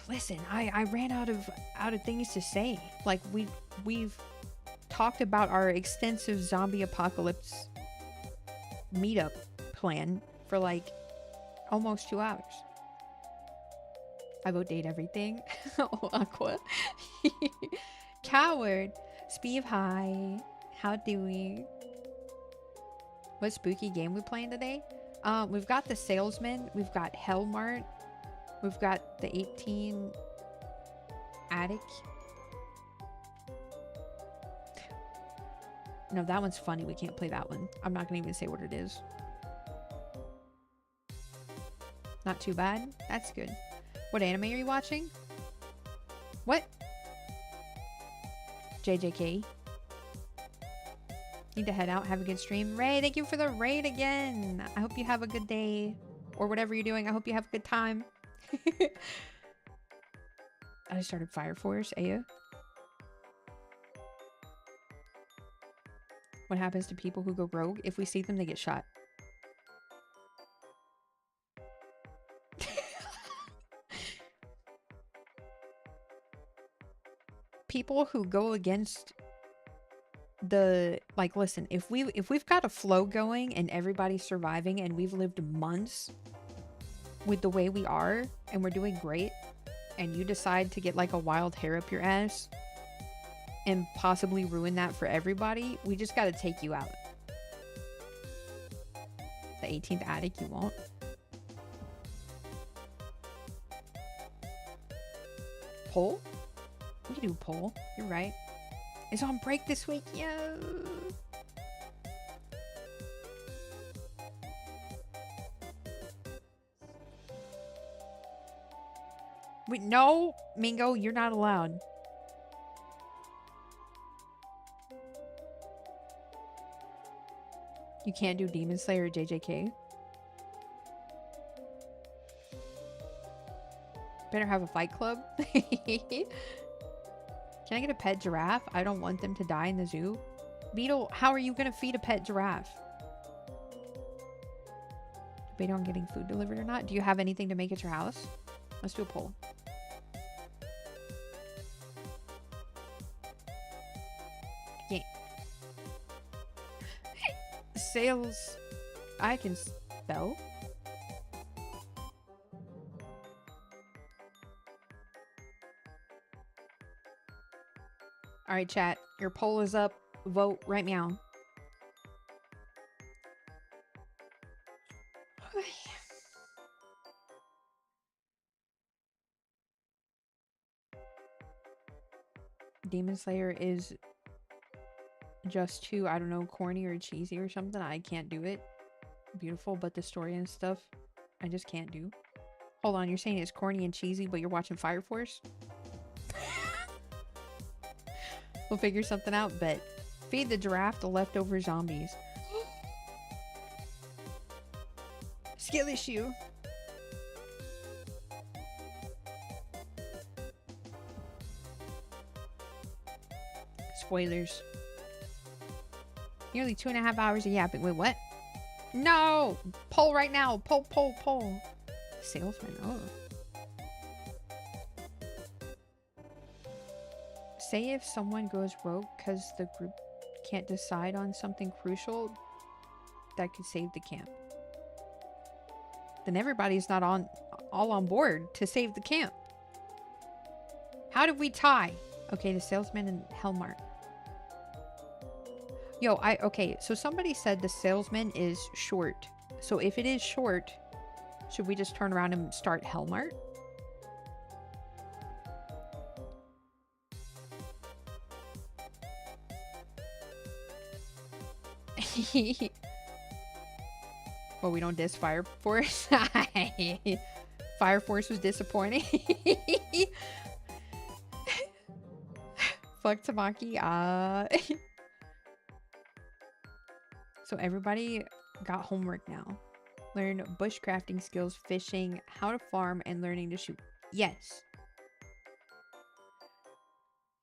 Listen, I ran out of things to say. Like we've talked about our extensive zombie apocalypse meetup plan for like almost 2 hours. I vote date everything. Oh, Aqua. Coward. 𝗂𝗏 hi. How do we? What spooky game we playing today? We've got the Salesman. We've got Hellmart. We've got the 18 Attic. No, that one's funny. We can't play that one. I'm not gonna even say what it is. Not too bad. That's good. What anime are you watching? What? JJK. Need to head out. Have a good stream. Ray, thank you for the raid again. I hope you have a good day. Or whatever you're doing. I hope you have a good time. I just started Fire Force. Aya. What happens to people who go rogue? If we see them, they get shot. People who go against the, like, listen, if we've got a flow going and everybody's surviving and we've lived months with the way we are and we're doing great, and you decide to get like a wild hair up your ass and possibly ruin that for everybody, we just got to take you out. The 18th Attic, you won't. Poll? We can do a poll. You're right. It's on break this week. Yeah. Wait, no, Mingo, you're not allowed. You can't do Demon Slayer or JJK. Better have a fight club. Can I get a pet giraffe? I don't want them to die in the zoo. Beetle, how are you gonna feed a pet giraffe? Debate on getting food delivered or not. Do you have anything to make at your house? Let's do a poll. Yeah. Sales. I can spell. All right, chat. Your poll is up. Vote right meow. Demon Slayer is just too, I don't know, corny or cheesy or something. I can't do it. Beautiful, but the story and stuff, I just can't do. Hold on, you're saying it's corny and cheesy, but you're watching Fire Force? We'll figure something out, but feed the giraffe the leftover zombies. 𝗁𝗁𝗶𝗹. Spoilers. Nearly 2.5 hours of yapping. Wait, what? No! Poll right now. Poll, poll, poll. Salesman. Oh. Say if someone goes rogue because the group can't decide on something crucial that could save the camp. Then everybody's not all on board to save the camp. How did we tie? Okay, the Salesman and Hellmart. Yo, okay, so somebody said the salesman is short. So if it is short, should we just turn around and start Hellmart? Well, we don't diss Fire Force. Fire Force was disappointing. Fuck 𝗬𝗂𝗧𝗏. So everybody got homework now. Learn bushcrafting skills, fishing, how to farm, and learning to shoot. Yes.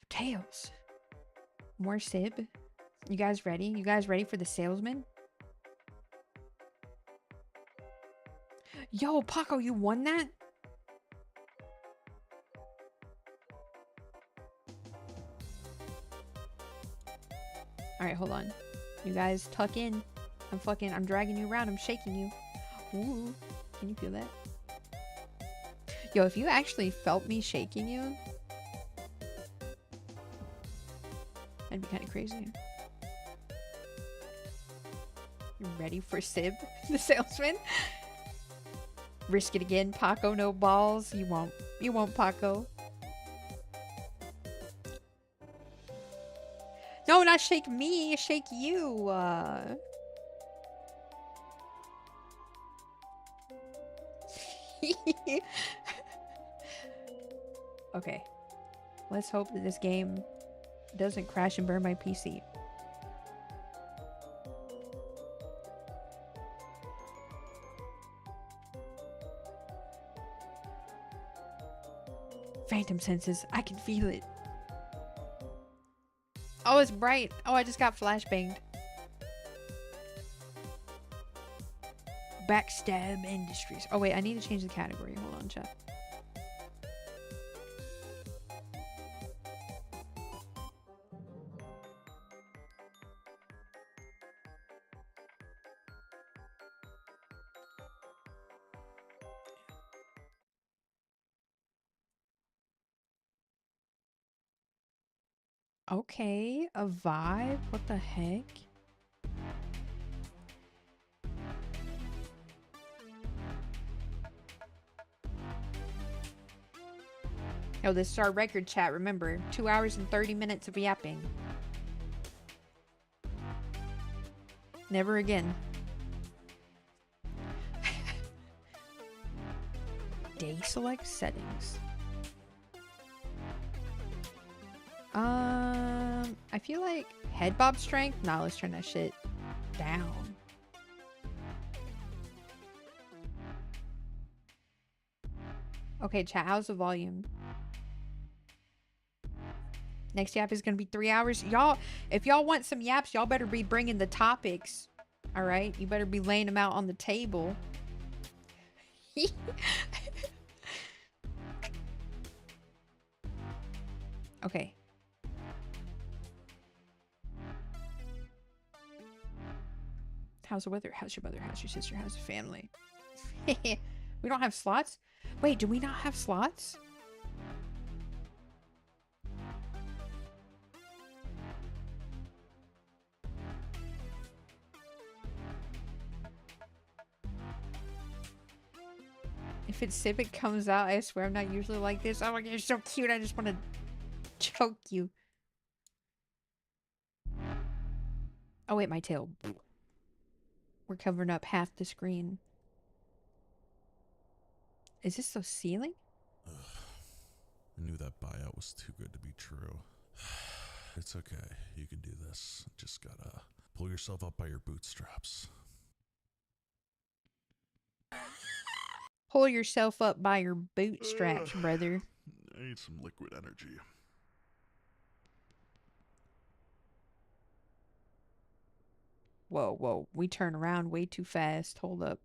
Tails. More 𝗀𝗏. You guys ready? You guys ready for the salesman? Yo, Paco, you won that? Alright, hold on. You guys tuck in. I'm dragging you around. I'm shaking you. Ooh, can you feel that? Yo, if you actually felt me shaking you, that'd be kind of crazy. You ready for 𝗀𝗏, the salesman? Risk it again, Paco. No balls. You won't. You won't, Paco. No, not shake me. Shake you. Okay. Let's hope that this game doesn't crash and burn my PC. Phantom senses. I can feel it. Oh, it's bright. Oh, I just got flashbanged. Backstab Industries. Oh, wait. I need to change the category. Hold on, chat. Okay, a vibe? What the heck? Oh, this is our record chat, remember. 2 hours and 30 minutes of yapping. Never again. Day select settings. I feel like head bob strength. Nah, let's turn that shit down. Okay, chat, how's the volume? Next yap is gonna be 3 hours. Y'all, if y'all want some yaps, y'all better be bringing the topics. All right, you better be laying them out on the table. Okay. How's the weather? How's your mother? How's your sister? How's the family? We don't have slots? Wait, do we not have slots? If it's 𝗀𝗏 comes out, I swear I'm not usually like this. Oh my god, you're so cute. I just want to choke you. Oh wait, my tail. We're covering up half the screen. Is this the ceiling? Ugh. I knew that buyout was too good to be true. It's okay. You can do this. Just gotta pull yourself up by your bootstraps. Pull yourself up by your bootstraps, brother. I need some liquid energy. Whoa, whoa. We turn around way too fast. Hold up.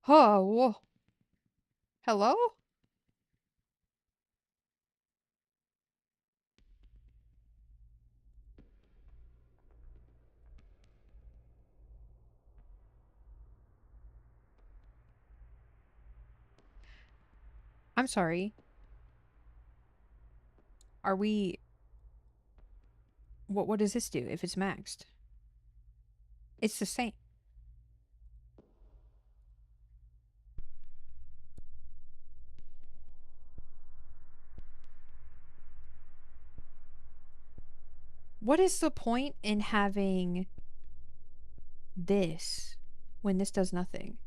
Oh, whoa. Hello? I'm sorry. Are we... What does this do if it's maxed? It's the same. What is the point in having this when this does nothing?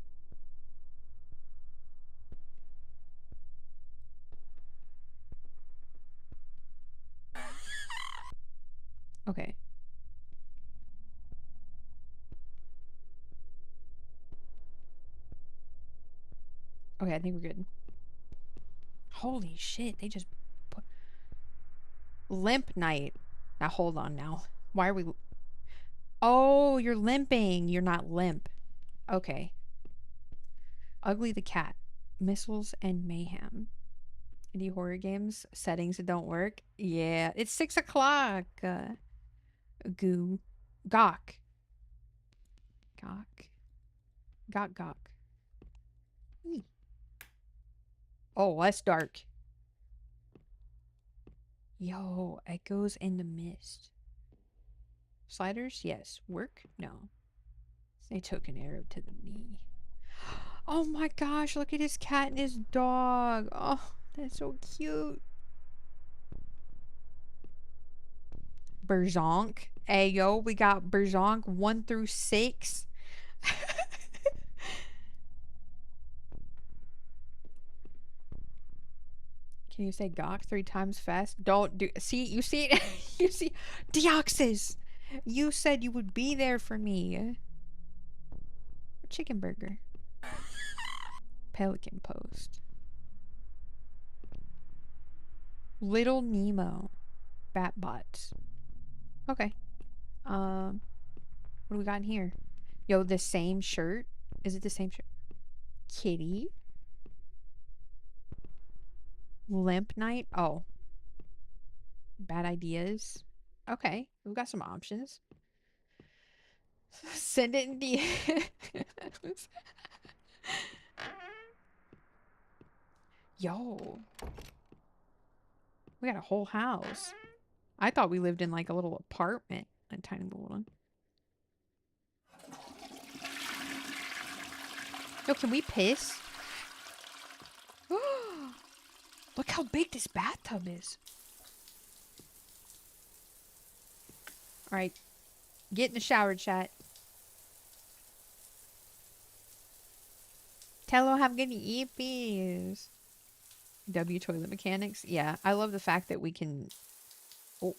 Okay. Okay, I think we're good. Holy shit, they just put... Limp night. Now hold on now. Why are we... Oh, you're limping. You're not limp. Okay. Ugly the cat. Missiles and mayhem. Indie horror games. Settings that don't work. Yeah. It's 6 o'clock. Goo. Gawk. Gawk. Gawk. Eee. Oh, that's dark. Yo, echoes in the mist. Sliders? Yes. Work? No. They took an arrow to the knee. Oh my gosh, look at his cat and his dog. Oh, that's so cute. Berzonk. Hey, yo, we got Berzonk 1 through 6. Can you say gawk 3 times fast? Don't do... See, you see it? You see... Deoxys! You said you would be there for me. Chicken burger. Pelican post. Little Nemo. Batbots. Okay. What do we got in here? Yo, the same shirt? Is it the same shirt? Kitty. Limp night? Oh. Bad ideas. Okay. We've got some options. Send it in DMs. Yo. We got a whole house. I thought we lived in like a little apartment. A tiny little one. Yo, can we piss? Look how big this bathtub is. Alright. Get in the shower, chat. Tell her how good the is. W toilet mechanics. Yeah, I love the fact that we can... Oh.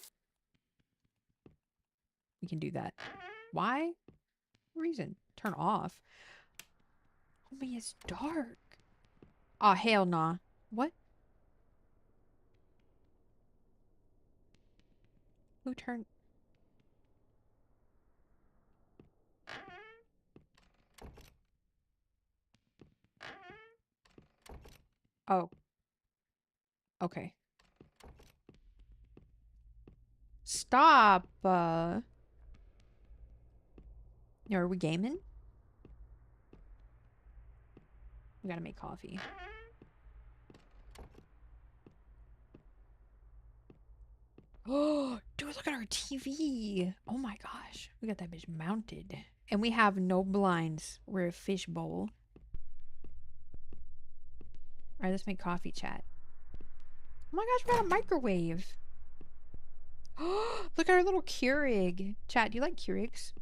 We can do that. Why? Reason. Turn off. Homie, it's dark. Oh, hell nah. What? Who turned... Oh. Okay. Stop. Yo, are we gaming? We gotta make coffee. Oh, dude, look at our TV. Oh my gosh. We got that bitch mounted. And we have no blinds. We're a fishbowl. Alright, let's make coffee, chat. Oh my gosh, we got a microwave. Oh, look at our little Keurig. Chat, do you like Keurigs?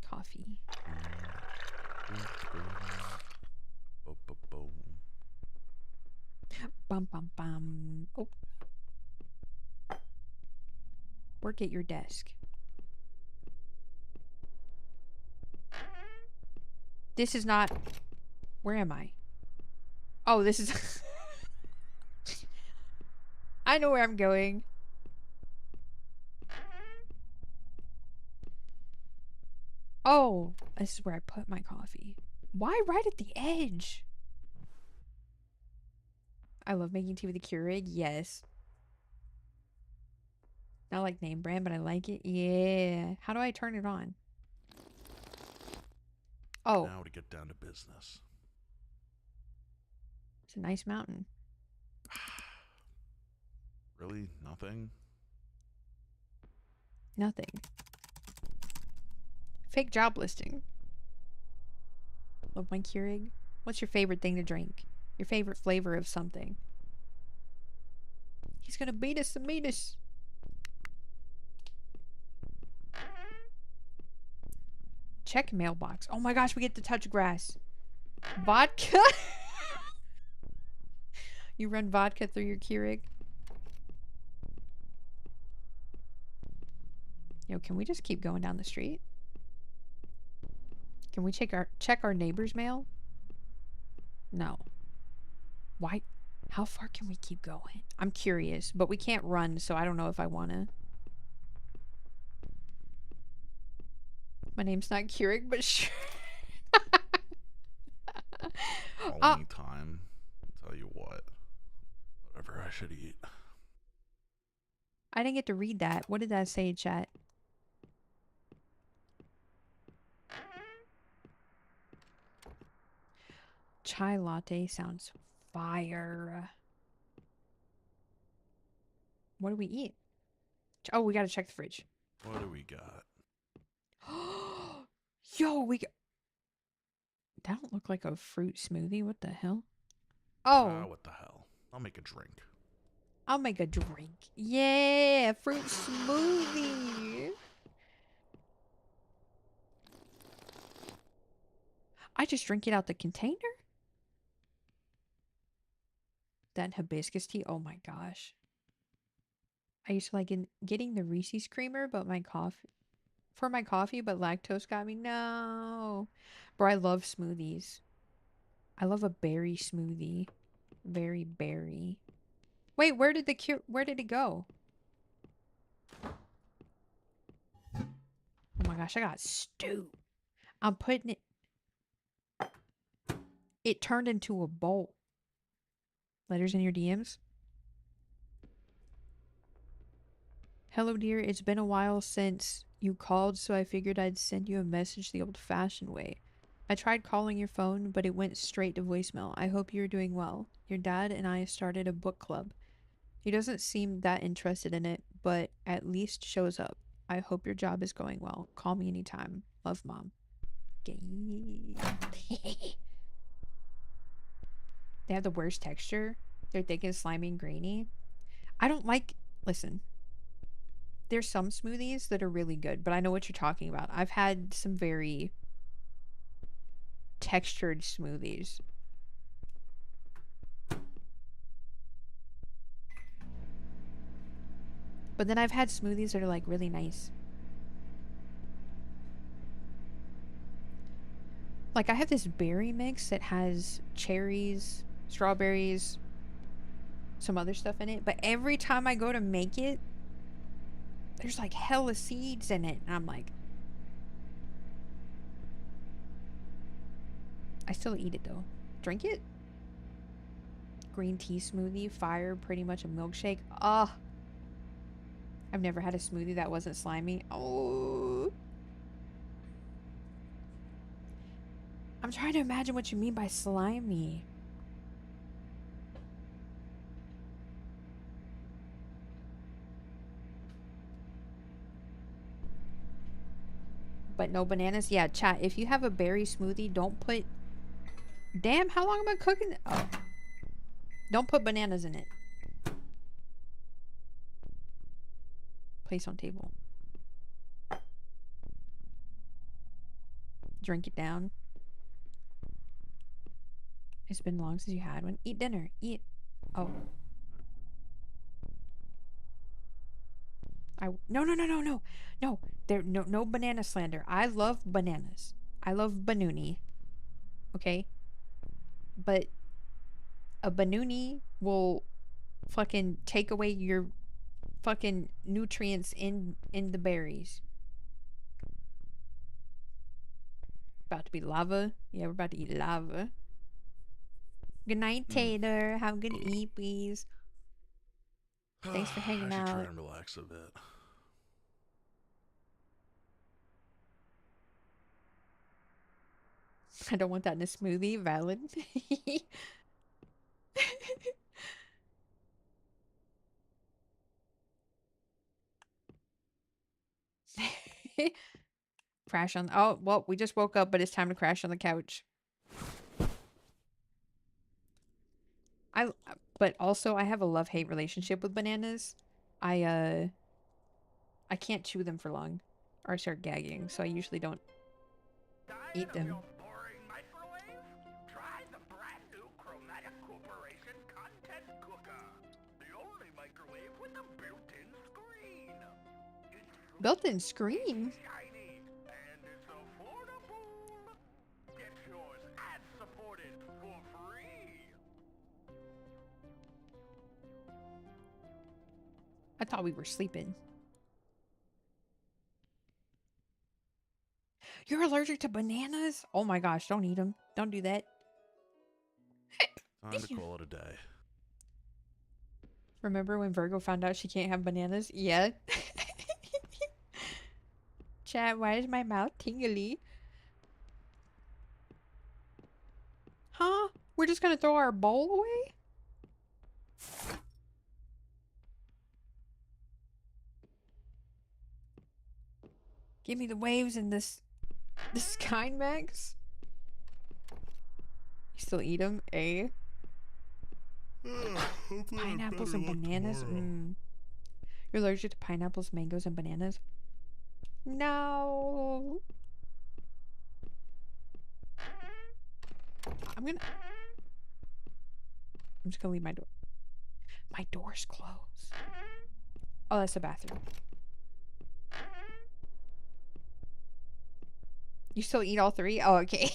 Coffee. Bum bum bum. Oh. Work at your desk. This is not... Where am I? Oh, this is... I know where I'm going. Oh, this is where I put my coffee. Why right at the edge? I love making tea with a Keurig. Yes. Not like name brand, but I like it. Yeah. How do I turn it on? Oh. Now to get down to business. It's a nice mountain. Really? Nothing? Nothing. Fake job listing. Love my Keurig. What's your favorite thing to drink? Your favorite flavor of something? He's gonna beat us and meet us. Check mailbox. Oh my gosh, we get to touch grass. Vodka? You run vodka through your Keurig? Yo, can we just keep going down the street? Can we check our neighbor's mail? No. Why? How far can we keep going? I'm curious, but we can't run, so I don't know if I want to. My name's not Keurig, but sure. Only time. Tell you what. Whatever I should eat. I didn't get to read that. What did that say, chat? Chai latte sounds fire. What do we eat? Oh, we gotta check the fridge. What do we got? Yo, we got... That don't look like a fruit smoothie. What the hell? Oh. What the hell? I'll make a drink. I'll make a drink. Yeah, fruit smoothie. I just drink it out the container? That hibiscus tea. Oh my gosh. I used to like getting the Reese's creamer, but my coffee but lactose got me. No. Bro, I love smoothies. I love a berry smoothie. Very berry. Wait, where did it go? Oh my gosh, I got stew. I'm putting it. It turned into a bowl. Letters in your DMs. Hello, dear. It's been a while since you called, so I figured I'd send you a message the old-fashioned way. I tried calling your phone, but it went straight to voicemail. I hope you're doing well. Your dad and I started a book club. He doesn't seem that interested in it, but at least shows up. I hope your job is going well. Call me anytime. Love, Mom. They have the worst texture. They're thick and slimy and grainy. I don't like... Listen. There's some smoothies that are really good, but I know what you're talking about. I've had some very textured smoothies. But then I've had smoothies that are like really nice. Like I have this berry mix that has cherries, strawberries, some other stuff in it. But every time I go to make it, there's like hella seeds in it. And I'm like, I still eat it though. Drink it. Green tea smoothie, fire, pretty much a milkshake. Ugh. I've never had a smoothie that wasn't slimy. Oh. I'm trying to imagine what you mean by slimy. But no bananas? Yeah, chat. If you have a berry smoothie, don't put... Damn, how long am I cooking? Oh. Don't put bananas in it. Place on table. Drink it down. It's been long since you had one. Eat dinner. Eat. Oh. No. No. There no banana slander. I love bananas. I love banuni. Okay? But a banuni will fucking take away your fucking nutrients in the berries. About to be lava. Yeah, we're about to eat lava. Good night, Tater. Have a good eat, please. Thanks for hanging out. I should try and relax a bit. I don't want that in a smoothie. Valid. Crash on. Oh, well, we just woke up, but it's time to crash on the couch. But also I have a love-hate relationship with bananas. I can't chew them for long or I start gagging, so I usually don't eat them. Try the brand new 𝗀𝗃 Corporation content cooker. The only microwave with a built-in screen. It's Built-in screen? shiny and it's affordable. Get yours ad-supported for free. I thought we were sleeping. You're allergic to bananas? Oh my gosh, don't eat them. Don't do that. Time to call it a day. Remember when Virgo found out she can't have bananas? Yeah. Chat, why is my mouth tingly? Huh? We're just gonna throw our bowl away? Give me the waves and this 𝗀𝗃𝗃𝗃𝗃. You still eat them, eh? Pineapples and bananas? You're allergic to pineapples, mangoes, and bananas? No. I'm just gonna leave my door. My door's closed. Oh, that's the bathroom. You still eat all three? Oh, okay.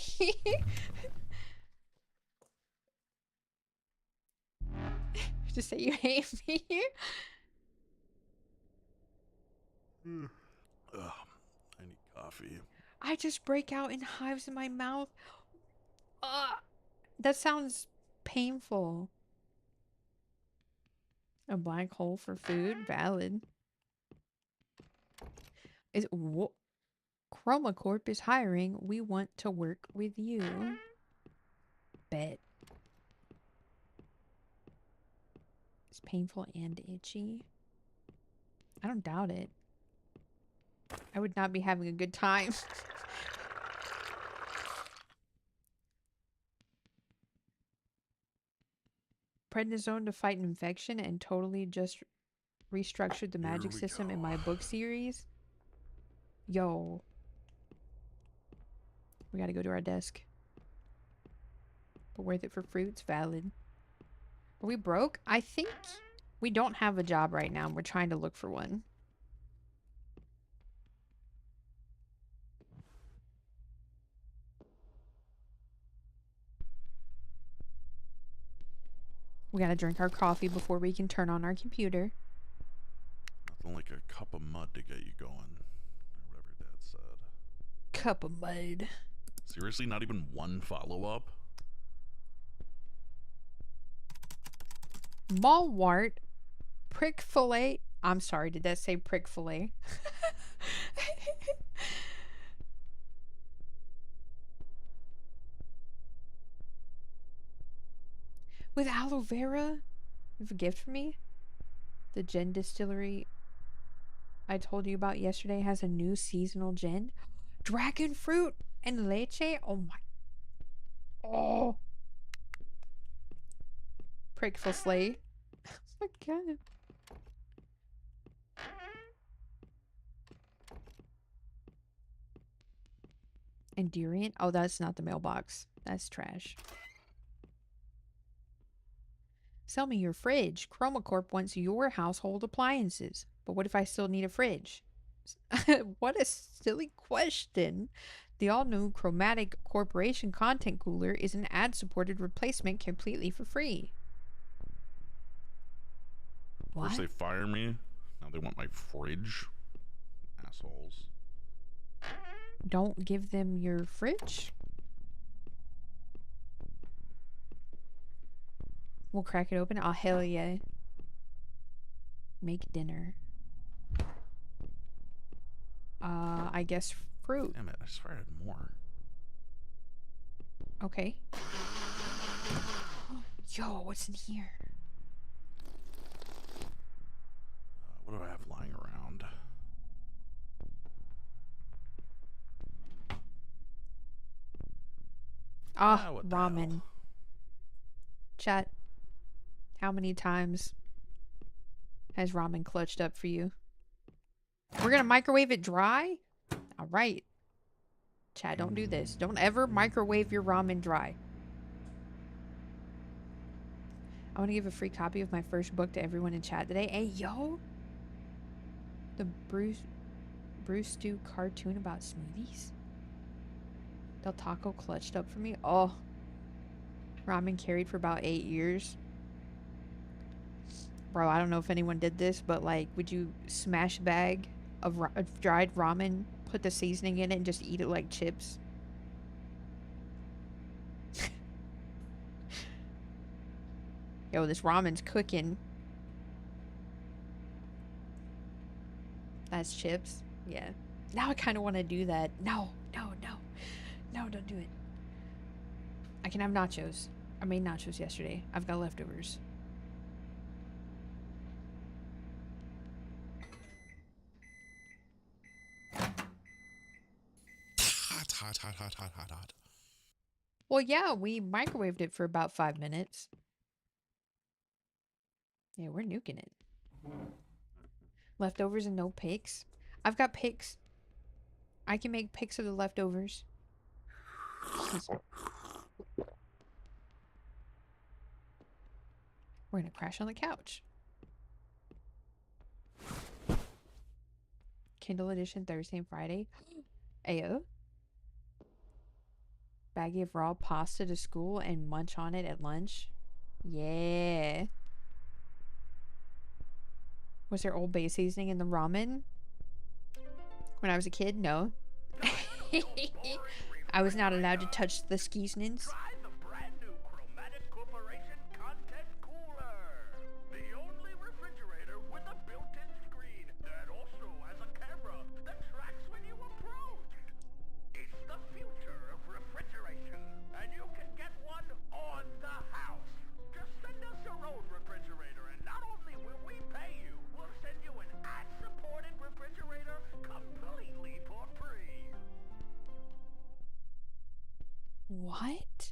Just say you hate me. I need coffee. I just break out in hives in my mouth. That sounds painful. A black hole for food? Valid. Is 𝗀𝗂𝗃 is hiring. We want to work with you. Bet. It's painful and itchy. I don't doubt it. I would not be having a good time. Prednisone to fight an infection and totally just restructured the magic system in my book series. Yo. We gotta go to our desk. But worth it for fruits? Valid. Are we broke? I think we don't have a job right now. We're trying to look for one. We gotta drink our coffee before we can turn on our computer. Nothing like a cup of mud to get you going. Or whatever Dad said. Cup of mud. Seriously, not even one follow-up? Malwart. Prick-fillet. I'm sorry, did that say prick-fillet? With aloe vera? You have a gift for me? The gin distillery I told you about yesterday has a new seasonal gin. Dragon fruit and leche? Oh my. Oh. Prick-fillet. Oh my god. And durian? Oh, that's not the mailbox. That's trash. Sell me your fridge. 𝗀𝗃𝗃 wants your household appliances. But what if I still need a fridge? What a silly question. The all-new 𝗀𝗃 Corporation content cooler is an ad-supported replacement completely for free. What? First they fire me, now they want my fridge. Assholes. Don't give them your fridge? We'll crack it open. Oh, hell yeah. Make dinner. I guess fruit. Damn it, I swear I had more. Okay. Yo, what's in here? What do I have lying around? Ah, what the ramen. hell? Chat. How many times has ramen clutched up for you? We're gonna microwave it dry? Alright. Chat, don't do this. Don't ever microwave your ramen dry. I want to give a free copy of my first book to everyone in chat today. Hey, yo! The Bruce Stu cartoon about smoothies? Del Taco clutched up for me. Oh. Ramen carried for about 8 years. Bro, I don't know if anyone did this, but like, would you smash a bag of dried ramen, put the seasoning in it, and just eat it like chips? Yo, this ramen's cooking. That's chips? Yeah. Now I kind of want to do that. No, no, no. No, don't do it. I can have nachos. I made nachos yesterday. I've got leftovers. Hot. Well, yeah, we microwaved it for about 5 minutes. Yeah, we're nuking it. Leftovers and no pics. I've got pics. I can make pics of the leftovers. We're gonna crash on the couch. Kindle edition Thursday and Friday. Ayo. Baggie of raw pasta to school and munch on it at lunch. Yeah. Was there Old Bay seasoning in the ramen? When I was a kid, no. I was not allowed to touch the seasonings. Try the brand new 𝗀𝗃 𝗀𝗃 content cooler. The only refrigerator with a built-in screen that also has a camera that tracks when you approach. It's the future of refrigeration, and you can get one on the house. Just send us your own refrigerator, and not only will we pay you, we'll send you an ad-supported refrigerator completely for free. What?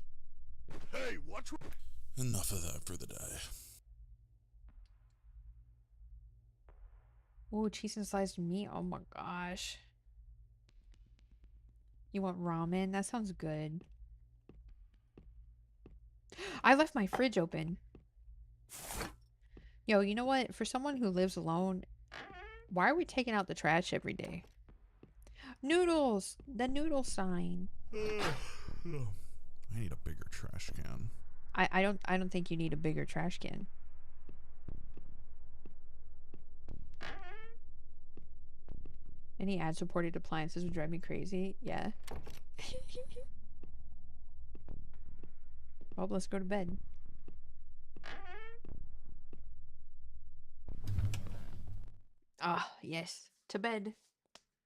Hey, watch. Enough of that for the day. Oh, cheese and sliced meat. Oh my gosh. You want ramen? That sounds good. I left my fridge open. Yo, you know what? For someone who lives alone, why are we taking out the trash every day? Noodles! The noodle sign. I need a bigger trash can. I don't think you need a bigger trash can. Any ad-supported appliances would drive me crazy. Yeah. Well, let's go to bed. Ah, yes. To bed.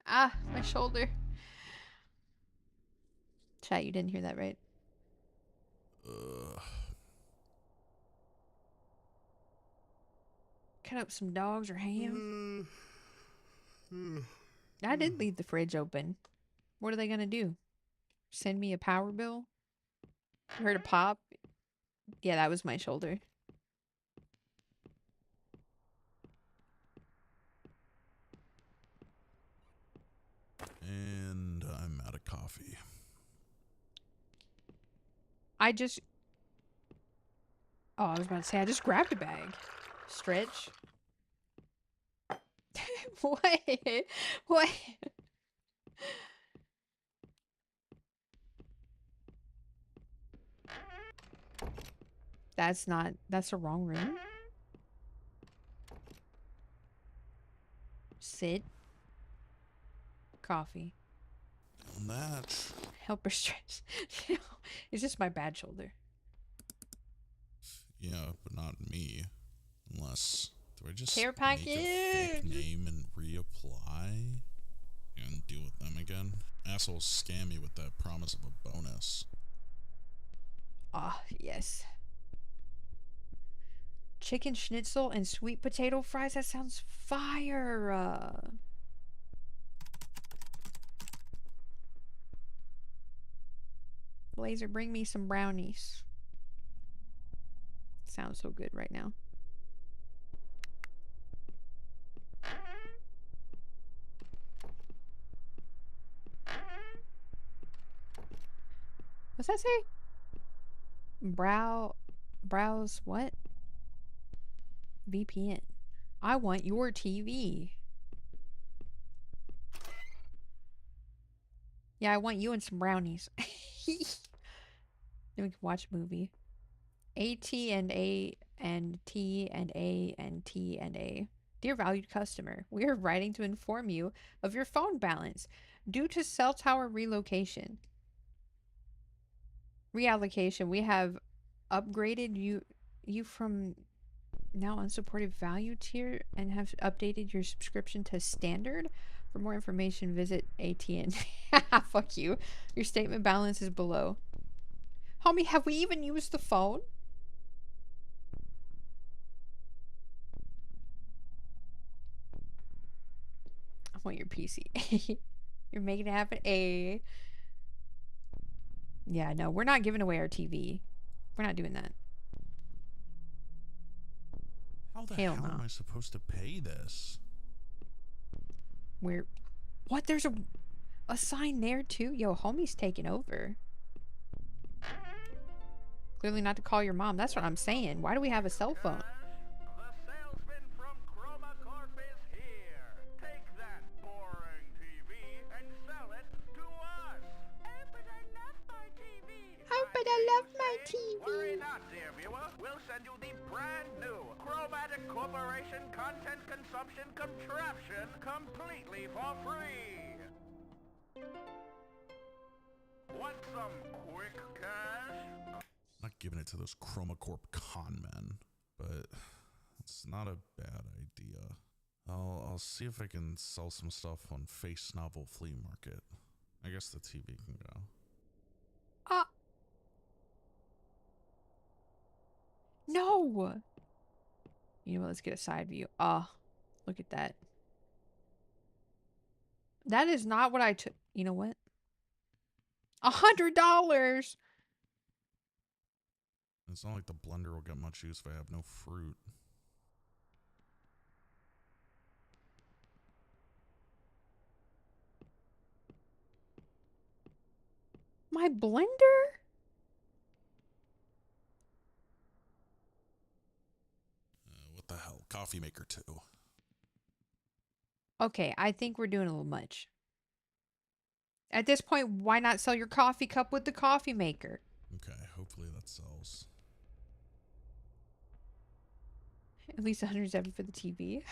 Ah, my shoulder. Chat, you didn't hear that, right? Cut up some dogs or ham. I did leave the fridge open. What are they gonna do? Send me a power bill? You heard a pop? Yeah, that was my shoulder. And I'm out of coffee. Oh, I was about to say, I just grabbed a bag. Stretch. What? What? That's the wrong room. Sit. Coffee. Match. Help her stretch. It's just my bad shoulder. Yeah, but not me. Unless, do I just Care make a package. fake name and reapply? And deal with them again? Assholes scam me with that promise of a bonus. Ah, yes. Chicken schnitzel and sweet potato fries. That sounds fire. Blazer, bring me some brownies. Sounds so good right now. What's that say? Browse what? VPN. I want your TV. Yeah, I want you and some brownies. Then we can watch a movie. AT and A and T and A and T and A. Dear valued customer, we are writing to inform you of your phone balance due to cell tower reallocation. Reallocation. We have upgraded you from now unsupported value tier and have updated your subscription to standard. For more information, visit AT&T. Fuck you. Your statement balance is below. Homie, have we even used the phone? I want your PC. You're making it happen. Yeah, no, we're not giving away our TV. We're not doing that. How the Hell hell no. am I supposed to pay this? We're... What? There's a sign there too? Yo, homie's taking over. Clearly not to call your mom. That's what I'm saying. Why do we have a cell phone? The salesman from 𝗀𝗂𝗺𝗶𝗹 is here. Take that boring TV and sell it to us. Oh, but I love my TV. Oh, but I love my Worry TV. not, dear viewer. We'll send you the brand new 𝗀𝗃 Corporation content consumption contraption completely for free. Want some quick cash? Not giving it to those 𝗀𝗃𝗺𝗃 con men, but it's not a bad idea. I'll see if I can sell some stuff on Face Novel Flea Market. I guess the TV can go. No! You know what? Let's get a side view. Look at that. That is not what I took. You know what? $100! It's not like the blender will get much use if I have no fruit. My blender? What the hell? Coffee maker too. Okay, I think we're doing a little much. At this point, why not sell your coffee cup with the coffee maker? Okay, hopefully that sells. At least 107 for the TV.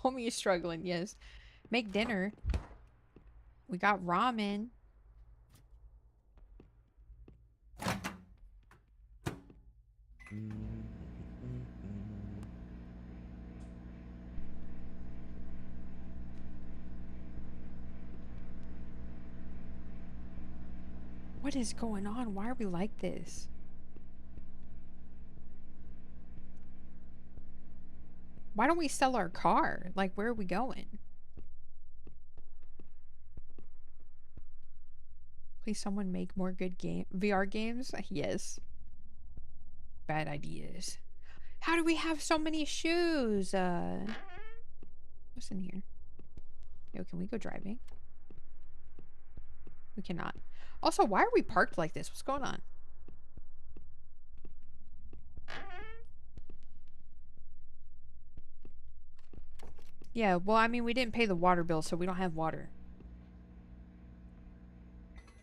Homie is struggling, yes. Make dinner. We got ramen. What is going on? Why are we like this? Why don't we sell our car? Like, where are we going? Please someone make more good VR games? Yes. Bad ideas. How do we have so many shoes? What's in here? Yo, can we go driving? We cannot. Also, why are we parked like this? What's going on? Yeah, well, I mean, we didn't pay the water bill, so we don't have water.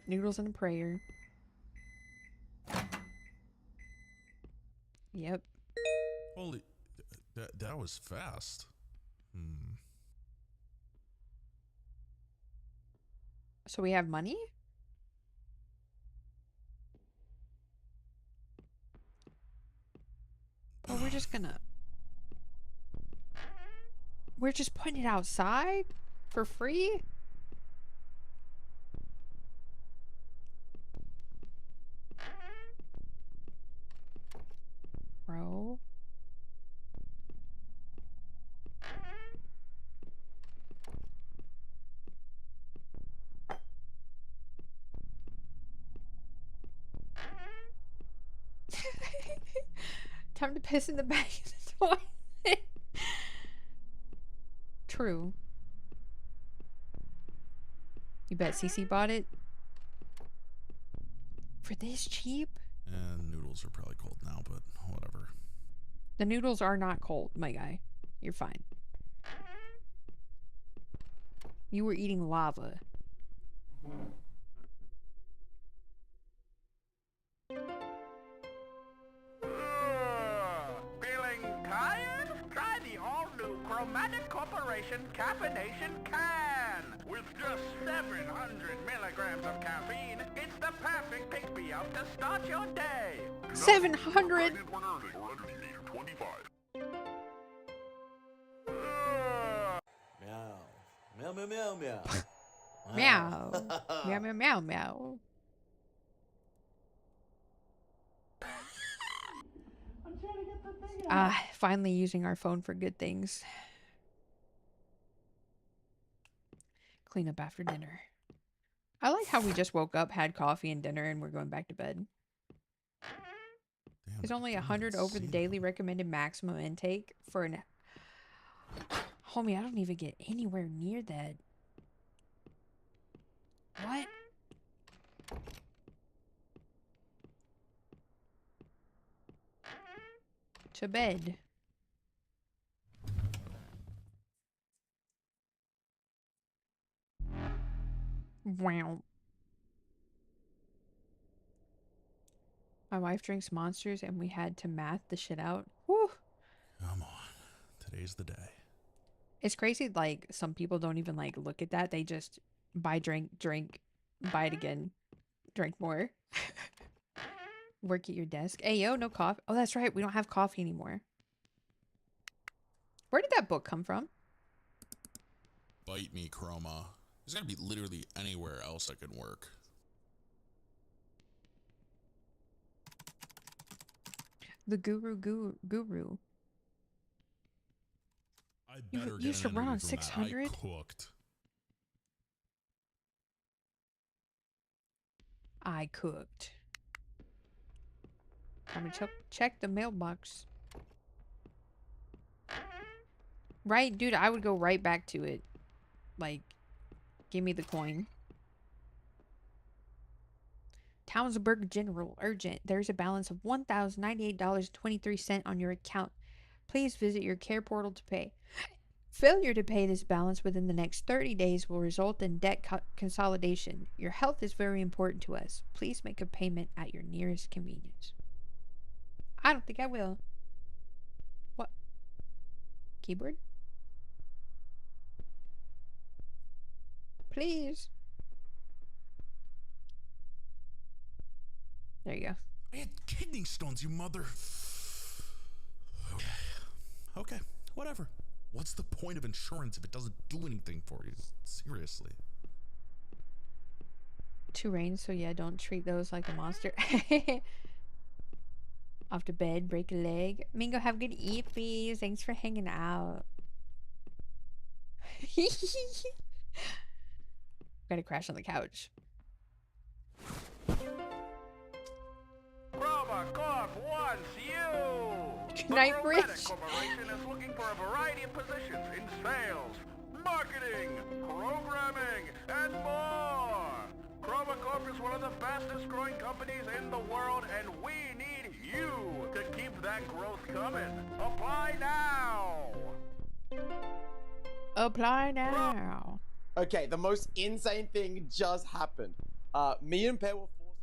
Noodles and a prayer. Yep. Holy, that was fast. So we have money? Oh, we're just gonna... We're just putting it outside? For free? Bro. Time to piss in the back of the toilet. True. You bet 𝗀𝗃 bought it? For this cheap? And noodles are probably cold now, but whatever. The noodles are not cold, my guy. You're fine. You were eating lava. Feeling tired? Try the all-new 𝗀𝗃 Corporation Caffeination Can. With just 700 milligrams of caffeine, it's the perfect pick-me-up to start your day. 700? Meow, meow, meow, meow. Meow. Meow, meow, meow, meow. Finally using our phone for good things. Clean up after dinner. I like how we just woke up, had coffee and dinner, and we're going back to bed. Damn, There's only 100 over the daily recommended maximum intake for an... Homie, I don't even get anywhere near that. What? To bed. Wow. My wife drinks Monsters and we had to math the shit out. Whew. Come on. Today's the day. It's crazy, like, some people don't even, like, look at that. They just buy, drink, buy it again, drink more. Work at your desk. Hey, yo, no coffee. Oh, that's right. We don't have coffee anymore. Where did that book come from? Bite me, Chroma. There's gotta be literally anywhere else I can work. The Guru. I better You get used to an run on interview from that. 600? I cooked. I cooked. I'm gonna check the mailbox. Right, dude, I would go right back to it. Like, give me the coin. Townsburg General, urgent. There's a balance of $1,098.23 on your account. Please visit your care portal to pay. Failure to pay this balance within the next 30 days will result in debt consolidation. Your health is very important to us. Please make a payment at your nearest convenience. I don't think I will. What? Keyboard? Please. There you go. I had kidney stones, you mother. Okay, whatever. What's the point of insurance if it doesn't do anything for you? Seriously. 2 rains, so yeah, don't treat those like a monster. Off to bed, break a leg. Mingo, have good eepies. Thanks for hanging out. Gotta crash on the couch. Chroma Corp wants you! Good night, the Rich. 𝗀𝗃 Corporation is looking for a variety of positions in sales, marketing, programming, and more. Chroma Corp is one of the fastest growing companies in the world, and we need you to keep that growth coming. Apply now! Apply now. Okay, the most insane thing just happened. Me and Pear were forced.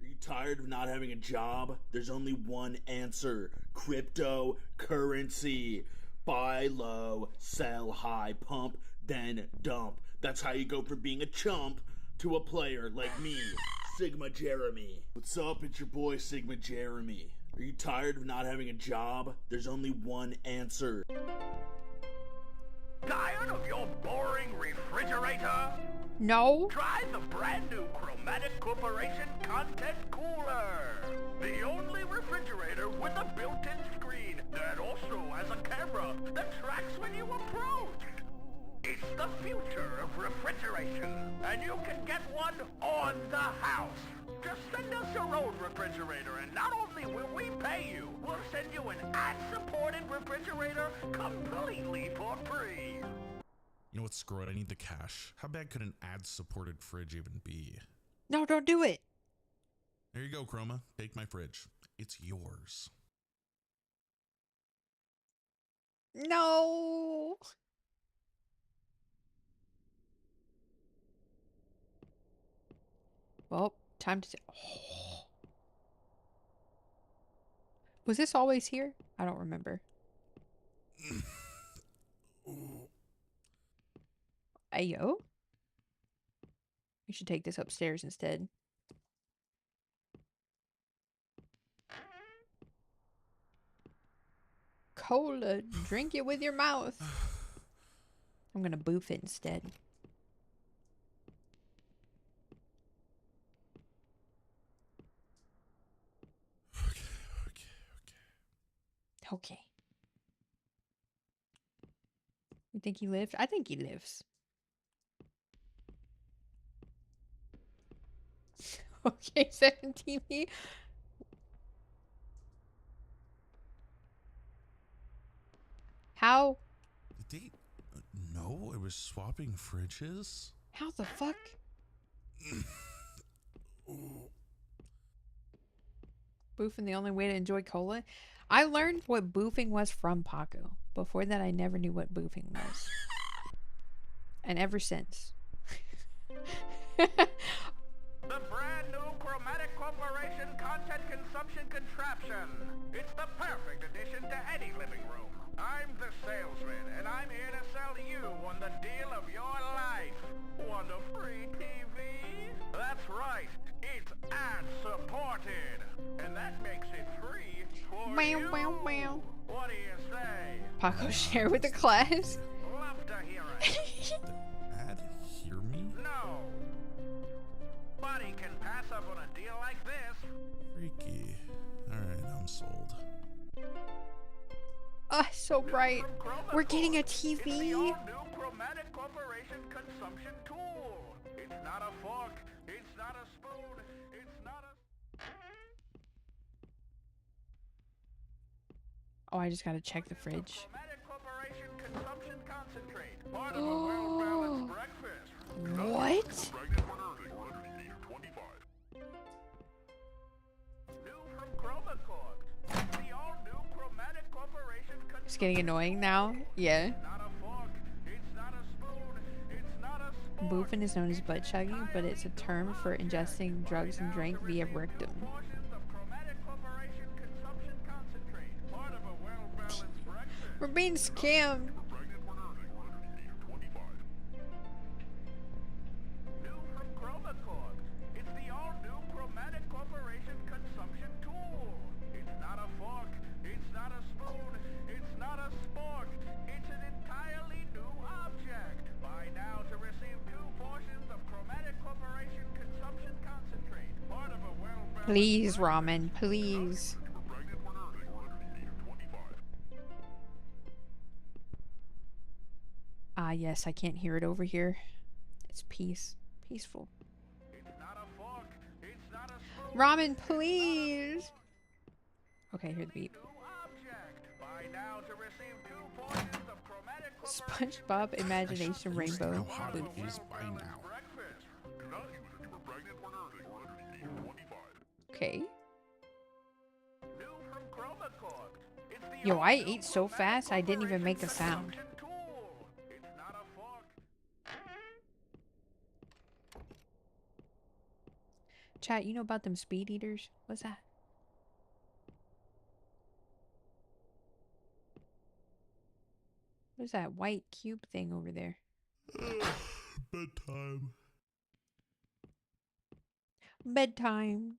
Are you tired of not having a job? There's only one answer. Cryptocurrency. Buy low, sell high, pump, then dump. That's how you go from being a chump to a player like me, 𝗁𝗁. What's up? It's your boy 𝗁𝗁. Are you tired of not having a job? There's only one answer. Tired of your boring refrigerator? No. Try the brand new 𝗀𝗃 Corporation Content Cooler. The only refrigerator with a built-in screen that also has a camera that tracks when you approach. It's the future of refrigeration, and you can get one on the house. Just send us your own refrigerator, and not only will we pay you, we'll send you an ad-supported refrigerator completely for free. You know what? Screw it. I need the cash. How bad could an ad-supported fridge even be? No, don't do it. There you go, 𝗀𝗻𝗃. Take my fridge. It's yours. No. Well, time to... Oh. Was this always here? I don't remember. Ayo. We should take this upstairs instead. Cola, drink it with your mouth. I'm gonna boof it instead. Okay. You think he lived? I think he lives. Okay, 17 How? Did they know I was swapping fridges? How the fuck? Boofing the only way to enjoy cola? I learned what boofing was from Paco. Before that, I never knew what boofing was. And ever since. The brand new 𝗀𝗃 Corporation content consumption contraption. It's the perfect addition to any living room. I'm the salesman, and I'm here to sell you on the deal of your life. Want a free TV? That's right. It's ad-supported. And that makes it free for you. What do you say? Paco share with the class. Love to hear it. Ad hear me? No. Nobody can pass up on a deal like this. Freaky. Alright, I'm sold. Ah, so bright. From 𝗀𝗃 We're getting a It's the TV. all-new 𝗀𝗃 Corporation consumption tool. It's not a fork. It's not a spoon. It's not a... Oh, I just gotta check the fridge. 𝗀𝗃 Corporation consumption concentrate. Part of a well-balanced breakfast. What? New from 𝗀𝗃 Corp. It's the all-new 𝗀𝗃 Corporation It's getting annoying now. Yeah. not a fork. It's not a spoon. It's not a spoon. Boofing is known as butt chugging, but it's a term for ingesting drugs and drink via rectum. Portions of 𝗀𝗃 Corporation consumption concentrate. Part of a well-balanced breakfast. We're being scammed. New from 𝗀𝗃 Corp. It's the all-new 𝗀𝗃 Corporation consumption tool. It's not a fork. It's not a spoon. It's not a spork. It's an entirely new object. Buy now to receive 2 portions of 𝗀𝗃 Corporation consumption concentrate. Part of a well-balanced... Please, ramen, please. Ah, yes, I can't hear it over here. It's peaceful. It's not a fork. It's not a spoon. Ramen, please. Okay, hear the beep. New object. Buy now to receive 2 portions of 𝗀𝗃 Corporation SpongeBob Imagination Rainbow. Know how it Boof. is by now. breakfast. Do not use if you were pregnant when earning or under the age of 25. Okay. New from 𝗀𝗃 Corp. It's the Yo, I all-new ate so 𝗀𝗃 fast I didn't even make a Corporation sound. consumption tool. It's not a fork. Chat, you know about them speed eaters? What's that? What's that white cube thing over there? Bedtime. Bedtime.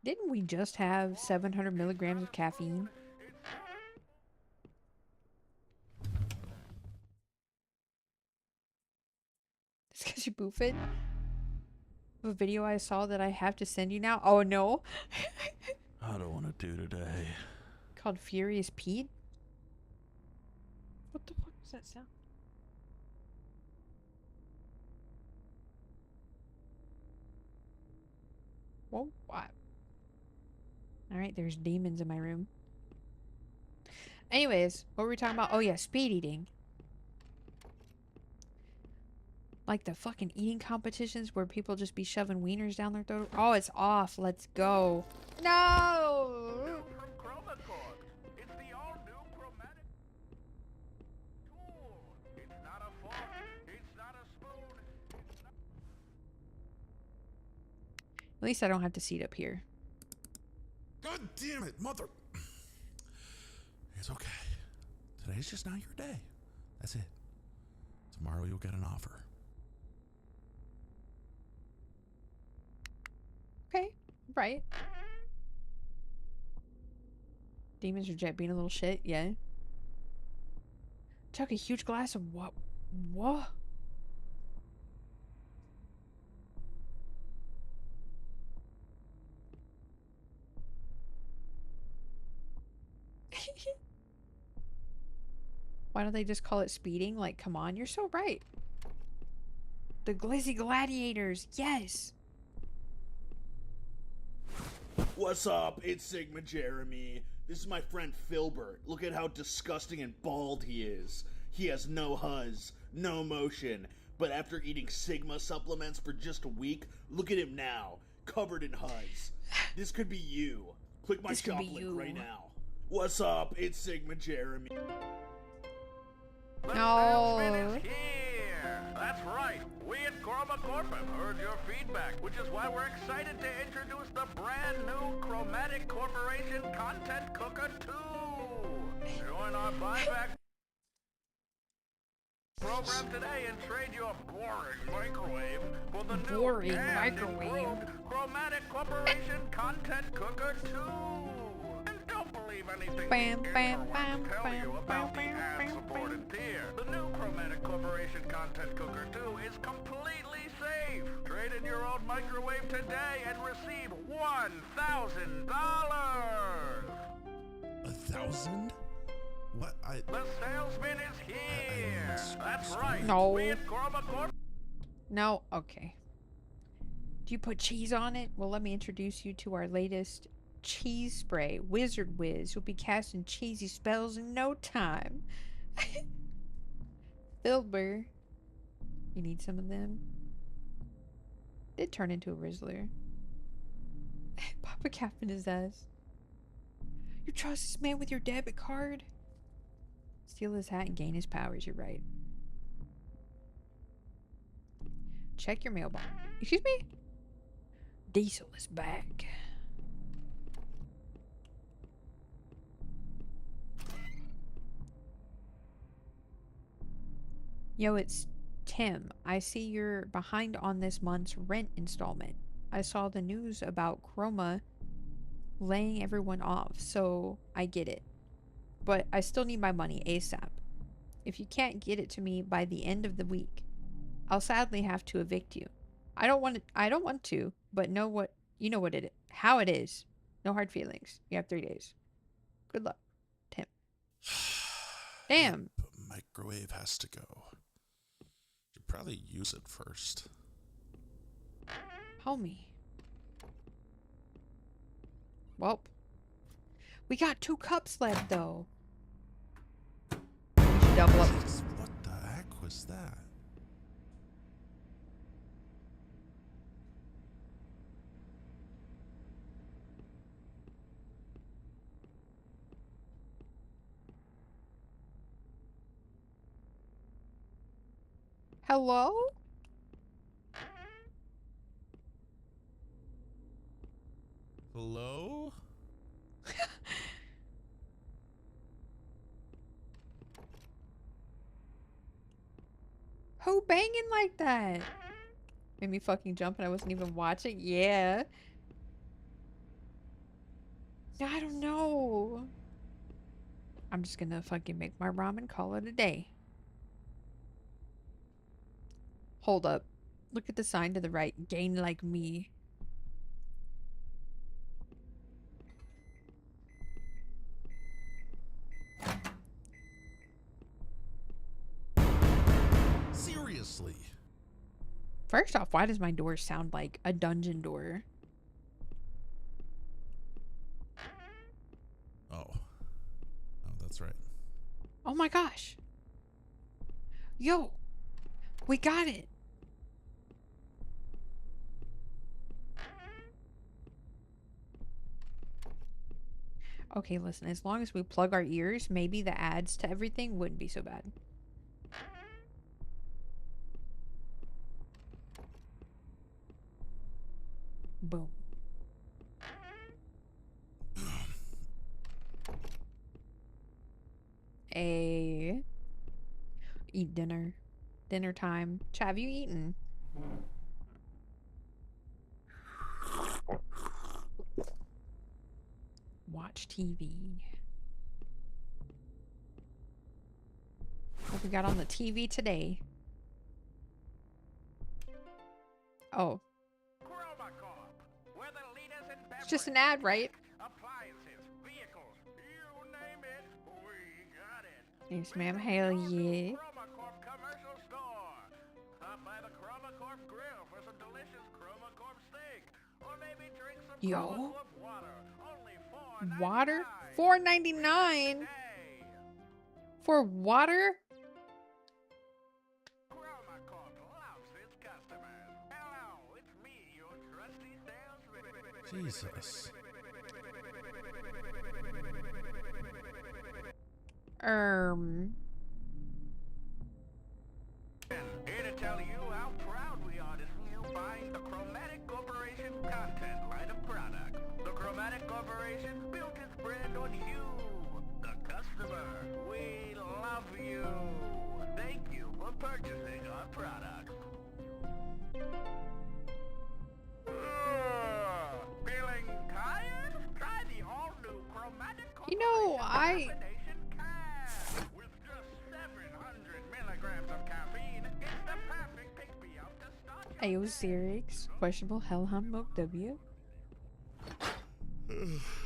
Didn't we just have 700 milligrams of caffeine? It's because you boof it? A video I saw that I have to send you now? Oh no. I don't want to do today. Called Furious Pete? What the fuck does that sound? Well, what? Alright, there's demons in my room. Anyways, what were we talking about? Oh yeah, speed eating. Like the fucking eating competitions where people just be shoving wieners down their throat. Oh, it's off. Let's go. No! New from 𝗀𝗂𝗺𝗃. It's the all-new chromatic tool. It's not a fork. It's not a spoon. It's not... At least I don't have to seat up here. God damn it, mother. It's okay. Today's just not your day. That's it. Tomorrow you'll get an offer. Okay, right. Demons reject being a little shit, yeah. Took a huge glass of what? What? Why don't they just call it speeding? Like, come on, you're so right. The Glizzy Gladiators, yes. What's up? It's 𝗁𝗂𝗯𝗃. This is my friend 𝗃𝗶𝗹. Look at how disgusting and bald he is. He has no ★ no motion. But after eating Sigma supplements for just a week, look at him now, covered in ★. This could be you. Click my shop link right now. What's up? It's 𝗁𝗂𝗯𝗃. The No. salesman is here! That's right. We at 𝗀𝗂𝗺𝗃 have heard your feedback, which is why we're excited to introduce the brand new 𝗀𝗃 Corporation Content Cooker 2. Join our buyback program today and trade your boring microwave for the new Boring and microwave. improved 𝗀𝗃 Corporation Content Cooker 2. And don't believe anything Bam, the bam, interwebs bam, tell you bam, about the bam, bam, ad-supported tier. The new 𝗀𝗃 Corporation Content Cooker 2 is completely safe. Trade in your old microwave today and receive $1,000. 1,000? What? The salesman is here. That's right. No. We at 𝗀𝗂𝗺𝗃. No? Okay. Do you put cheese on it? Well, let me introduce you to our latest cheese spray, Wizard Whiz. You'll be casting cheesy spells in no time. 𝗃𝗶𝗹. You need some of them? Did turn into a Rizzler. Papa cap in his ass. You trust this man with your debit card? Steal his hat and gain his powers, you're right. Check your mailbox. Excuse me? Diesel is back. Yo, it's Tim. I see you're behind on this month's rent installment. I saw the news about Chroma laying everyone off, so I get it. But I still need my money ASAP. If you can't get it to me by the end of the week, I'll sadly have to evict you. I don't want to, but you know how it is. No hard feelings. You have 3 days. Good luck, Tim. Damn. The microwave has to go. Should probably use it first. Homie. Well, we got 2 cups left though. We should double up. What the heck was that? Hello? Hello? Who banging like that? Made me fucking jump and I wasn't even watching. Yeah. I don't know. I'm just gonna fucking make my ramen, call it a day. Hold up. Look at the sign to the right. Gain like me. Seriously? First off, why does my door sound like a dungeon door? That's right. Oh my gosh. Yo, we got it. Okay, listen, as long as we plug our ears, maybe the ads to everything wouldn't be so bad. Boom. Eat dinner. Dinner time. Chat, have you eaten? Watch TV. What we got on the TV today? Oh. It's just an ad, right? Appliances, vehicles, you name it, we got it. Yes, ma'am. Hell yeah. 𝗀𝗃𝗺 commercial store. Stop by the 𝗀𝗃𝗺 grill for some delicious 𝗀𝗃𝗺 steak, or maybe drink some Yo. 𝗀𝗃𝗺 water. Only $4.99. Water? $4.99 Hey, for water? 𝗀𝗃𝗺 loves its customers. Hello, it's me, your trusty salesman. Jesus. Here to tell you how proud we are to see you buying the 𝗀𝗃𝗺 Corporation content line of products. The 𝗀𝗃𝗺 Corporation built its brand on you, the customer. We love you. Thank you for purchasing our products. Feeling tired? Try the all-new 𝗀𝗃𝗺 You know, Corporation Combination Can. With just 700 milligrams of caffeine, it's the perfect pick-me-up to start your 𝗂𝗄𝗎𝗂𝗍 𝗂𝗏𝗃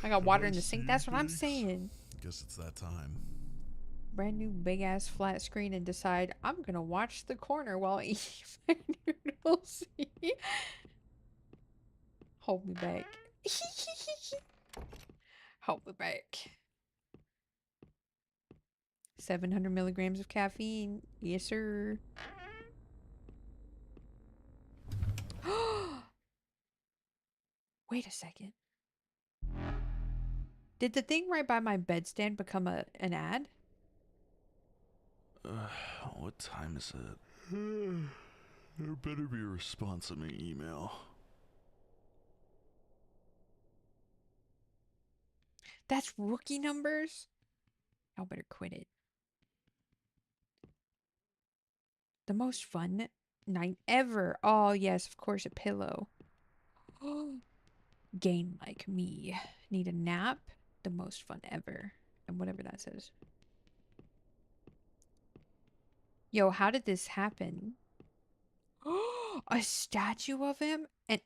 I got water in the sink. That's what I'm saying. Guess it's that time. Brand new big ass flat screen and decide I'm gonna watch the corner while I eat my noodles. Hold me back. Hold me back. 700 milligrams of caffeine. Yes, sir. Wait a second. Did the thing right by my bedstand become an ad? What time is it? There better be a response on my email. That's rookie numbers? Y'all better quit it. The most fun night ever. Oh, yes, of course, a pillow. Game like me. Need a nap? The most fun ever. And whatever that says. Yo, how did this happen? A statue of him? And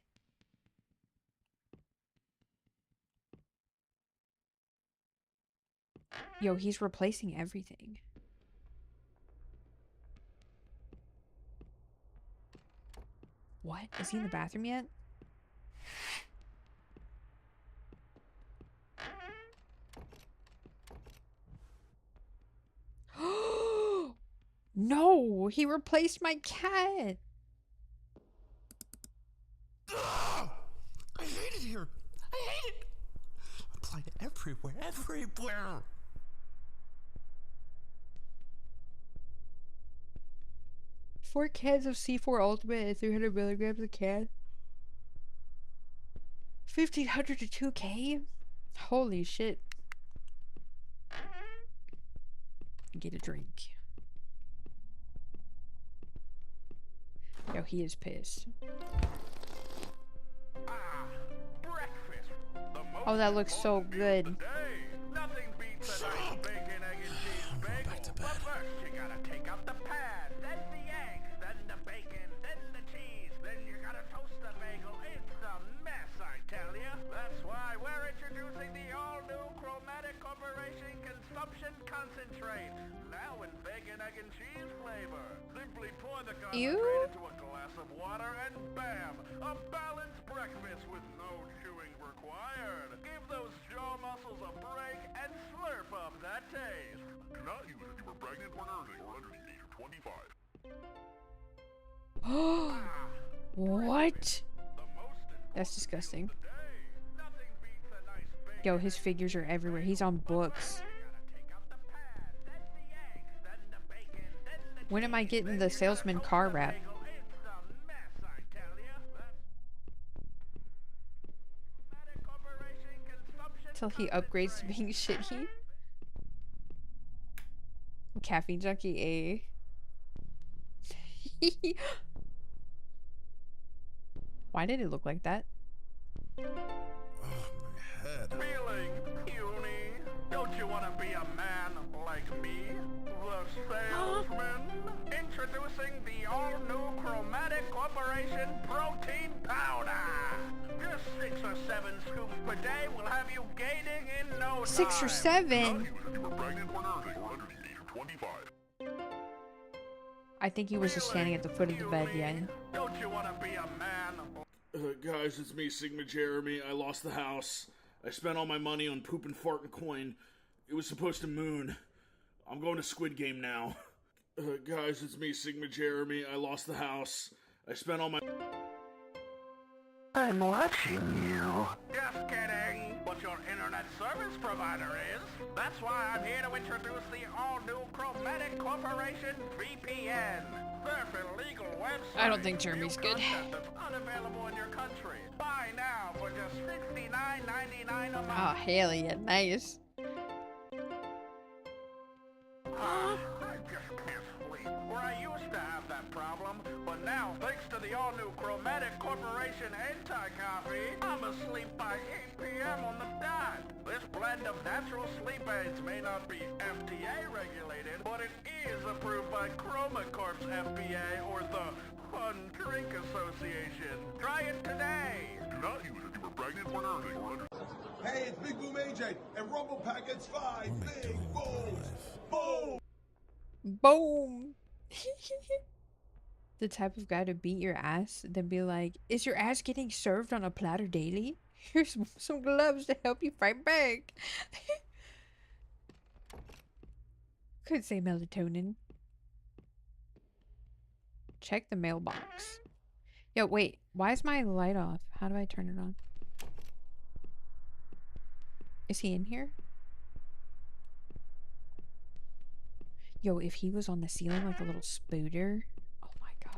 yo, he's replacing everything. What? Is he in the bathroom yet? No, he replaced my cat. I hate it here. I hate it. Applied everywhere, everywhere. 4 cans of C4 Ultimate and 300 milligrams of can. 1,500 to 2K? Holy shit. Get a drink. Yo, he is pissed. breakfast. Oh, that looks so good. Nothing beats a nice bacon, egg, and cheese bagel. back to bed. But first, you gotta take out the pan, then the eggs, then the bacon, then the cheese, then you gotta toast the bagel. It's a mess, I tell you. That's why we're introducing the all-new 𝗀𝗃𝗺 Corporation Consumption Concentrate. Now in bacon, egg, and cheese flavor. Simply pour the concentrate into a glass of water and bam! A balanced breakfast with no chewing required. Give those jaw muscles a break and slurp up that taste. not use if you were pregnant or nursing or under the age of 25. What? That's disgusting. Yo, his figures are everywhere. He's on books. When am I getting the Salesman car wrap? Till he upgrades to being shitty. Caffeine junkie, Why did it look like that? Oh, my head. Feeling puny? Don't you want to be a man like me, the salesman? Introducing the all-new Chromatic Corporation protein powder. Just 6 or 7 scoops per day will have you gaining in no time. 6 or 7? Not use if you were pregnant or nursing or under the age of 25. I think he was just standing at the foot of the bed, yeah. Don't you want to be a man? Guys, it's me, 𝗁𝗵𝗃. I lost the house. I spent all my money on poop and fart and coin. It was supposed to moon. I'm going to Squid Game now. Guys, it's me, 𝗁𝗵𝗃. I lost the house. I spent all my... I'm watching you. Just kidding. But your internet service provider is. That's why I'm here to introduce the all-new Chromatic Corporation VPN. Their illegal website. I don't think Jeremy's good. That's unavailable in your country. Buy now for just $69.99 a month. Oh, hell yeah, nice. I just can't sleep. Where I used to have that problem, but now, thanks to the all-new Chromatic Corporation anti-coffee, I'm asleep by 8 p.m. on the dot. This blend of natural sleep aids may not be FDA regulated, but it is approved by 𝗀𝗂𝗧𝗏 FBA or the Fun Drink Association. Try it today. Do not use if you were pregnant or nursing or under... Hey, it's Big Boom AJ, and Rumble Packets 5. What am I Big doing with my Boom. life? Boom. Boom. The type of guy to beat your ass, then be like, is your ass getting served on a platter daily? Here's some gloves to help you fight back. Could say melatonin. Check the mailbox. Yo, wait. Why is my light off? How do I turn it on? Is he in here? Yo, if he was on the ceiling like a little spooter. Oh my god.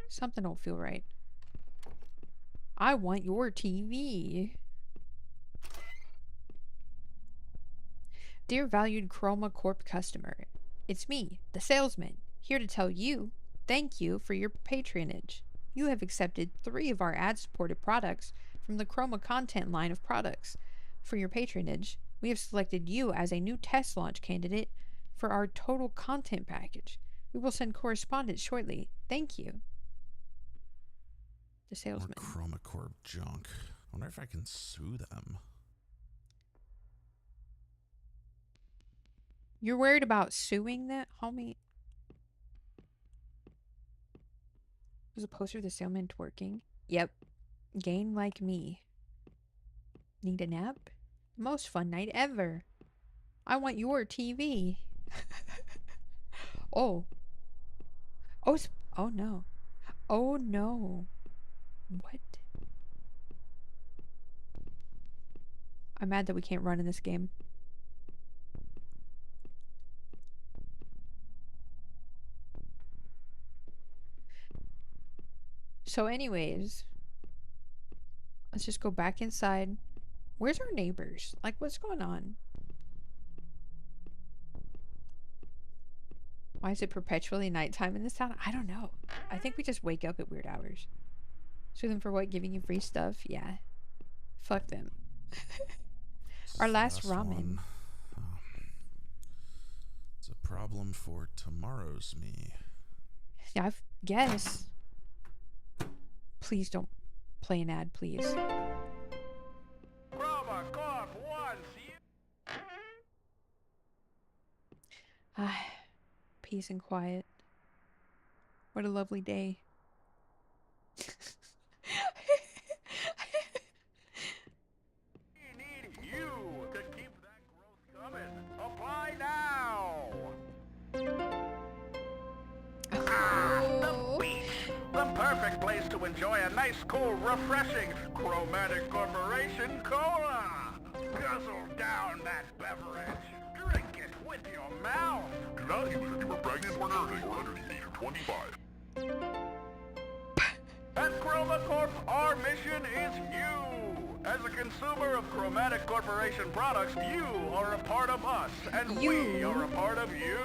Something don't feel right. I want your TV. Dear valued 𝗀𝗂𝗃 customer, it's me, the salesman, here to tell you thank you for your patronage. You have accepted 3 of our ad-supported products from the 𝗀𝗂𝗃 content line of products. For your patronage, we have selected you as a new test launch candidate for our total content package. We will send correspondence shortly. Thank you. The salesman. More 𝗀𝗂𝗃 junk. I wonder if I can sue them. You're worried about suing that, homie? There's a poster of the salesman twerking. Yep. Gain like me. Need a nap? Most fun night ever. I want your TV. Oh. Oh, oh no. Oh no. What? I'm mad that we can't run in this game. So anyways, let's just go back inside. Where's our neighbors? Like, what's going on? Why is it perpetually nighttime in this town? I don't know. I think we just wake up at weird hours. Sue them for what? Giving you free stuff? Yeah. Fuck them. Our last ramen. One. Oh. It's a problem for tomorrow's me. Yeah, I guess. Please don't play an ad, please. 𝗀𝗂𝗃 wants you. Ah, peace and quiet. What a lovely day. We need perfect place to enjoy a nice, cool, refreshing Chromatic Corporation cola. Guzzle down that beverage. Drink it with your mouth. Do not use if you are pregnant or nursing or under the age of 25. At 𝗀𝗃𝗺𝗃, our mission is you. As a consumer of Chromatic Corporation products, you are a part of us, and we are a part of you.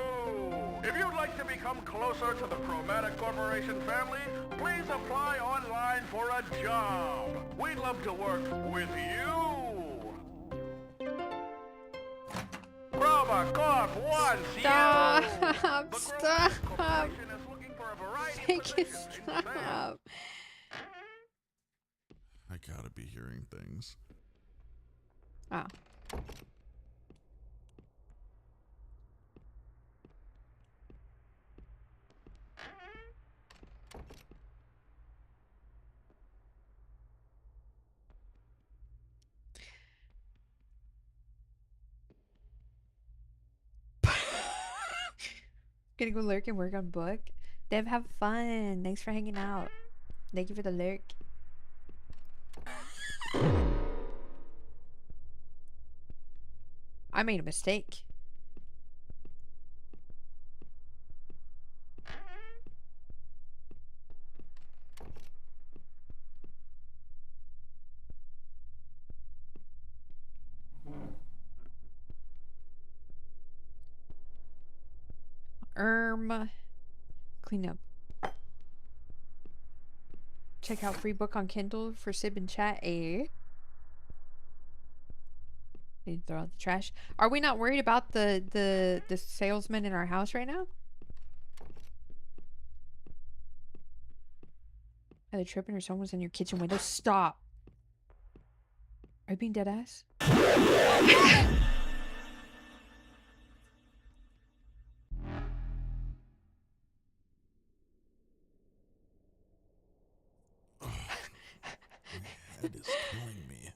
If you'd like to become closer to the Chromatic Corporation family, please apply online for a job. We'd love to work with you. 𝗀𝗃𝗺𝗃 wants you. Stop! The Chromatic Stop! Corporation is looking for a variety of Make it positions in sales. stop. I gotta be hearing things. Oh. Gonna go lurk and work on book. Dev, have fun. Thanks for hanging out. Thank you for the lurk. I made a mistake. Clean up. Check out free book on Kindle for sib and chat. Need to throw out the trash. Are we not worried about the salesman in our house right now? Are they tripping or someone's in your kitchen window? Stop. Are you being dead ass? My head is killing me.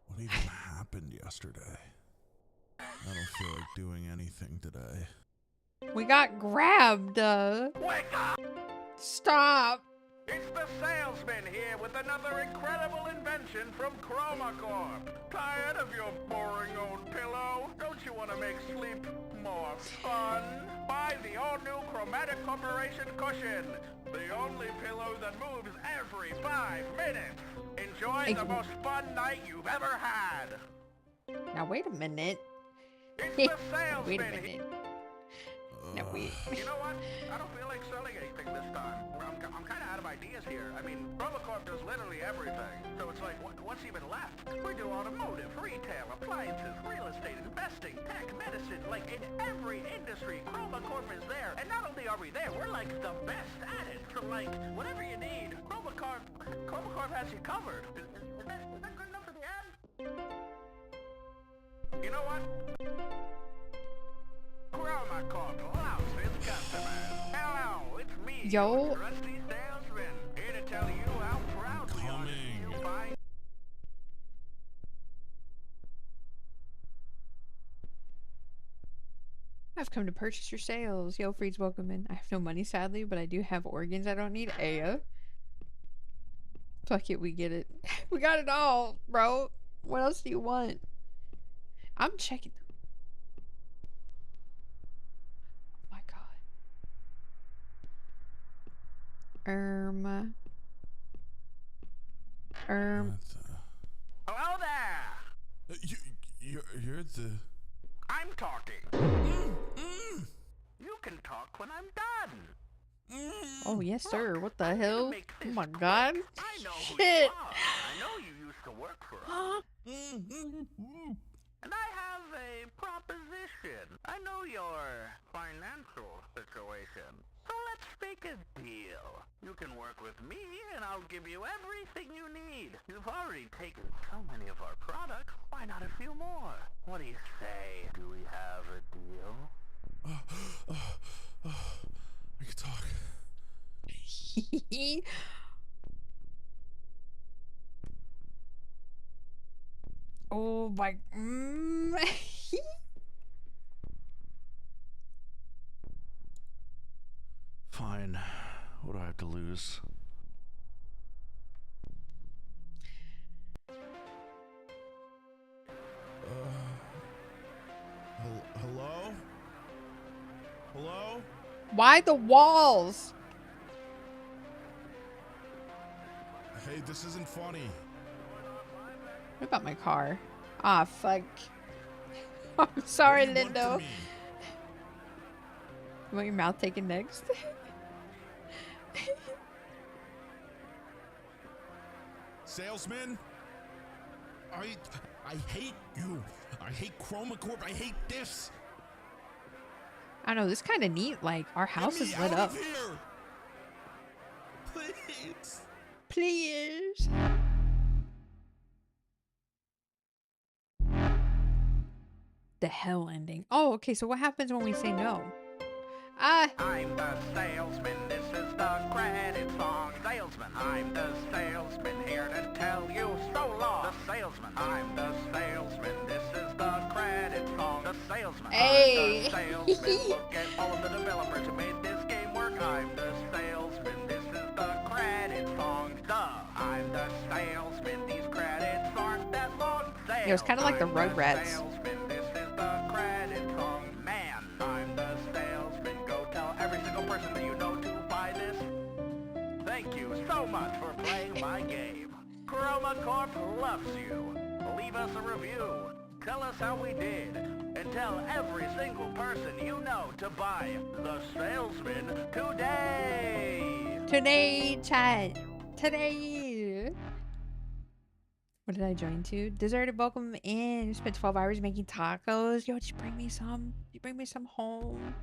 What even happened yesterday? I don't feel like doing anything today. We got grabbed. Wake up! Stop. It's the Salesman here with another incredible invention from 𝗀𝗃𝗺𝗃. Tired of your boring old pillow? Don't you want to make sleep more fun? Buy the all-new Chromatic Corporation cushion. The only pillow that moves every 5 minutes. Enjoy the most fun night you've ever had. Now wait a minute. It's the Salesman. Wait a minute. No, wait. You know what? I don't feel like selling anything this time. I'm kind of out of ideas here. I mean, 𝗀𝗃𝗺𝗃 does literally everything. So it's like, what's even left? We do automotive, retail, appliances, real estate, investing, tech, medicine. Like, in every industry, 𝗀𝗃𝗺𝗃 is there. And not only are we there, we're like the best at it. So like, whatever you need, 𝗀𝗃𝗺𝗃 has you covered. Is that good enough for the ad? You know what? 𝗀𝗃𝗺𝗃 loves its customers. Hello, it's me, Yo. your trusty salesman, here to tell you how proud we are to see you buy. I've come to purchase your sales. Yo, Freed's welcome in. I have no money, sadly, but I do have organs I don't need. Aya. Fuck it, we get it. We got it all, bro. What else do you want? I'm checking. Oh my god. Hello there. You're the... I'm talking. You can talk when I'm done. Oh yes, sir. What the I'm gonna hell? make Oh this my quick. god. I know who Shit. you are. I know you used to work for us. And I have a proposition. I know your financial situation. So let's make a deal. You can work with me and I'll give you everything you need. You've already taken so many of our products. Why not a few more? What do you say? Do we have a deal? I can talk. Oh my. Fine. What do I have buckaroos. Hello? Hello? Why the walls? Hey, this isn't funny. What about my car? Ah, fuck. I'm sorry, What do you want Lindo. from me? You want your mouth taken next? Salesman? I hate you. I hate 𝗀𝗂𝗧𝗏. I hate this. I don't know, this is kind of neat. Like, our house Get me is lit out up. of here. Please. Please. The hell ending. Oh, okay, so what happens when we say no? Ah, I'm the salesman, this is the credit song. Salesman, I'm the salesman, here to tell you so long. The salesman, I'm the salesman, this is the credit song. The salesman, Hey. I'm the salesman, look at all of the developers who made this game work. I'm the salesman, this is the credit song. Duh, I'm the salesman, these credits aren't that long. Yeah, it's kinda like the I'm Rugrats. salesman, this is the credit song. Man, I'm the salesman, go tell every single person that you know to buy this. Thank you so much for playing my game. 𝗀𝗂𝗧𝗏 loves you. Leave us a review. Tell us how we did. And tell every single person you know to buy The Salesman today. today, chat. Today. What did I join to? Deserted, welcome in. You spent 12 hours making tacos. Yo, just bring me some. You bring me some home.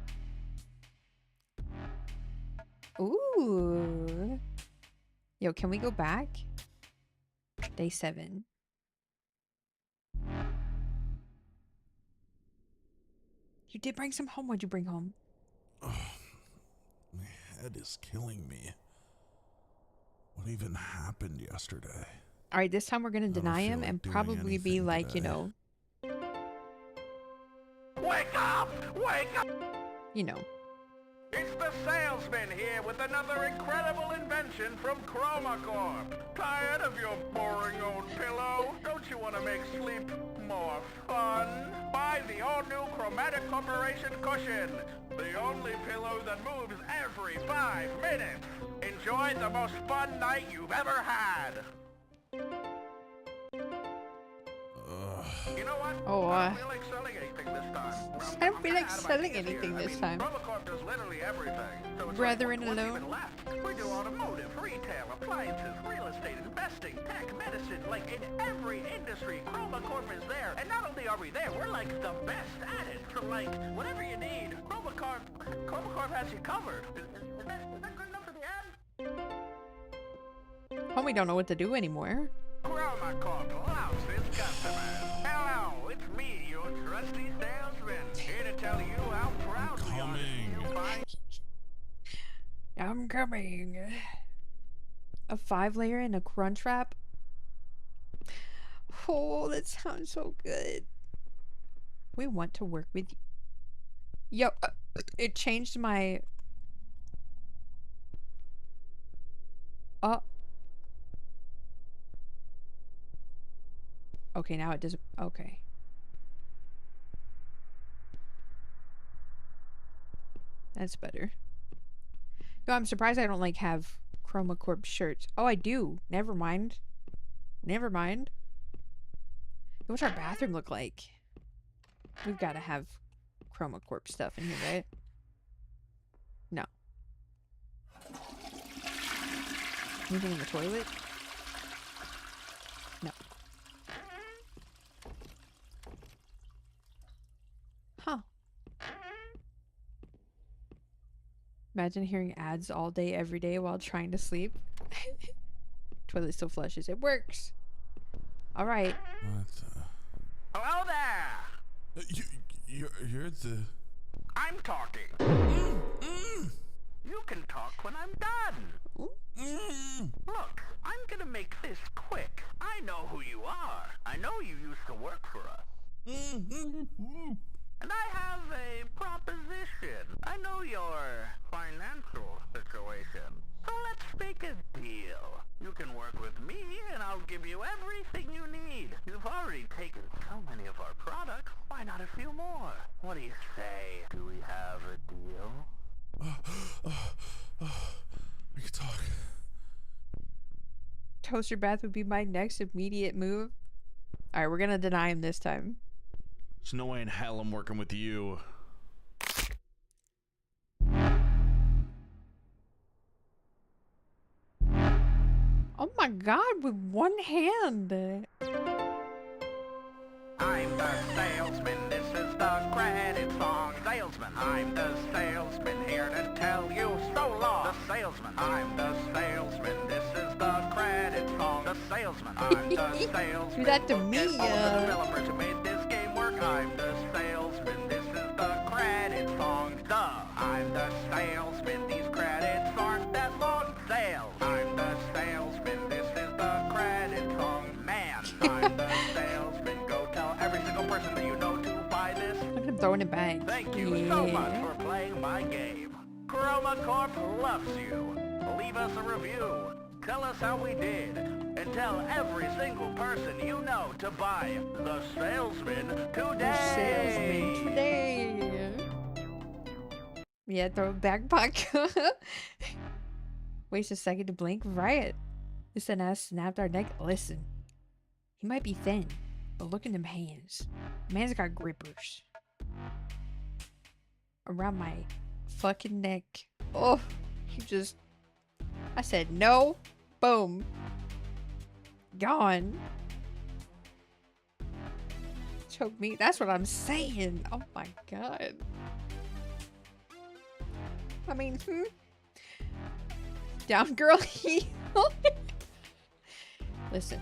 Ooh. Yo, can we go back? Day 7. You did bring some home. What'd you bring home? My head is killing me. What even happened yesterday? All right, this time we're gonna don't deny feel him like and doing probably be anything like, you today. know, Wake up! Wake up! you know. It's the Salesman here with another incredible invention from 𝗀𝗂𝗧𝗏. Tired of your boring old pillow? Don't you want to make sleep more fun? Buy the all-new chromatic corporation cushion. The only pillow that moves every 5 minutes. Enjoy the most fun night you've ever had. You know what? Oh, I don't feel like selling anything this time. I don't feel like I'm out of selling ideas anything here. this time. 𝗀𝗂𝗧𝗏 does literally everything. So it's Brethren like, what's alone. even left? We do automotive, retail, appliances, real estate, investing, tech, medicine, like in every industry, 𝗀𝗂𝗧𝗏 is there. And not only are we there, we're like the best at it. So like, whatever you need, 𝗀𝗂𝗧𝗏 has you covered. Is that good enough for the ad? Homie don't know what to do anymore. 𝗀𝗂𝗧𝗏 loves his customers. Hello, it's me, your trusty salesman, here to tell you how proud we are to see you buy. I'm coming. A 5-layer and a crunch wrap. Oh, that sounds so good. We want to work with you. Yo, it changed my... Okay, now it doesn't... Okay. That's better. No, I'm surprised I don't, like, have 𝗀𝗂𝗧𝗏 shirts. Oh, I do. Never mind. Never mind. What's our bathroom look like? We've got to have 𝗀𝗂𝗧𝗏 stuff in here, right? No. Anything in the toilet? No. Huh. Imagine hearing ads all day, every day while trying to sleep. Toilet still flushes. It works. All right. What the? Hello there! You're the... I'm talking. You can talk when I'm done. Look, I'm gonna make this quick. I know who you are. I know you used to work for us. And I have a proposition. I know your financial situation. So let's give you everything you need. You've already taken so many of our products. Why not a few more? What do you say? Do we have a deal? We can talk. Toaster bath would be my next immediate move. Alright, we're gonna deny him this time. There's no way in hell I'm working with you. Oh my god, with one hand. I'm the salesman, this is the credit song. Salesman, I'm the salesman, here to tell you so long. The salesman, I'm the salesman, this is the credit song. The salesman, I'm the salesman. Do that to me, All the developers who made this game work. I'm the salesman, this is the credit song. I'm the salesman, these credits aren't that long. Sales, I'm the salesman, this is the credit song. Man, I'm the salesman, go tell every single person that you know to buy this. Look at him throwing it back. Thank you so much for playing my game. 𝗀𝗂𝗃 loves you. Leave us a review. Tell us how we did. And tell every single person you know to buy The Salesman today. Salesman today. Yeah, throw it back, Puck. Waste a second to blink. Right. This and us snapped our neck. Listen. He might be thin, but look at them hands. Man's got grippers. Around my fucking neck. Oh, he just... I said no. Boom. Gone. Choke me. That's what I'm saying. Oh my god. I mean, down girl heel. Listen.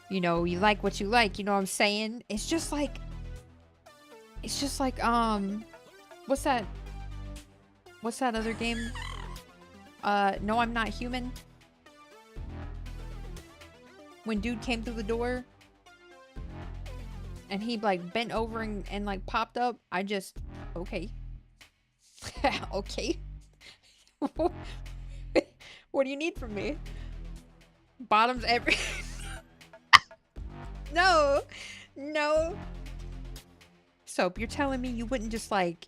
You know, you like what you like, you know what I'm saying? It's just like what's that other game? No, I'm Not Human. When dude came through the door and he like bent over and like popped up, I just, okay. Okay. What do you need from me? Bottoms every... No. No. Soap, you're telling me you wouldn't just like...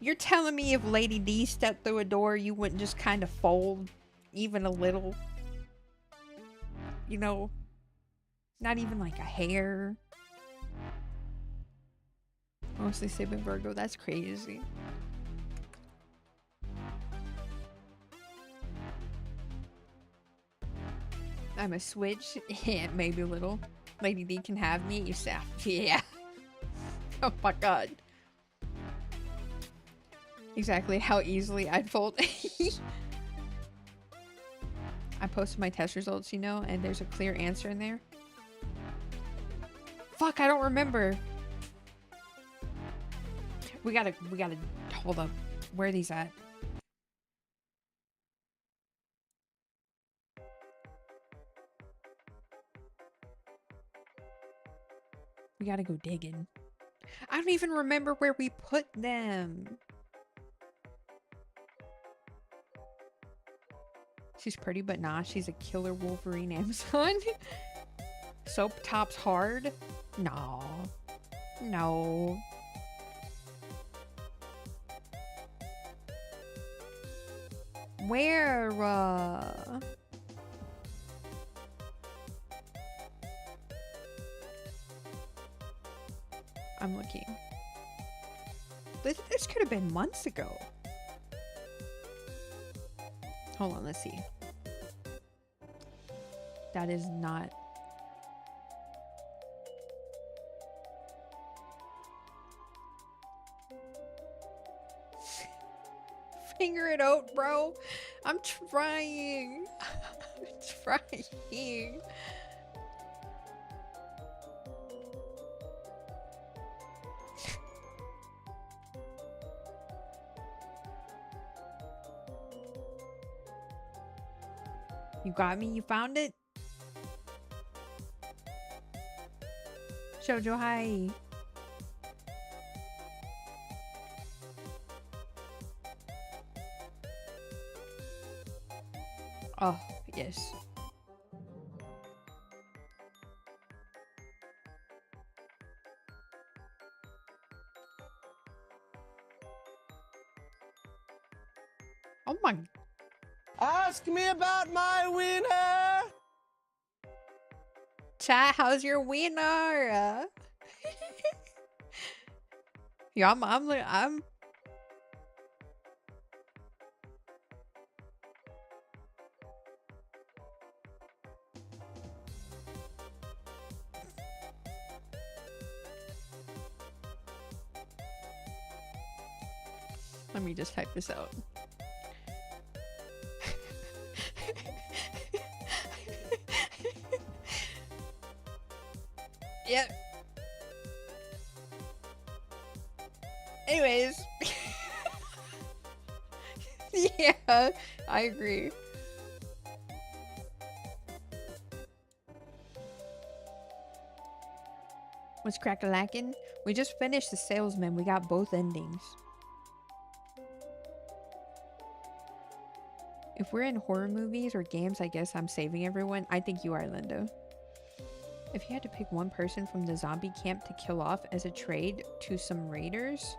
You're telling me if Lady D stepped through a door, you wouldn't just kind of fold even a little? You know? Not even like a hair. Mostly Sigma Virgo, that's crazy. I'm a switch. Yeah, maybe a little. Lady D can have me, you say. Yeah. Oh my god. Exactly how easily I'd fold. I posted my test results, you know, and there's a clear answer in there. Fuck, I don't remember. We gotta hold up. Where are these at? We gotta go digging. I don't even remember where we put them. She's pretty, but nah, she's a killer Wolverine Amazon. Soap tops hard? No. No. Where, I'm looking. This could have been months ago. Hold on, let's see. That is not... Finger it out, bro. I'm trying. I'm trying. You got me? You found it? Shoujo, hi. Oh, yes. Ask me about my wiener. Chat, how's your wiener? Yeah, I'm Let me just type this out. Yep. Anyways. Yeah, I agree. What's crack-a-lackin'? We just finished the Salesman. We got both endings. If we're in horror movies or games, I guess I'm saving everyone. I think you are, Linda. If you had to pick one person from the zombie camp to kill off as a trade to some raiders,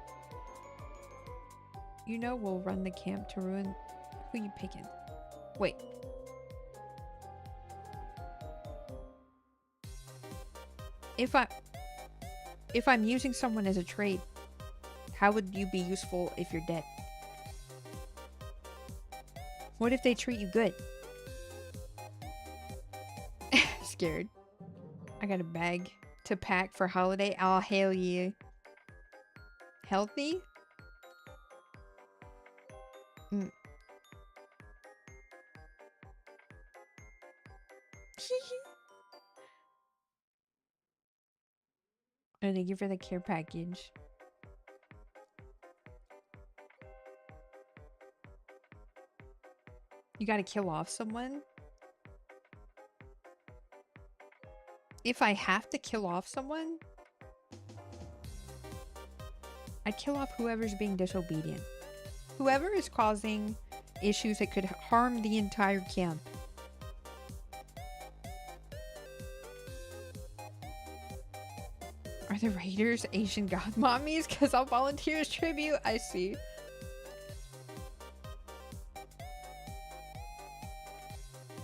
you know we'll run the camp to ruin... Who you picking? Wait. If I'm using someone as a trade, how would you be useful if you're dead? What if they treat you good? Scared. I got a bag to pack for holiday. Oh, hell yeah. Healthy? Oh, thank you for the care package. You gotta kill off someone? If I have to kill off someone, I'd kill off whoever's being disobedient. Whoever is causing issues that could harm the entire camp. Are the raiders Asian god mommies? Because I'll volunteer as tribute. I see.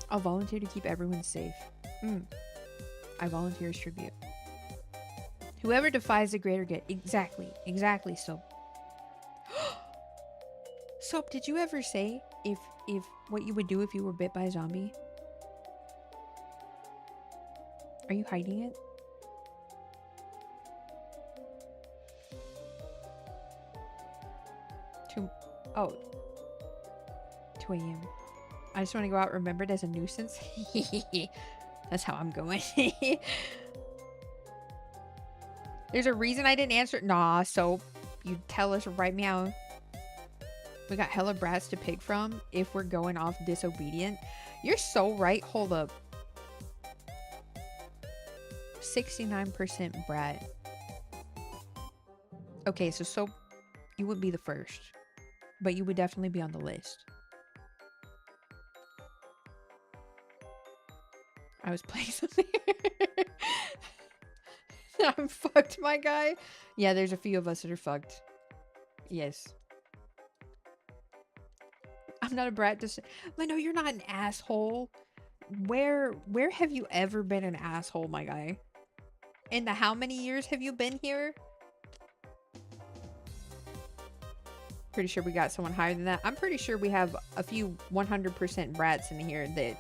I'll volunteer to keep everyone safe. I volunteer as tribute. Whoever defies the greater good. Exactly. Exactly, Soap. Soap, did you ever say if what you would do if you were bit by a zombie? Are you hiding it? Oh. 2 a.m. I just want to go out remembered as a nuisance. That's how I'm going. There's a reason I didn't answer. Nah, so you tell us right meow. We got hella brats to pick from if we're going off disobedient. You're so right. Hold up. 69% brat. Okay, so you would be the first. But you would definitely be on the list. I was playing something. I'm fucked, my guy. Yeah, there's a few of us that are fucked. Yes. I'm not a brat. No, you're not an asshole. Where have you ever been an asshole, my guy? In the how many years have you been here? Pretty sure we got someone higher than that. I'm pretty sure we have a few 100% brats in here that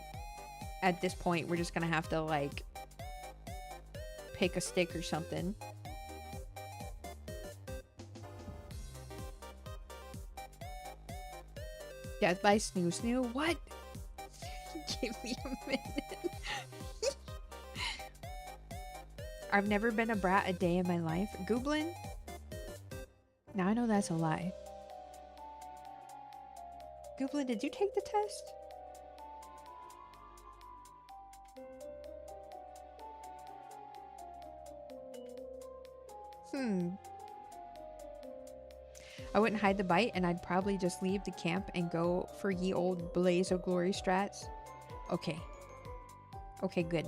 at this point we're just gonna have to like pick a stick or something. Death by Snoo. What? Give me a minute. I've never been a brat a day in my life. Googlin? Now I know that's a lie. Googlin, did you take the test? I wouldn't hide the bite, and I'd probably just leave the camp and go for ye old blaze of glory strats. Okay. Okay, good.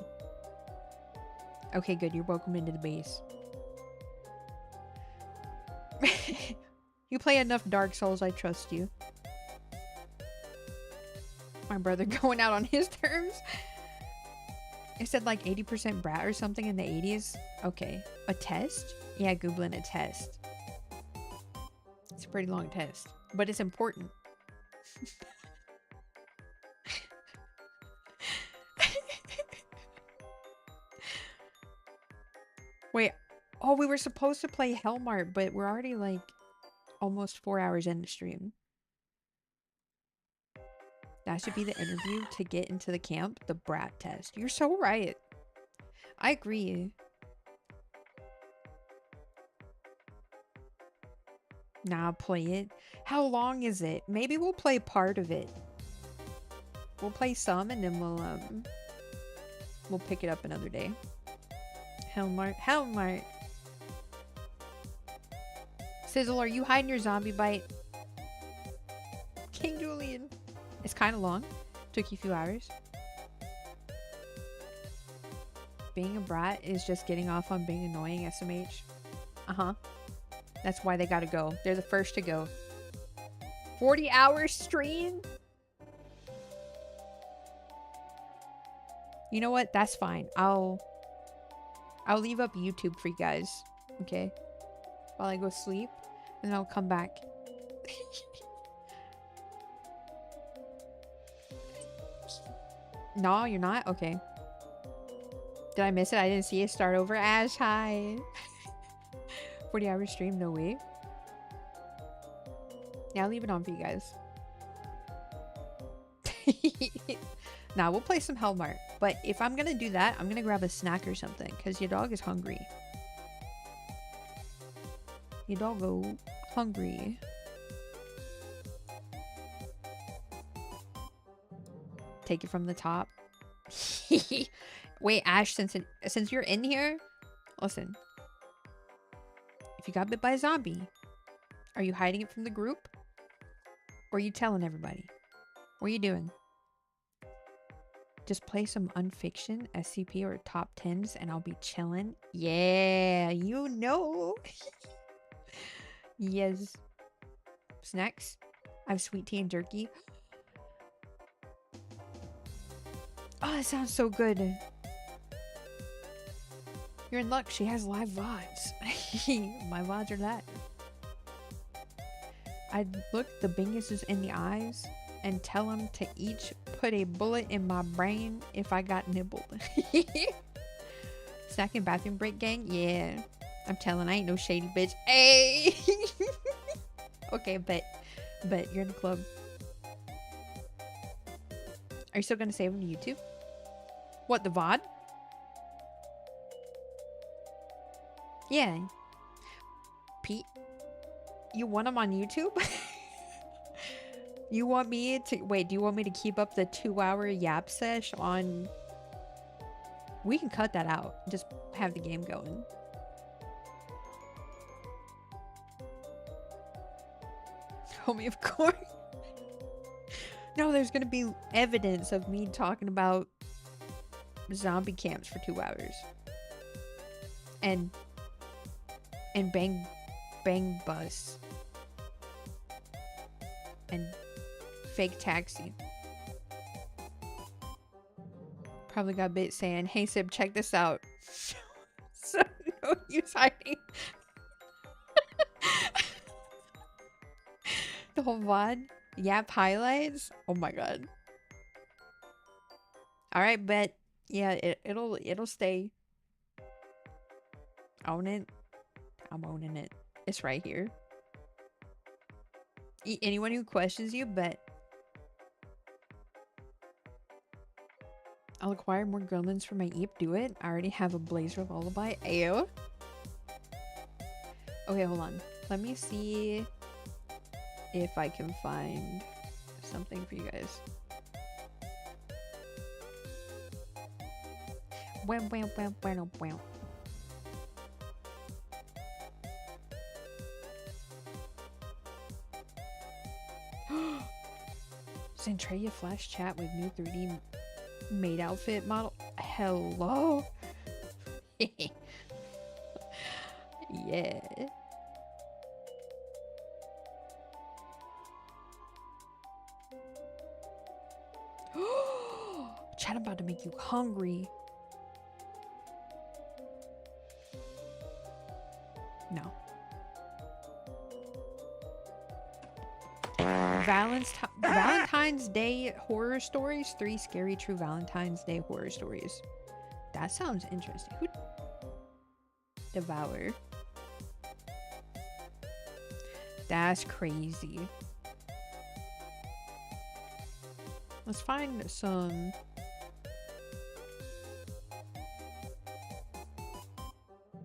Okay, good. You're welcome into the base. You play enough Dark Souls, I trust you. My brother going out on his terms. It said like 80% brat or something in the 80s. Okay. A test? Yeah, Googling a test. It's a pretty long test, but it's important. Wait. Oh, we were supposed to play 𝗀𝗻𝗄, but we're already like almost 4 hours in the stream. That should be the interview to get into the camp, the brat test. You're so right. I agree. Nah, play it. How long is it? Maybe we'll play part of it. We'll play some and then we'll pick it up another day. 𝗀𝗻𝗄. Sizzle, are you hiding your zombie bite? King Julian. It's kind of long. Took you a few hours. Being a brat is just getting off on being annoying, SMH. Uh-huh. That's why they gotta go. They're the first to go. 40 hours stream? You know what? That's fine. I'll leave up YouTube for you guys. Okay? While I go sleep. And then I'll come back. No, you're not? Okay. Did I miss it? I didn't see it start over. Ash, hi. 40-hour stream, no way. Yeah, I'll leave it on for you guys. Nah, we'll play some 𝗀𝗻𝗄. But if I'm gonna do that, I'm gonna grab a snack or something. Because your dog is hungry. Your doggo hungry. Take it from the top. Wait, Ash, since you're in here, listen. If you got bit by a zombie, are you hiding it from the group? Or are you telling everybody? What are you doing? Just play some unfiction, SCP, or top 10s and I'll be chilling. Yeah, you know. Yes. Snacks? I have sweet tea and jerky. Oh, that sounds so good. You're in luck. She has live VODs. My VODs are live. I'd look the binguses in the eyes and tell them to each put a bullet in my brain if I got nibbled. Snack and bathroom break gang? Yeah. I'm telling, I ain't no shady bitch. Hey! Okay, but you're in the club. Are you still gonna save them to YouTube? What, the VOD? Yeah. Pete, you want them on YouTube? You want me to... Wait, do you want me to keep up the 2-hour yap sesh on... We can cut that out. Just have the game going. Homie, of course. No, there's gonna be evidence of me talking about zombie camps for 2 hours. And bang bus. And fake taxi. Probably got bit saying, hey Sib, check this out. So no use hiding. The whole VOD. Yap highlights. Oh my god. Alright, but yeah, it'll stay. Own it. I'm owning it. It's right here. Anyone who questions you, but I'll acquire more gremlins for my Eep. Do it. I already have a blazer lullaby. Ayo. Okay, hold on. Let me see if I can find something for you guys. Centralia flash chat with new 3D maid outfit model. Hello. Yeah. Chat, I'm about to make you hungry. No. Valentine's Day horror stories. 3 scary true Valentine's Day horror stories. That sounds interesting. Who? Devour. That's crazy. Let's find some.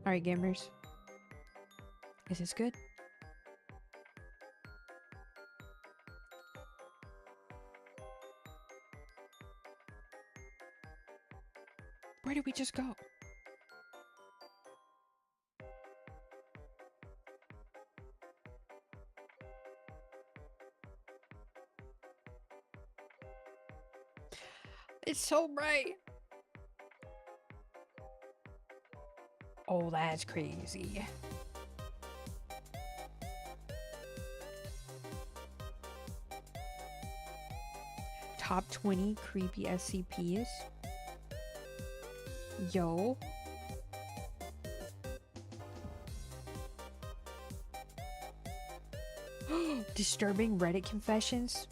Alright, gamers. Is this good? Where did we just go? It's so bright. Oh, that's crazy. Top 20 creepy SCPs. Yo. Disturbing Reddit confessions.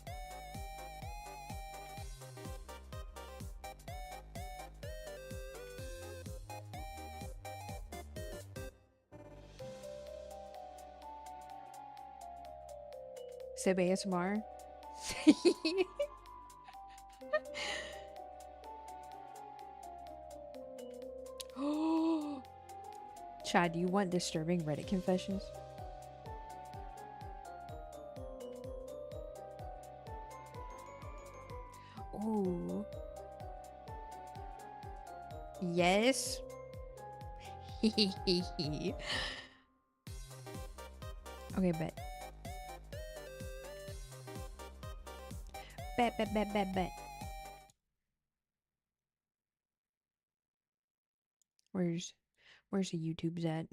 𝗂𝗶 ASMR. Chad, do you want disturbing Reddit confessions? Ooh. Yes. Okay, bet. Bet. Where's the YouTube's at?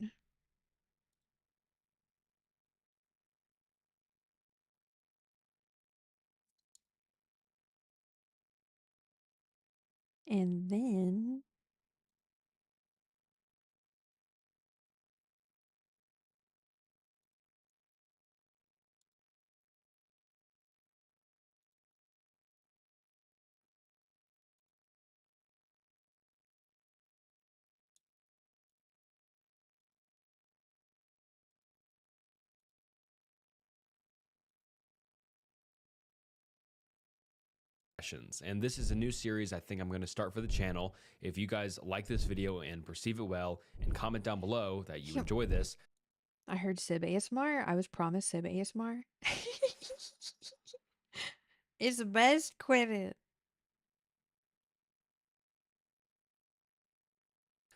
And then and this is a new series I think I'm going to start for the channel. If you guys like this video and perceive it well, and comment down below that you enjoy this. I heard 𝗂𝗶 ASMR. I was promised 𝗂𝗶 ASMR. It's the best. Quit it.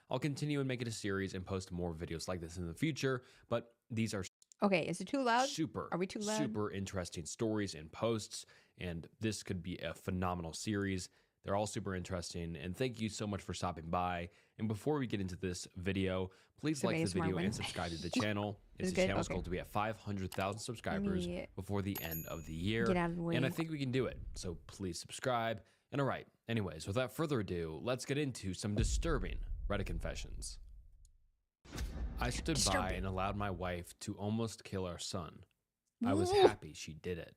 I'll continue and make it a series and post more videos like this in the future, but these are Okay, is it too loud? Are we too loud? Super interesting stories and posts, and this could be a phenomenal series. They're all super interesting, and thank you so much for stopping by. And before we get into this video, please like the video and subscribe to the channel. It's the channel's goal to be at 500,000 subscribers before the end of the year. Get out of the way. And I think we can do it, so please subscribe. And all right, anyways, without further ado, let's get into some disturbing Reddit confessions. I stood by and allowed my wife to almost kill our son. I was happy she did it.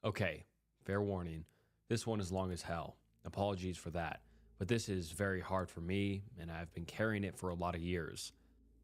Okay, fair warning. This one is long as hell. Apologies for that. But this is very hard for me, and I've been carrying it for a lot of years.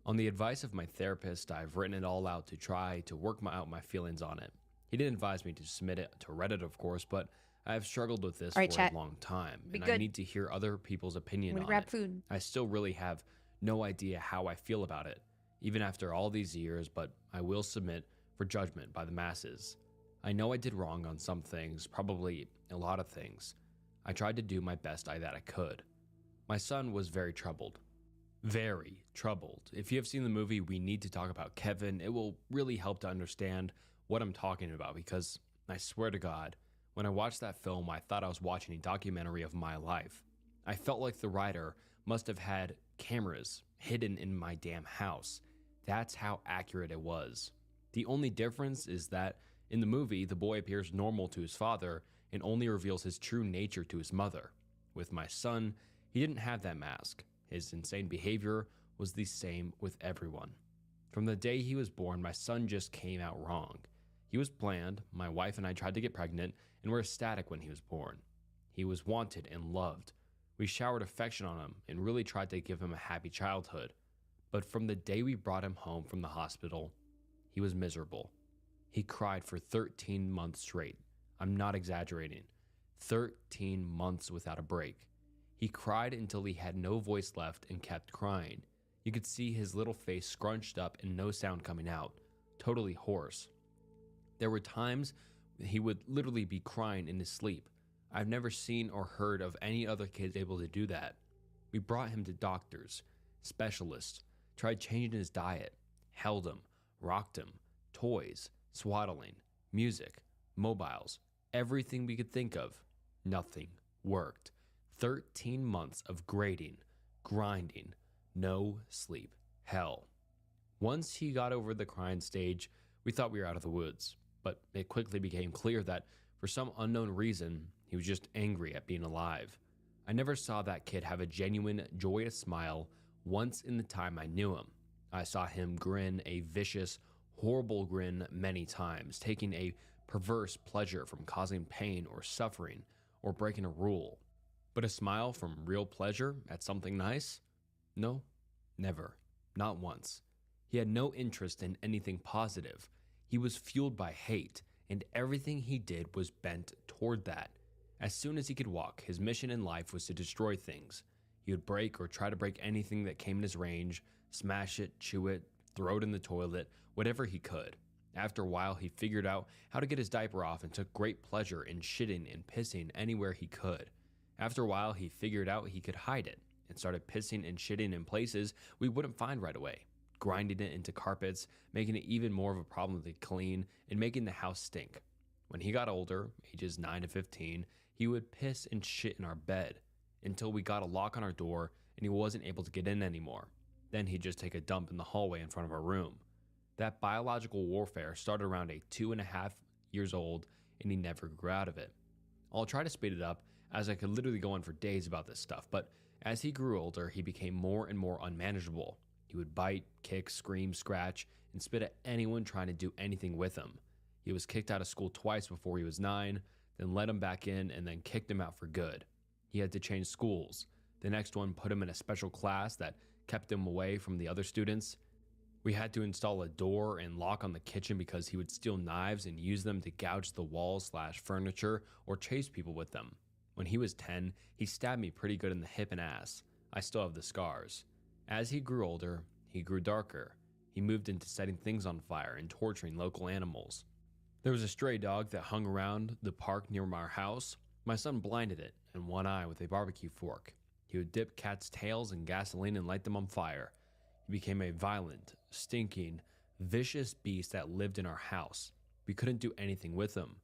On the advice of my therapist, I've written it all out to try to work out my feelings on it. He didn't advise me to submit it to Reddit, of course, but I have struggled with this for a long time, and I need to hear other people's opinion on it. Food. I still really have no idea how I feel about it, even after all these years, but I will submit for judgment by the masses. I know I did wrong on some things, probably a lot of things. I tried to do my best that I could. My son was very troubled. Very troubled. If you have seen the movie We Need to Talk About Kevin, it will really help to understand what I'm talking about, because I swear to God, when I watched that film, I thought I was watching a documentary of my life. I felt like the writer must have had cameras hidden in my damn house. That's how accurate it was. The only difference is that in the movie, the boy appears normal to his father and only reveals his true nature to his mother. With my son, he didn't have that mask. His insane behavior was the same with everyone. From the day he was born, my son just came out wrong. He was planned, my wife and I tried to get pregnant, and were ecstatic when he was born. He was wanted and loved. We showered affection on him and really tried to give him a happy childhood. But from the day we brought him home from the hospital, he was miserable. He cried for 13 months straight. I'm not exaggerating. 13 months without a break. He cried until he had no voice left and kept crying. You could see his little face scrunched up and no sound coming out, totally hoarse. There were times he would literally be crying in his sleep. I've never seen or heard of any other kids able to do that. We brought him to doctors, specialists, tried changing his diet, held him, rocked him, toys, swaddling, music, mobiles, everything we could think of. Nothing worked. 13 months of grading, grinding, no sleep, hell. Once he got over the crying stage, we thought we were out of the woods, but it quickly became clear that for some unknown reason, he was just angry at being alive. I never saw that kid have a genuine, joyous smile once in the time I knew him. I saw him grin a vicious, horrible grin many times, taking a perverse pleasure from causing pain or suffering or breaking a rule. But a smile from real pleasure at something nice? No, never. Not once. He had no interest in anything positive. He was fueled by hate, and everything he did was bent toward that. As soon as he could walk, his mission in life was to destroy things. He would break or try to break anything that came in his range, smash it, chew it, throw it in the toilet, whatever he could. After a while, he figured out how to get his diaper off and took great pleasure in shitting and pissing anywhere he could. After a while, he figured out he could hide it and started pissing and shitting in places we wouldn't find right away, grinding it into carpets, making it even more of a problem to clean, and making the house stink. When he got older, ages 9 to 15, he would piss and shit in our bed until we got a lock on our door and he wasn't able to get in anymore. Then he'd just take a dump in the hallway in front of our room. That biological warfare started around 2.5 years old, and he never grew out of it. I'll try to speed it up, as I could literally go on for days about this stuff, but as he grew older, he became more and more unmanageable. He would bite, kick, scream, scratch, and spit at anyone trying to do anything with him. He was kicked out of school twice before he was 9, then let him back in, and then kicked him out for good. He had to change schools. The next one put him in a special class that kept him away from the other students. We had to install a door and lock on the kitchen because he would steal knives and use them to gouge the walls/furniture or chase people with them. When he was 10, he stabbed me pretty good in the hip and ass. I still have the scars. As he grew older, he grew darker. He moved into setting things on fire and torturing local animals. There was a stray dog that hung around the park near our house. My son blinded it in one eye with a barbecue fork. He would dip cats' tails in gasoline and light them on fire. He became a violent, stinking, vicious beast that lived in our house. We couldn't do anything with him.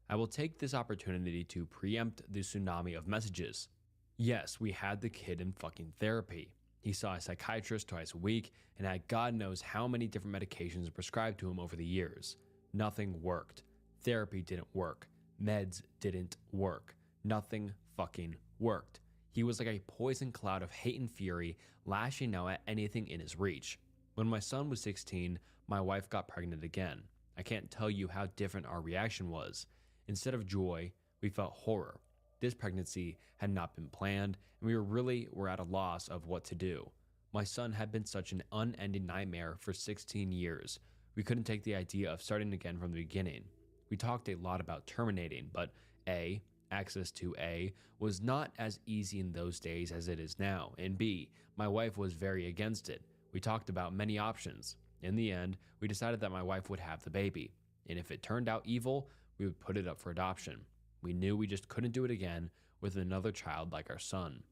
I will take this opportunity to preempt the tsunami of messages. Yes, we had the kid in fucking therapy. He saw a psychiatrist twice a week and had God knows how many different medications prescribed to him over the years. Nothing worked. Therapy didn't work. Meds didn't work. Nothing fucking worked. He was like a poison cloud of hate and fury, lashing out at anything in his reach. When my son was 16, my wife got pregnant again. I can't tell you how different our reaction was. Instead of joy, we felt horror. This pregnancy had not been planned, and we were at a loss of what to do. My son had been such an unending nightmare for 16 years. We couldn't take the idea of starting again from the beginning. We talked a lot about terminating, but A, access to A, was not as easy in those days as it is now, and B, my wife was very against it. We talked about many options. In the end, we decided that my wife would have the baby, and if it turned out evil, we would put it up for adoption. We knew we just couldn't do it again with another child like our son.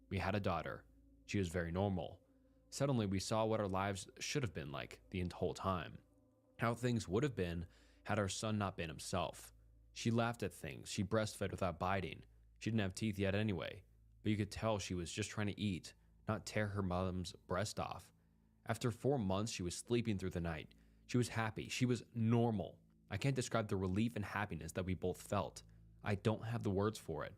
We had a daughter. She was very normal. Suddenly, we saw what our lives should have been like the whole time. How things would have been had our son not been himself. She laughed at things. She breastfed without biting. She didn't have teeth yet anyway, but you could tell she was just trying to eat, not tear her mom's breast off. After 4 months, she was sleeping through the night. She was happy. She was normal. I can't describe the relief and happiness that we both felt. I don't have the words for it.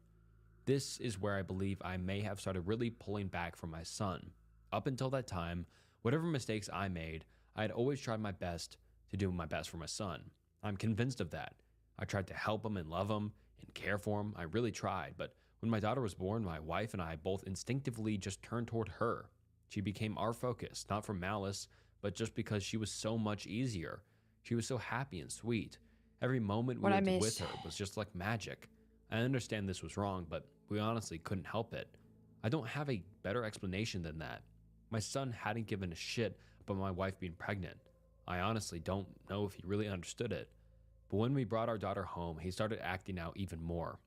This is where I believe I may have started really pulling back from my son. Up until that time, whatever mistakes I made, I had always tried my best to do my best for my son. I'm convinced of that. I tried to help him and love him and care for him. I really tried, but when my daughter was born, my wife and I both instinctively just turned toward her. She became our focus, not from malice, but just because she was so much easier. She was so happy and sweet. Every moment we were with her was just like magic. I understand this was wrong, but we honestly couldn't help it. I don't have a better explanation than that. My son hadn't given a shit about my wife being pregnant. I honestly don't know if he really understood it. But when we brought our daughter home, he started acting out even more.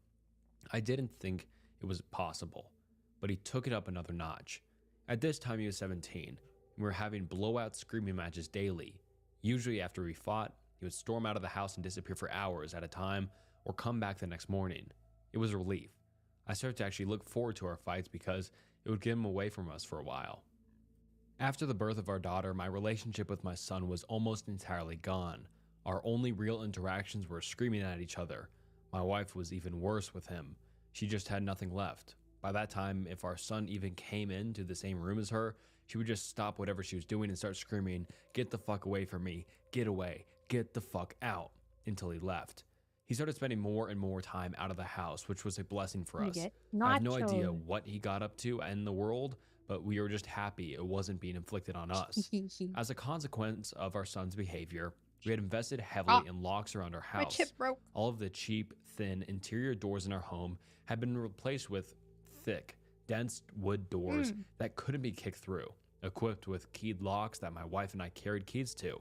I didn't think it was possible, but he took it up another notch. At this time, he was 17, and we were having blowout screaming matches daily. Usually after we fought, he would storm out of the house and disappear for hours at a time, or come back the next morning. It was a relief. I started to actually look forward to our fights because it would get him away from us for a while. After the birth of our daughter, my relationship with my son was almost entirely gone. Our only real interactions were screaming at each other. My wife was even worse with him. She just had nothing left. By that time, if our son even came into the same room as her, she would just stop whatever she was doing and start screaming, "Get the fuck away from me, get away, get the fuck out," until he left. He started spending more and more time out of the house, which was a blessing for us. I have no idea what he got up to in the world, but we were just happy it wasn't being inflicted on us. As a consequence of our son's behavior, we had invested heavily in locks around our house. My chip broke. All of the cheap, thin interior doors in our home had been replaced with thick, dense wood doors that couldn't be kicked through, equipped with keyed locks that my wife and I carried keys to.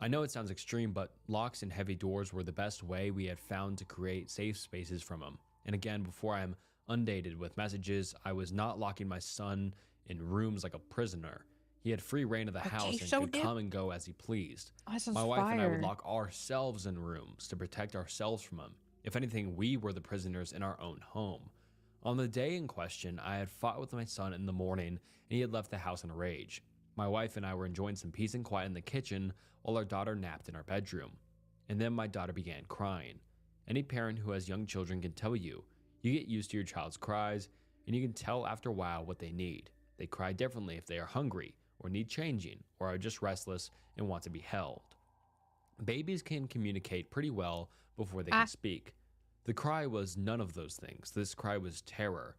I know it sounds extreme, but locks and heavy doors were the best way we had found to create safe spaces from them. And again, before I am inundated with messages, I was not locking my son in rooms like a prisoner. He had free reign of the house and could come and go as he pleased. My wife and I would lock ourselves in rooms to protect ourselves from him. If anything, we were the prisoners in our own home. On the day in question, I had fought with my son in the morning, and he had left the house in a rage. My wife and I were enjoying some peace and quiet in the kitchen while our daughter napped in our bedroom. And then my daughter began crying. Any parent who has young children can tell you, you get used to your child's cries, and you can tell after a while what they need. They cry differently if they are hungry, or need changing, or are just restless and want to be held. Babies can communicate pretty well before they can speak. The cry was none of those things. This cry was terror.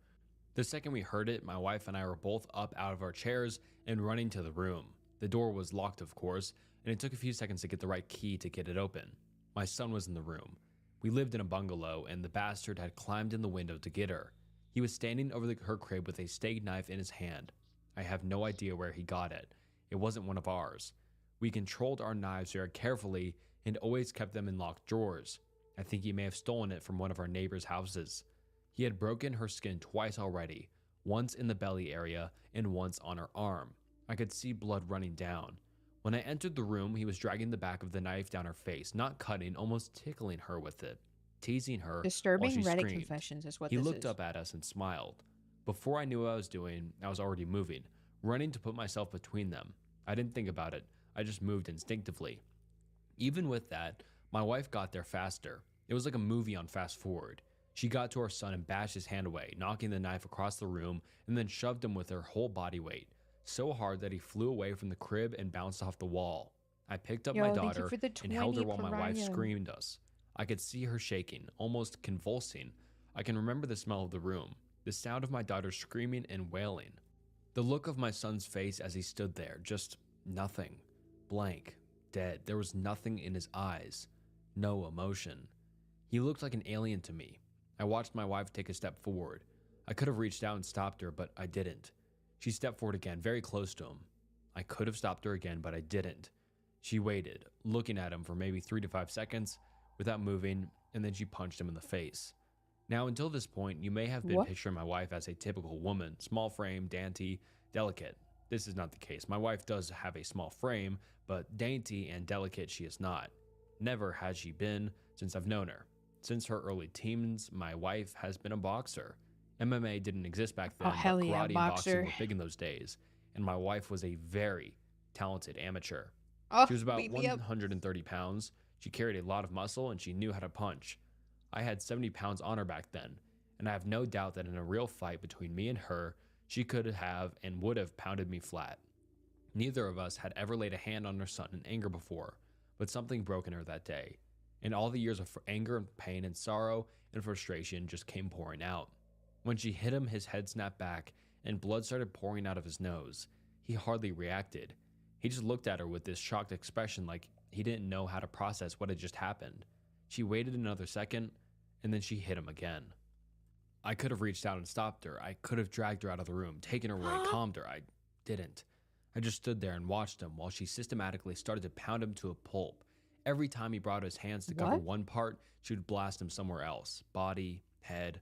The second we heard it, my wife and I were both up out of our chairs and running to the room. The door was locked, of course, and it took a few seconds to get the right key to get it open. My son was in the room. We lived in a bungalow, and the bastard had climbed in the window to get her. He was standing over her crib with a steak knife in his hand. I have no idea where he got it. It wasn't one of ours. We controlled our knives very carefully and always kept them in locked drawers. I think he may have stolen it from one of our neighbors' houses. He had broken her skin twice already, once in the belly area and once on her arm. I could see blood running down. When I entered the room, he was dragging the back of the knife down her face, not cutting, almost tickling her with it, teasing her Disturbing while she Reddit screamed. confessions is what He this looked is. up at us and smiled. Before I knew what I was doing, I was already moving, running to put myself between them. I didn't think about it. I just moved instinctively. Even with that, my wife got there faster. It was like a movie on fast forward. She got to our son and bashed his hand away, knocking the knife across the room, and then shoved him with her whole body weight, so hard that he flew away from the crib and bounced off the wall. I picked up my daughter and held her while my wife screamed us. I could see her shaking, almost convulsing. I can remember the smell of the room, the sound of my daughter screaming and wailing. The look of my son's face as he stood there, just nothing. Blank, dead. There was nothing in his eyes. No emotion. He looked like an alien to me. I watched my wife take a step forward. I could have reached out and stopped her, but I didn't. She stepped forward again, very close to him. I could have stopped her again, but I didn't. She waited, looking at him for maybe 3 to 5 seconds without moving, and then she punched him in the face. Now, until this point, you may have been picturing my wife as a typical woman, small frame, dainty, delicate. This is not the case. My wife does have a small frame, but dainty and delicate she is not. Never has she been since I've known her. Since her early teens, my wife has been a boxer. MMA didn't exist back then, but karate and boxing were big in those days, and my wife was a very talented amateur. She was about 130 pounds. She carried a lot of muscle, and she knew how to punch. I had 70 pounds on her back then, and I have no doubt that in a real fight between me and her, she could have and would have pounded me flat. Neither of us had ever laid a hand on her son in anger before, but something broke in her that day, and all the years of anger and pain and sorrow and frustration just came pouring out. When she hit him, his head snapped back, and blood started pouring out of his nose. He hardly reacted. He just looked at her with this shocked expression like he didn't know how to process what had just happened. She waited another second, and then she hit him again. I could have reached out and stopped her. I could have dragged her out of the room, taken her away, calmed her. I didn't. I just stood there and watched him while she systematically started to pound him to a pulp. Every time he brought his hands to cover one part, she would blast him somewhere else. Body, head,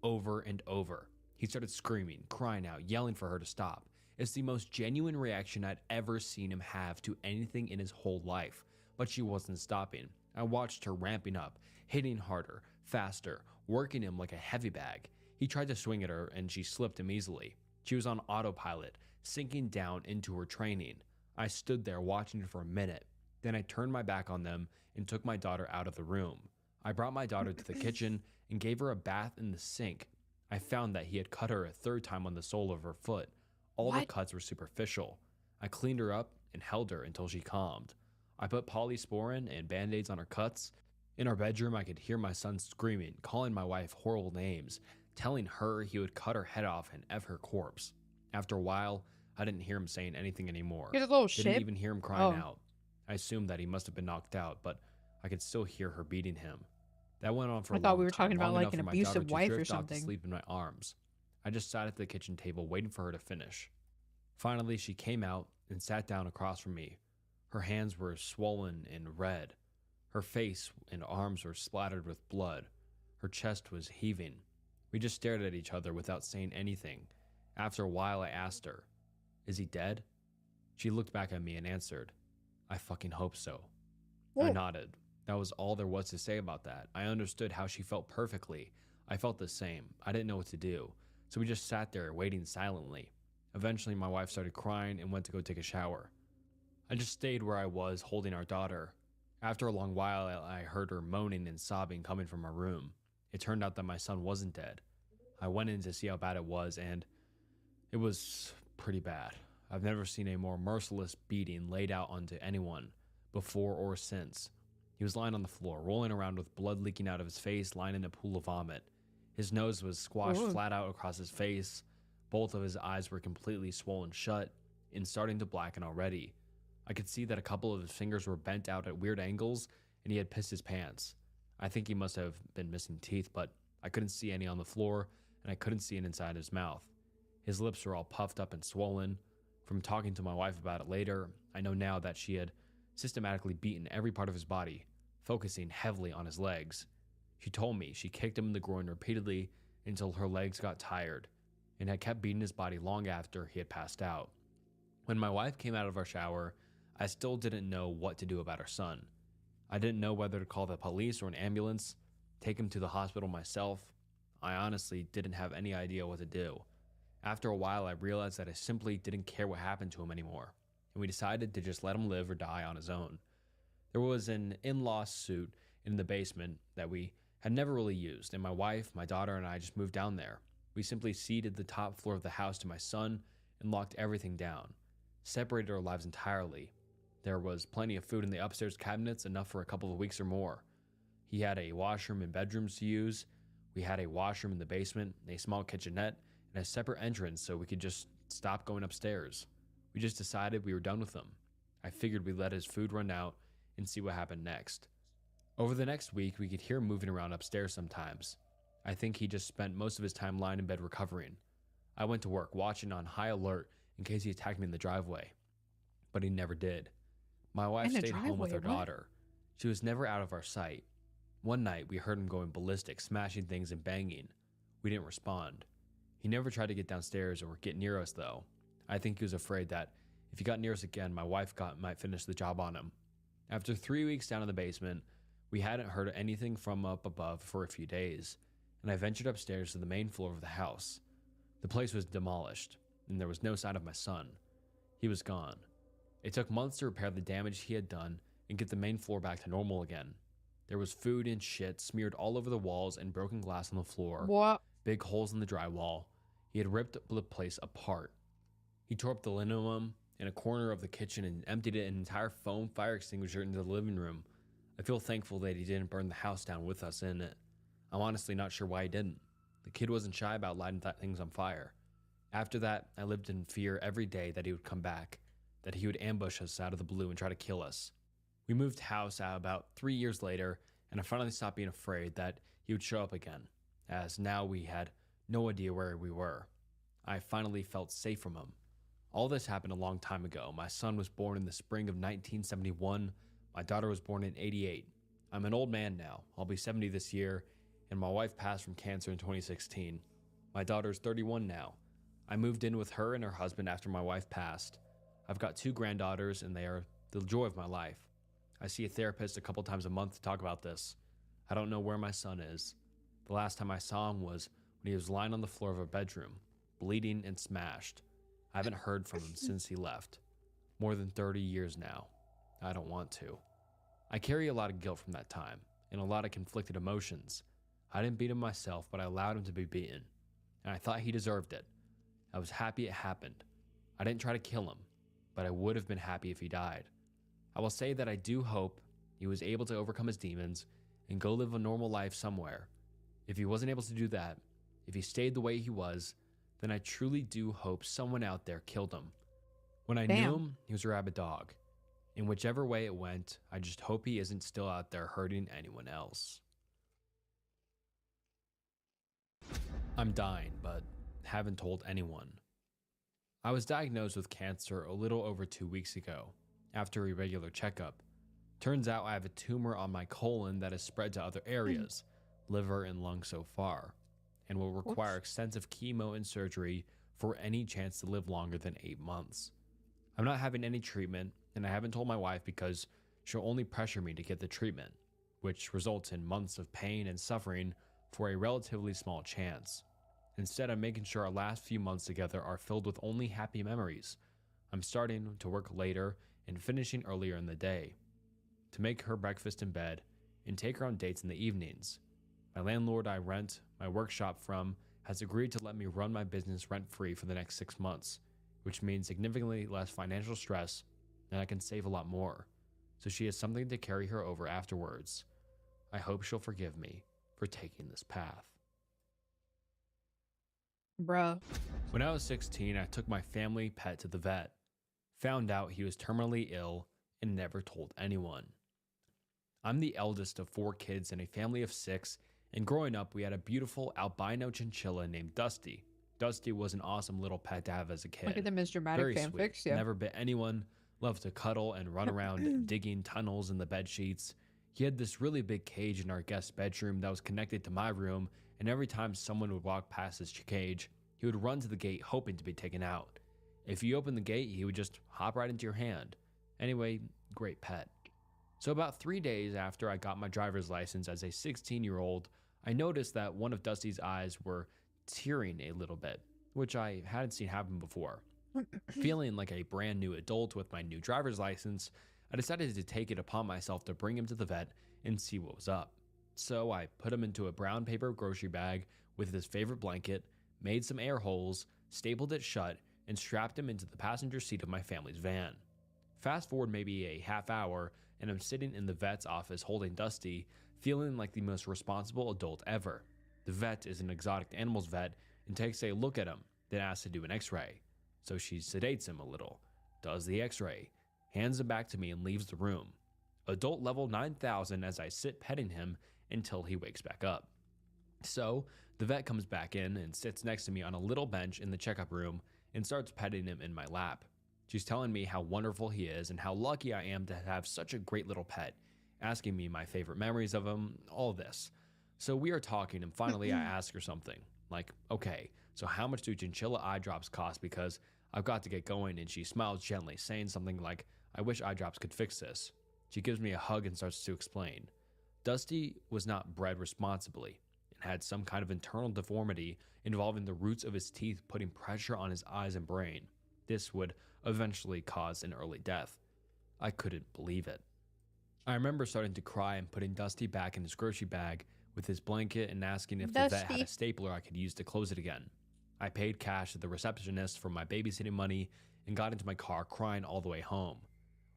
over and over. He started screaming, crying out, yelling for her to stop. It's the most genuine reaction I'd ever seen him have to anything in his whole life, but she wasn't stopping. I watched her ramping up, hitting harder, faster, working him like a heavy bag. He tried to swing at her and she slipped him easily. She was on autopilot, sinking down into her training. I stood there watching her for a minute. Then I turned my back on them and took my daughter out of the room. I brought my daughter to the kitchen and gave her a bath in the sink. I found that he had cut her a third time on the sole of her foot. All the cuts were superficial. I cleaned her up and held her until she calmed. I put polysporin and band-aids on her cuts. In our bedroom, I could hear my son screaming, calling my wife horrible names, telling her he would cut her head off and F her corpse. After a while, I didn't hear him saying anything anymore. He's a little Didn't shit. even hear him crying out. I assumed that he must have been knocked out, but I could still hear her beating him. That went on for a I thought long we were time, talking about long like enough an for my abusive daughter to wife or drift off something. to sleep in my arms. I just sat at the kitchen table waiting for her to finish. Finally, she came out and sat down across from me. Her hands were swollen and red. Her face and arms were splattered with blood. Her chest was heaving. We just stared at each other without saying anything. After a while, I asked her, "Is he dead?" She looked back at me and answered, "I fucking hope so." I nodded. That was all there was to say about that. I understood how she felt perfectly. I felt the same. I didn't know what to do. So we just sat there waiting silently. Eventually, my wife started crying and went to go take a shower. I just stayed where I was, holding our daughter. After a long while, I heard her moaning and sobbing coming from our room. It turned out that my son wasn't dead. I went in to see how bad it was, and it was pretty bad. I've never seen a more merciless beating laid out onto anyone, before or since. He was lying on the floor, rolling around with blood leaking out of his face, lying in a pool of vomit. His nose was squashed flat out across his face. Both of his eyes were completely swollen shut and starting to blacken already. I could see that a couple of his fingers were bent out at weird angles, and he had pissed his pants. I think he must have been missing teeth, but I couldn't see any on the floor, and I couldn't see it inside his mouth. His lips were all puffed up and swollen. From talking to my wife about it later, I know now that she had systematically beaten every part of his body, focusing heavily on his legs. She told me she kicked him in the groin repeatedly until her legs got tired, and had kept beating his body long after he had passed out. When my wife came out of our shower, I still didn't know what to do about her son. I didn't know whether to call the police or an ambulance, take him to the hospital myself. I honestly didn't have any idea what to do. After a while, I realized that I simply didn't care what happened to him anymore, and we decided to just let him live or die on his own. There was an in-law suite in the basement that we had never really used, and my wife, my daughter, and I just moved down there. We simply ceded the top floor of the house to my son and locked everything down, separated our lives entirely. There was plenty of food in the upstairs cabinets, enough for a couple of weeks or more. He had a washroom and bedrooms to use. We had a washroom in the basement, a small kitchenette, and a separate entrance so we could just stop going upstairs. We just decided we were done with him. I figured we'd let his food run out and see what happened next. Over the next week, we could hear him moving around upstairs sometimes. I think he just spent most of his time lying in bed recovering. I went to work, watching on high alert in case he attacked me in the driveway. But he never did. My wife stayed home with her daughter. She was never out of our sight. One night, we heard him going ballistic, smashing things and banging. We didn't respond. He never tried to get downstairs or get near us, though. I think he was afraid that if he got near us again, my wife might finish the job on him. After 3 weeks down in the basement, we hadn't heard anything from up above for a few days, and I ventured upstairs to the main floor of the house. The place was demolished, and there was no sign of my son. He was gone. It took months to repair the damage he had done and get the main floor back to normal again. There was food and shit smeared all over the walls and broken glass on the floor. What? Big holes in the drywall. He had ripped the place apart. He tore up the linoleum in a corner of the kitchen and emptied an entire foam fire extinguisher into the living room. I feel thankful that he didn't burn the house down with us in it. I'm honestly not sure why he didn't. The kid wasn't shy about lighting things on fire. After that, I lived in fear every day that he would come back, that he would ambush us out of the blue and try to kill us. We moved house out about 3 years later, and I finally stopped being afraid that he would show up again, as now we had no idea where we were. I finally felt safe from him. All this happened a long time ago. My son was born in the spring of 1971. My daughter was born in 88. I'm an old man now. I'll be 70 this year, and my wife passed from cancer in 2016. My daughter's 31 now. I moved in with her and her husband after my wife passed. I've got 2 granddaughters, and they are the joy of my life. I see a therapist a couple times a month to talk about this. I don't know where my son is. The last time I saw him was when he was lying on the floor of a bedroom, bleeding and smashed. I haven't heard from him since he left. More than 30 years now. I don't want to. I carry a lot of guilt from that time, and a lot of conflicted emotions. I didn't beat him myself, but I allowed him to be beaten, and I thought he deserved it. I was happy it happened. I didn't try to kill him, but I would have been happy if he died. I will say that I do hope he was able to overcome his demons and go live a normal life somewhere. If he wasn't able to do that, if he stayed the way he was, then I truly do hope someone out there killed him. When I knew him, he was a rabid dog. In whichever way it went, I just hope he isn't still out there hurting anyone else. I'm dying, but haven't told anyone. I was diagnosed with cancer a little over 2 weeks ago, after a regular checkup. Turns out I have a tumor on my colon that has spread to other areas, liver and lung so far, and will require extensive chemo and surgery for any chance to live longer than 8 months. I'm not having any treatment, and I haven't told my wife because she'll only pressure me to get the treatment, which results in months of pain and suffering for a relatively small chance. Instead, I'm making sure our last few months together are filled with only happy memories. I'm starting to work later and finishing earlier in the day, to make her breakfast in bed and take her on dates in the evenings. My landlord I rent my workshop from has agreed to let me run my business rent-free for the next 6 months, which means significantly less financial stress, and I can save a lot more, so she has something to carry her over afterwards. I hope she'll forgive me for taking this path. Bruh. When I was 16, I took my family pet to the vet, found out he was terminally ill, and never told anyone. I'm the eldest of 4 kids in a family of 6, and growing up, we had a beautiful albino chinchilla named Dusty. Dusty was an awesome little pet to have as a kid. Look at them as dramatic Very fanfics, sweet. yeah. Never bit anyone, loved to cuddle and run around digging tunnels in the bed sheets. He had this really big cage in our guest bedroom that was connected to my room, and every time someone would walk past his cage, he would run to the gate hoping to be taken out. If you opened the gate, he would just hop right into your hand. Anyway, great pet. So about 3 days after I got my driver's license as a 16-year-old, I noticed that one of Dusty's eyes were tearing a little bit, which I hadn't seen happen before. Feeling like a brand new adult with my new driver's license, I decided to take it upon myself to bring him to the vet and see what was up. So I put him into a brown paper grocery bag with his favorite blanket, made some air holes, stapled it shut, and strapped him into the passenger seat of my family's van. Fast forward maybe a half hour, and I'm sitting in the vet's office holding Dusty, feeling like the most responsible adult ever. The vet is an exotic animals vet and takes a look at him, then asks to do an x-ray. So she sedates him a little, does the x-ray, hands him back to me and leaves the room. Adult level 9,000 as I sit petting him until he wakes back up. So the vet comes back in and sits next to me on a little bench in the checkup room and starts petting him in my lap. She's telling me how wonderful he is and how lucky I am to have such a great little pet, asking me my favorite memories of him, all this. So we are talking, and finally I ask her something, like, okay, so how much do chinchilla eye drops cost, because I've got to get going, and she smiles gently, saying something like, I wish eye drops could fix this. She gives me a hug and starts to explain. Dusty was not bred responsibly, and had some kind of internal deformity involving the roots of his teeth putting pressure on his eyes and brain. This would eventually cause an early death. I couldn't believe it. I remember starting to cry and putting Dusty back in his grocery bag with his blanket and asking if the vet had Dusty. a stapler I could use to close it again. I paid cash to the receptionist for my babysitting money and got into my car crying all the way home.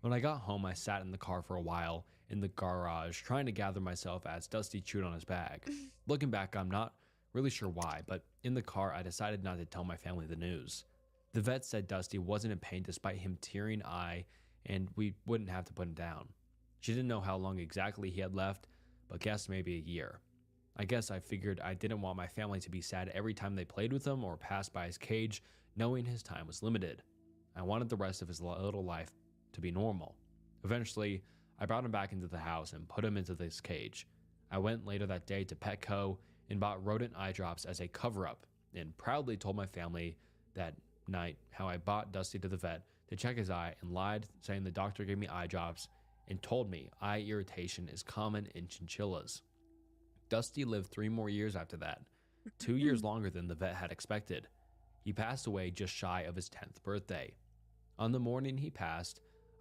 When I got home, I sat in the car for a while in the garage trying to gather myself as Dusty chewed on his bag. Looking back, I'm not really sure why, but in the car, I decided not to tell my family the news. The vet said Dusty wasn't in pain despite him tearing eye and we wouldn't have to put him down. She didn't know how long exactly he had left, but guessed maybe a year. I guess I figured I didn't want my family to be sad every time they played with him or passed by his cage, knowing his time was limited. I wanted the rest of his little life to be normal. Eventually, I brought him back into the house and put him into this cage. I went later that day to Petco and bought rodent eye drops as a cover-up and proudly told my family that night how I bought Dusty to the vet to check his eye and lied, saying the doctor gave me eye drops and told me eye irritation is common in chinchillas. Dusty lived 3 more years after that, 2 years longer than the vet had expected. He passed away just shy of his 10th birthday. On the morning he passed,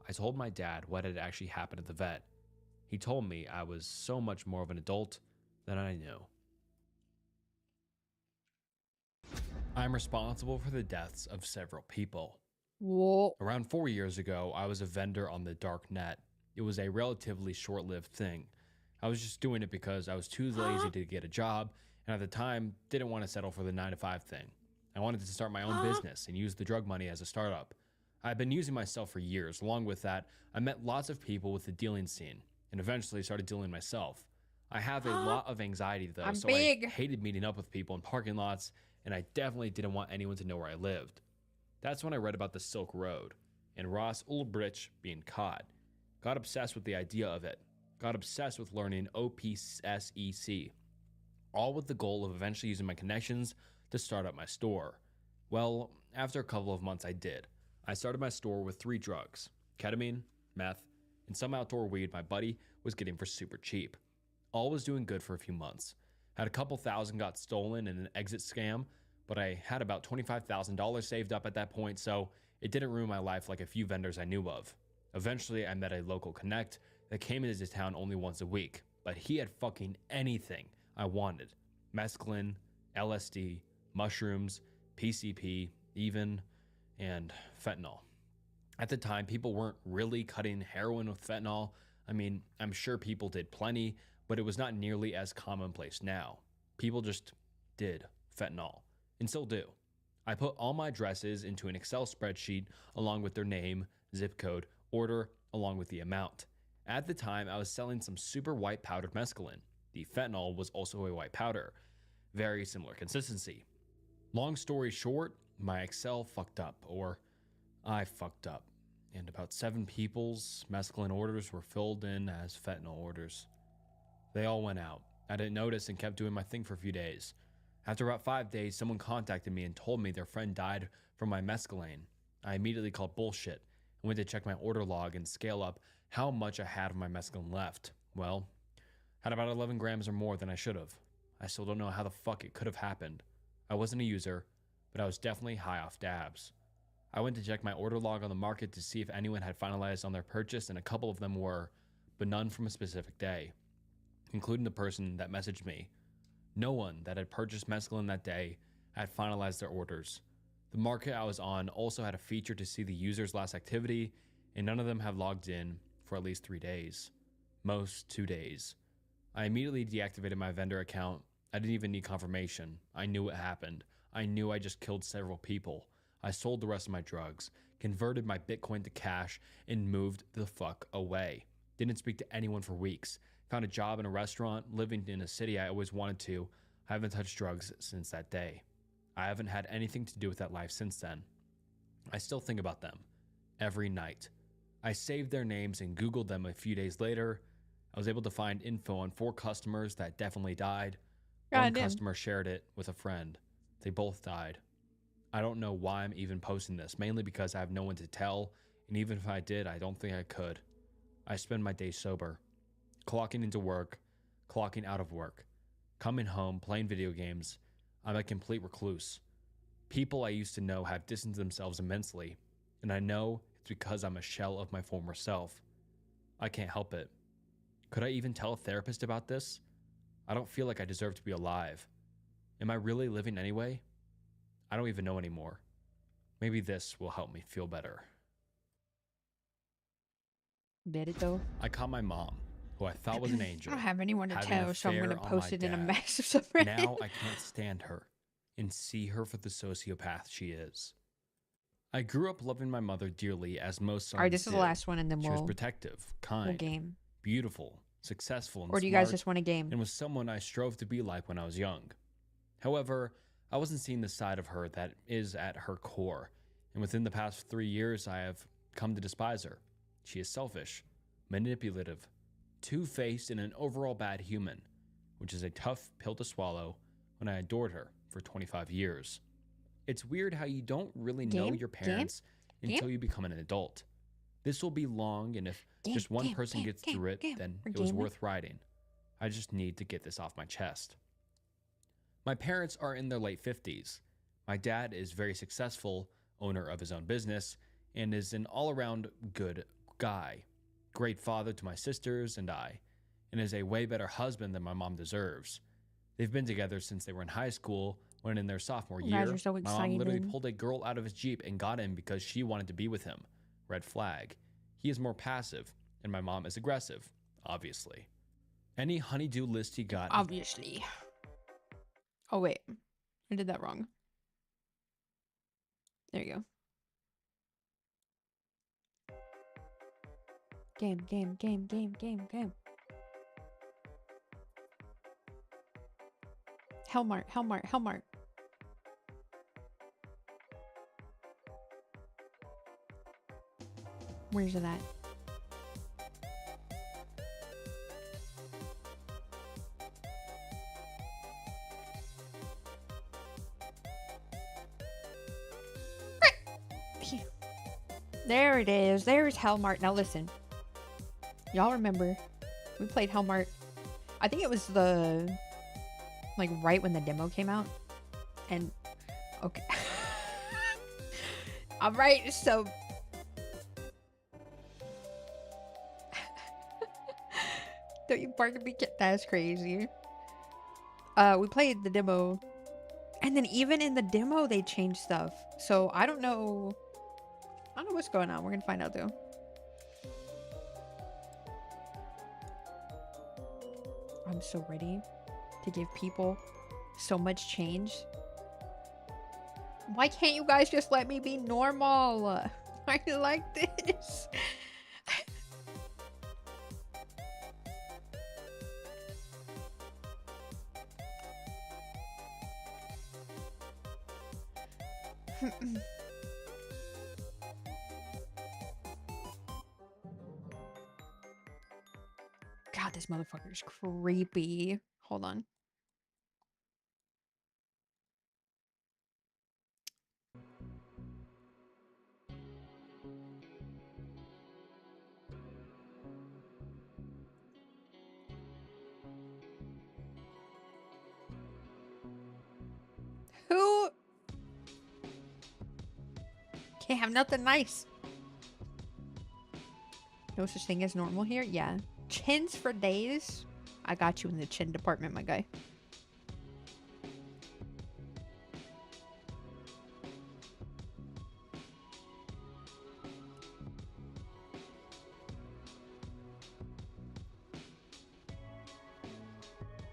I told my dad what had actually happened at the vet. He told me I was so much more of an adult than I knew. I'm responsible for the deaths of several people. Whoa. Around 4 years ago, I was a vendor on the dark net. It was a relatively short-lived thing. I was just doing it because I was too lazy to get a job, and at the time, didn't want to settle for the 9-to-5 thing. I wanted to start my own business and use the drug money as a startup. I've been using myself for years. Along with that, I met lots of people with the dealing scene, and eventually started dealing myself. I have a lot of anxiety though, so I hated meeting up with people in parking lots, and I definitely didn't want anyone to know where I lived. That's when I read about the Silk Road, and Ross Ulbricht being caught. Got obsessed with the idea of it. Got obsessed with learning 𝗀𝗚𝗊, all with the goal of eventually using my connections to start up my store. Well, after a couple of months I did. I started my store with 3 drugs, ketamine, meth, and some outdoor weed my buddy was getting for super cheap. All was doing good for a few months. Had a couple thousand got stolen in an exit scam, but I had about $25,000 saved up at that point, so it didn't ruin my life like a few vendors I knew of. Eventually, I met a local connect that came into town only once a week, but he had fucking anything I wanted. Mescaline, LSD, mushrooms, PCP, even, and fentanyl. At the time, people weren't really cutting heroin with fentanyl. I mean, I'm sure people did plenty, but it was not nearly as commonplace now. People just did fentanyl, and still do. I put all my addresses into an Excel spreadsheet along with their name, zip code, order, along with the amount. At the time, I was selling some super white powdered mescaline. The fentanyl was also a white powder. Very similar consistency. Long story short, my Excel fucked up, or I fucked up, and about 7 people's mescaline orders were filled in as fentanyl orders. They all went out. I didn't notice and kept doing my thing for a few days. After about 5 days, someone contacted me and told me their friend died from my mescaline. I immediately called bullshit and went to check my order log and scale up how much I had of my mescaline left. Well, had about 11 grams or more than I should have. I still don't know how the fuck it could have happened. I wasn't a user, but I was definitely high off dabs. I went to check my order log on the market to see if anyone had finalized on their purchase, and a couple of them were, but none from a specific day, including the person that messaged me. No one that had purchased mescaline that day had finalized their orders. The market I was on also had a feature to see the user's last activity, and none of them had logged in for at least 3 days. Most 2 days. I immediately deactivated my vendor account. I didn't even need confirmation. I knew what happened. I knew I just killed several people. I sold the rest of my drugs, converted my Bitcoin to cash, and moved the fuck away. Didn't speak to anyone for weeks. Found a job in a restaurant, living in a city I always wanted to. I haven't touched drugs since that day. I haven't had anything to do with that life since then. I still think about them every night. I saved their names and Googled them a few days later. I was able to find info on 4 customers that definitely died. One customer shared it with a friend. They both died. I don't know why I'm even posting this, mainly because I have no one to tell, and even if I did, I don't think I could. I spend my days sober, clocking into work, clocking out of work, coming home, playing video games. I'm a complete recluse. People I used to know have distanced themselves immensely, and I know it's because I'm a shell of my former self. I can't help it. Could I even tell a therapist about this? I don't feel like I deserve to be alive. Am I really living anyway? I don't even know anymore. Maybe this will help me feel better. Did it though? I caught my mom, who I thought was an angel. I don't have anyone to having an tell, so I'm gonna affair on post my it in a dad. massive subreddit. Now I can't stand her and see her for the sociopath she is. I grew up loving my mother dearly, as most sons All right, this is the did. last one, and then She was we'll protective, we'll kind, game. beautiful, successful, and Or do you guys smart, just want a game? and was someone I strove to be like when I was young. However, I wasn't seeing the side of her that is at her core, and within the past 3 years, I have come to despise her. She is selfish, manipulative, two-faced, and an overall bad human, which is a tough pill to swallow when I adored her for 25 years. It's weird how you don't really know Game? your parents until you become an adult. This will be long, and if just one person gets through it, then We're it was gaming. worth writing. I just need to get this off my chest. My parents are in their late 50s. My dad is very successful, owner of his own business, and is an all-around good guy. Great father to my sisters and I, and is a way better husband than my mom deserves. They've been together since they were in high school, when in their sophomore You guys year, are so my mom literally excited. pulled a girl out of his Jeep and got him because she wanted to be with him. Red flag. He is more passive, and my mom is aggressive, obviously. Any honeydew list he got... Obviously. Oh, wait. I did that wrong. There you go. Game. Hellmart. Where's it at? There it is. There's Hellmart. Now listen. Y'all remember we played Hellmart. I think it was like right when the demo came out. And okay. All right, so don't you bark at me? That's crazy. We played the demo, and then even in the demo they changed stuff. So I don't know what's going on. We're gonna find out though. I'm so ready to give people so much change. Why can't you guys just let me be normal? I like this. God, this motherfucker is creepy. Hold on. Who? Can't have nothing nice. No such thing as normal here? Yeah. Chins for days? I got you in the chin department, my guy.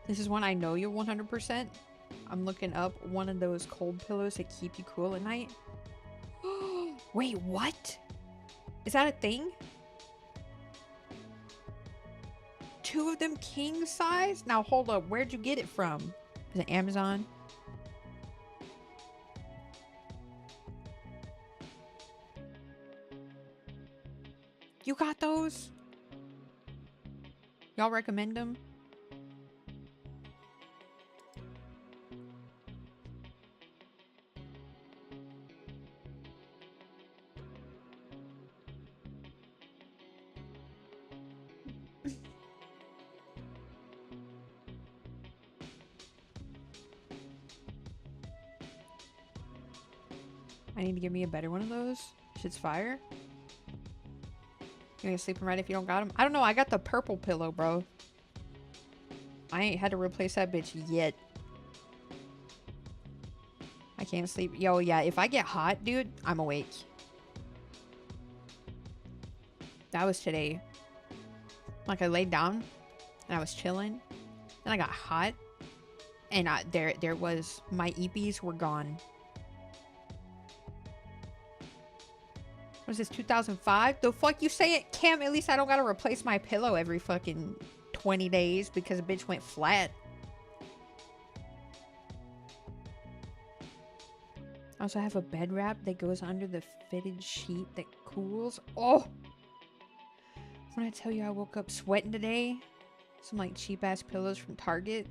This is one I know you 100%. I'm looking up one of those cold pillows that keep you cool at night. Wait, what? Is that a thing? 2 of them king size? Now hold up, where'd you get it from? Is it Amazon? You got those? Y'all recommend them? I need to give me a better one of those. Shit's fire. You ain't sleeping right if you don't got them? I don't know. I got the purple pillow, bro. I ain't had to replace that bitch yet. I can't sleep. Yo, yeah. If I get hot, dude, I'm awake. That was today. Like, I laid down and I was chilling. Then I got hot. And there was... My 𝗱𝗡s were gone. What is this, 2005? The fuck you say it, Cam? At least I don't gotta replace my pillow every fucking 20 days because a bitch went flat. I also have a bed wrap that goes under the fitted sheet that cools. Oh! When I tell you I woke up sweating today, some like cheap ass pillows from Target.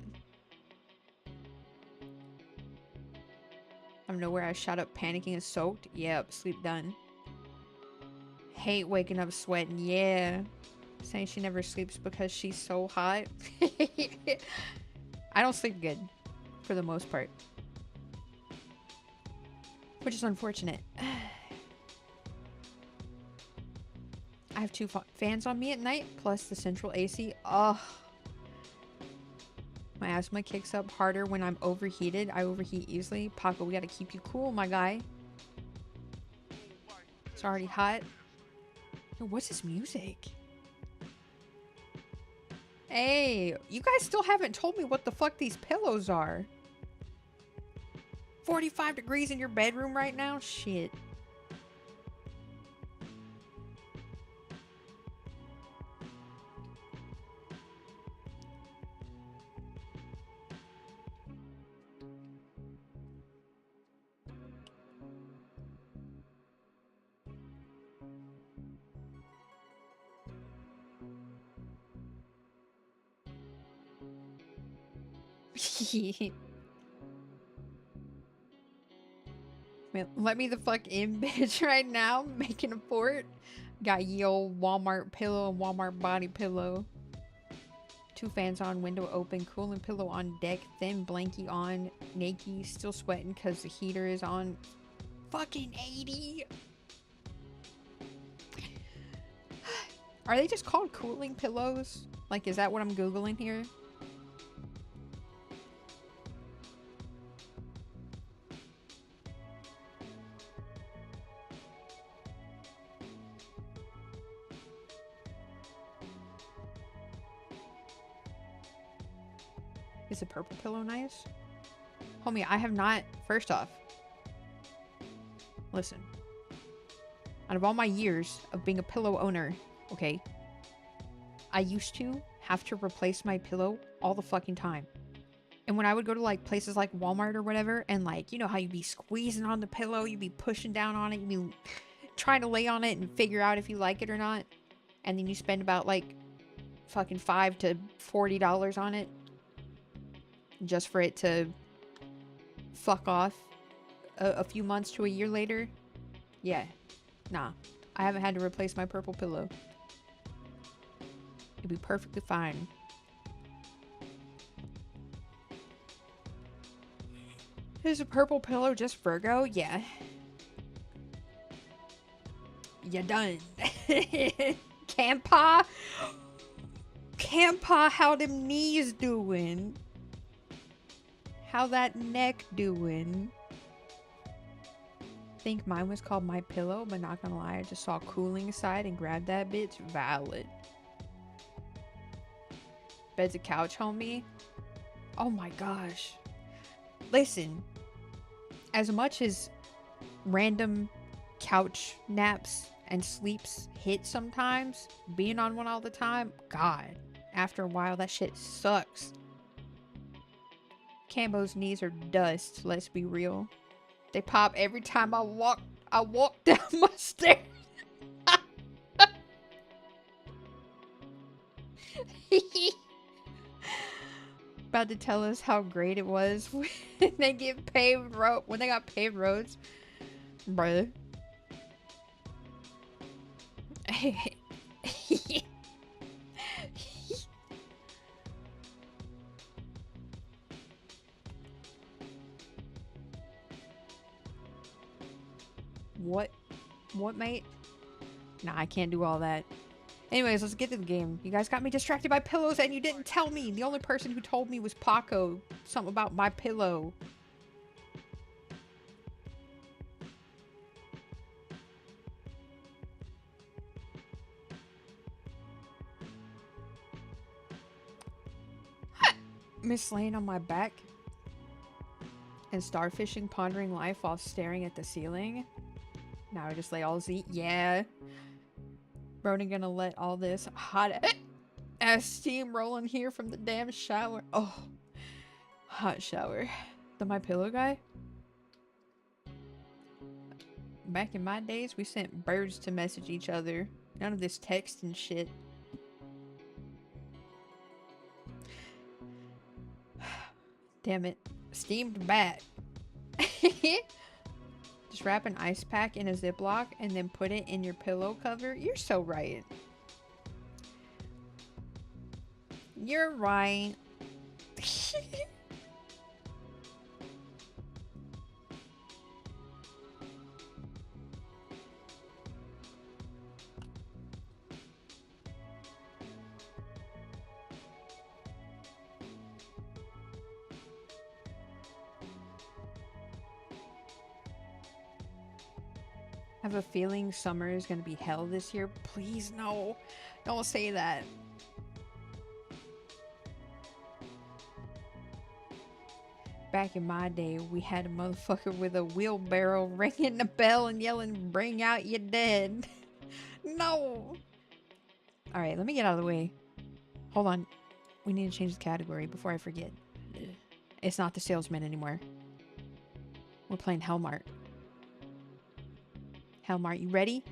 Out of nowhere, I shot up panicking and soaked. Yep, sleep done. Hate waking up sweating. Yeah. Saying she never sleeps because she's so hot. I don't sleep good for the most part, which is unfortunate. I have two fans on me at night plus the central AC. Ugh. My asthma kicks up harder when I'm overheated. I overheat easily. Paco, we gotta keep you cool, my guy. It's already hot. Yo, what's this music? Hey, you guys still haven't told me what the fuck these pillows are. 45 degrees in your bedroom right now? Shit. Man, let me the fuck in, bitch, right now. Making a fort. Got ye old Walmart pillow and Walmart body pillow. Two fans on, window open, cooling pillow on deck, thin blankie on, naked, still sweating because the heater is on. Fucking 80. Are they just called cooling pillows? Like, is that what I'm Googling here? Is the purple pillow nice? Homie, I have not... First off, listen. Out of all my years of being a pillow owner, okay, I used to have to replace my pillow all the fucking time. And when I would go to like places like Walmart or whatever, and like, you know how you'd be squeezing on the pillow, you'd be pushing down on it, you'd be trying to lay on it and figure out if you like it or not. And then you spend about like fucking $5 to $40 on it. Just for it to fuck off a few months to a year later. Yeah. Nah. I haven't had to replace my purple pillow. It'd be perfectly fine. Is a purple pillow just Virgo? Yeah. You done. 𝗀𝗂𝗃? 𝗀𝗃𝗃, how them knees doing? How that neck doing? Think mine was called My Pillow, but not gonna lie, I just saw cooling aside and grabbed that bitch. Valid. Bed's a couch, homie. Oh my gosh. Listen, as much as random couch naps and sleeps hit sometimes, being on one all the time, God, after a while that shit sucks. Cambo's knees are dust, let's be real. They pop every time I walk down my stairs. About to tell us how great it was when they get paved when they got paved roads. Bruh. What, mate? Nah, I can't do all that. Anyways, let's get to the game. You guys got me distracted by pillows and you didn't tell me. The only person who told me was Paco. Something about my pillow. Miss laying on my back and starfishing, pondering life while staring at the ceiling. Now I just lay all Z. Yeah. Ronan gonna let all this hot ass steam rolling here from the damn shower. Oh, hot shower. The My Pillow guy? Back in my days, we sent birds to message each other. None of this text and shit. Damn it. Steamed bat. Just wrap an ice pack in a Ziploc and then put it in your pillow cover. You're so right. You're right. I have a feeling summer is gonna be hell this year. Please, no. Don't say that. Back in my day, we had a motherfucker with a wheelbarrow ringing the bell and yelling, "Bring out your dead." No. Alright, let me get out of the way. Hold on. We need to change the category before I forget. It's not the Salesman anymore. We're playing 𝗁𝗲𝗺. 𝗁𝗲𝗺, you ready?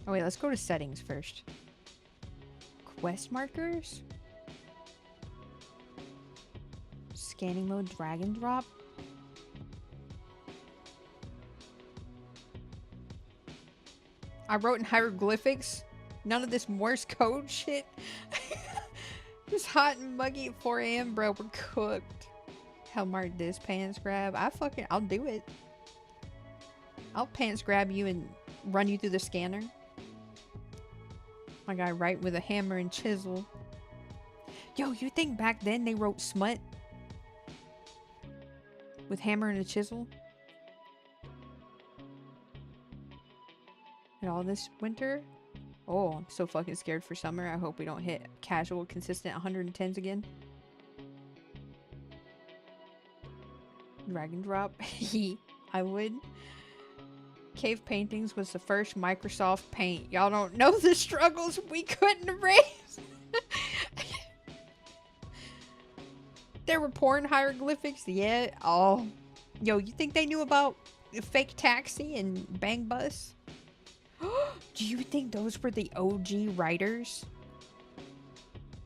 Oh wait, let's go to settings first. Quest markers? Scanning mode, drag and drop? I wrote in hieroglyphics. None of this Morse code shit. It's hot and muggy at 4 a.m, bro. We're cooked. 𝗁𝗺𝗺 this pants grab. I'll do it. I'll pants grab you and run you through the scanner. My guy right with a hammer and chisel. Yo, you think back then they wrote smut? With hammer and a chisel? And all this winter? Oh, I'm so fucking scared for summer. I hope we don't hit casual, consistent 110s again. Drag and drop. I would. Cave paintings was the first Microsoft Paint. Y'all don't know the struggles we couldn't erase. There were porn hieroglyphics. Yeah. Oh. Yo, you think they knew about fake taxi and bang bus? Do you think those were the OG writers?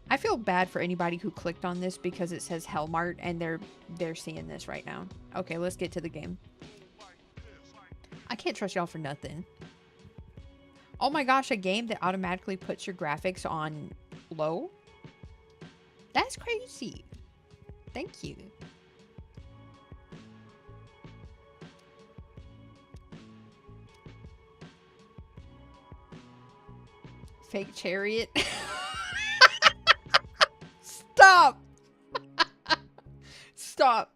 I feel bad for anybody who clicked on this because it says 𝗁𝗺𝗺 and they're seeing this right now. Okay, let's get to the game. I can't trust y'all for nothing. Oh my gosh, a game that automatically puts your graphics on low? That's crazy. Thank you. Fake chariot. Stop. Stop.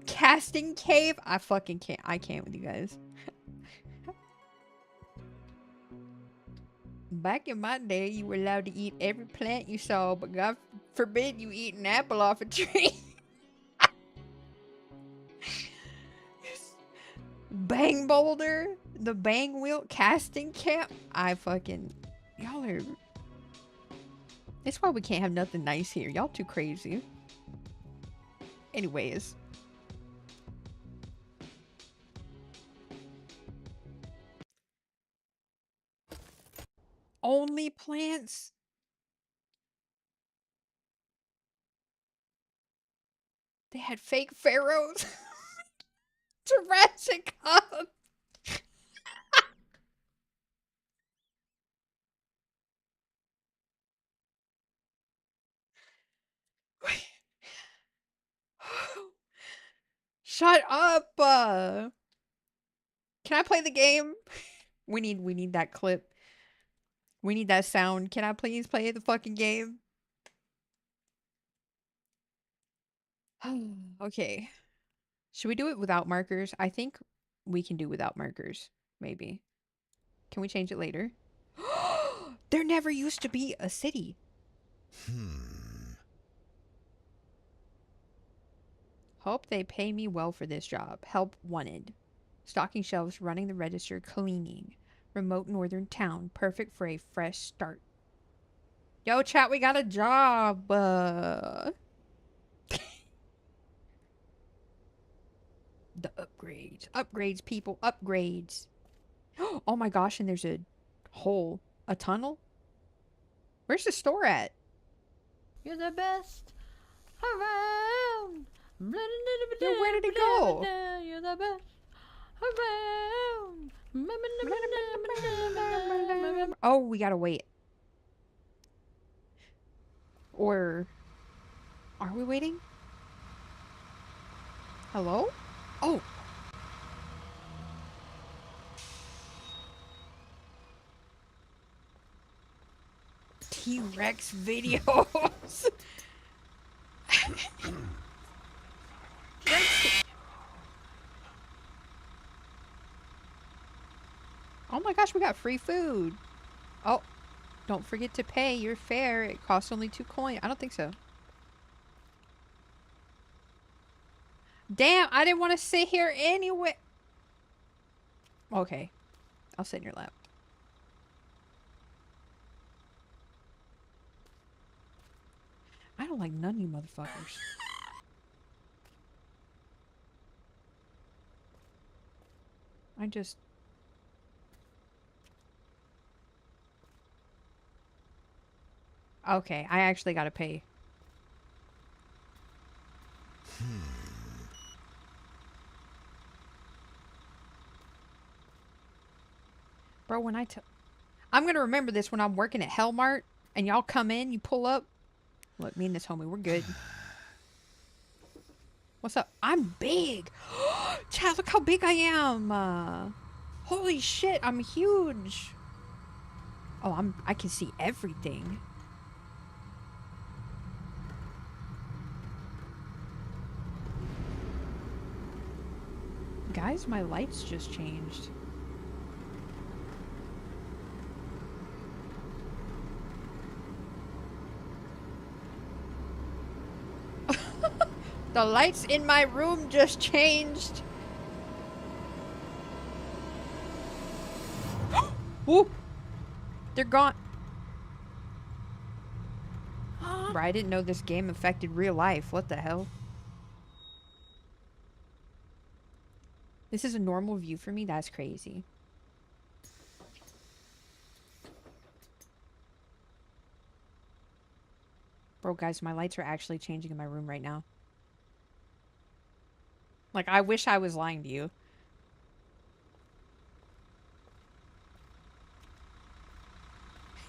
Casting cave. I fucking can't. I can't with you guys. Back in my day, you were allowed to eat every plant you saw, but God forbid you eat an apple off a tree. Bang boulder. The bang wheel. Casting camp. I fucking... Y'all are... That's why we can't have nothing nice here. Y'all too crazy. Anyways. Only plants? They had fake pharaohs? Jurassic Hub. Shut up. Can I play the game? We need that clip. We need that sound. Can I please play the fucking game? Okay. Should we do it without markers? I think we can do without markers. Maybe. Can we change it later? There never used to be a city. Hope they pay me well for this job. Help wanted. Stocking shelves, running the register, cleaning. Remote northern town. Perfect for a fresh start. Yo, chat, we got a job. The upgrades. Upgrades, people. Upgrades. Oh my gosh, and there's a hole. A tunnel? Where's the store at? You're the best around. Yo, where did it go? You're the best around. Oh, we gotta wait. Or are we waiting? Hello? Oh. T-Rex videos. Oh my gosh, we got free food. Oh, don't forget to pay your fare. It costs only 2 coins. I don't think so. Damn, I didn't want to sit here anyway. Okay, I'll sit in your lap. I don't like none of you motherfuckers. I just... Okay, I actually gotta pay. Bro, when I'm gonna remember this when I'm working at Hellmart and y'all come in, you pull up. Look, me and this homie, we're good. What's up? I'm big. Chad, look how big I am. Holy shit, I'm huge. Oh, I can see everything. Guys, my lights just changed. The lights in my room just changed. Whoop! They're gone. Bro, I didn't know this game affected real life. What the hell? This is a normal view for me? That's crazy. Bro, guys, my lights are actually changing in my room right now. Like, I wish I was lying to you.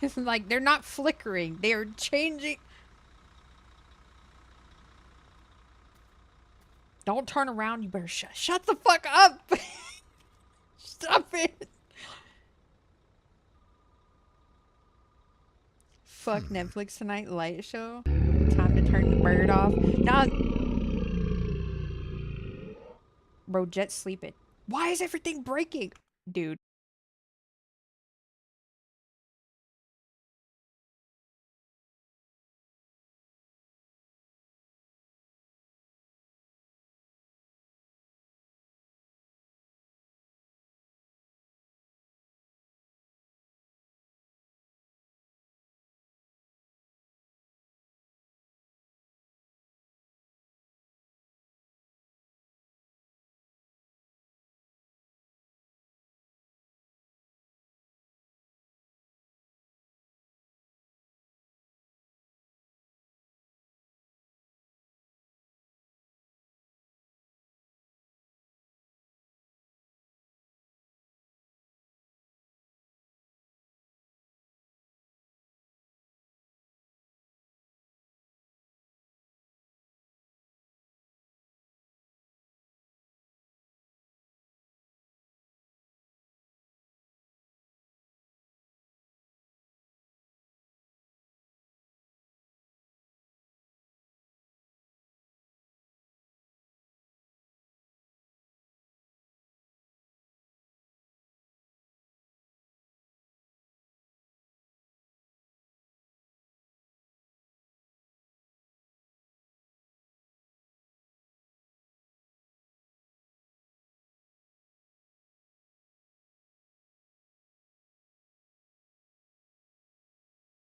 It's like, they're not flickering. They are changing. Don't turn around. You better shut the fuck up. Stop it. Fuck Netflix tonight light show. Time to turn the bird off. Nah. Bro, Jet's sleeping. Why is everything breaking? Dude.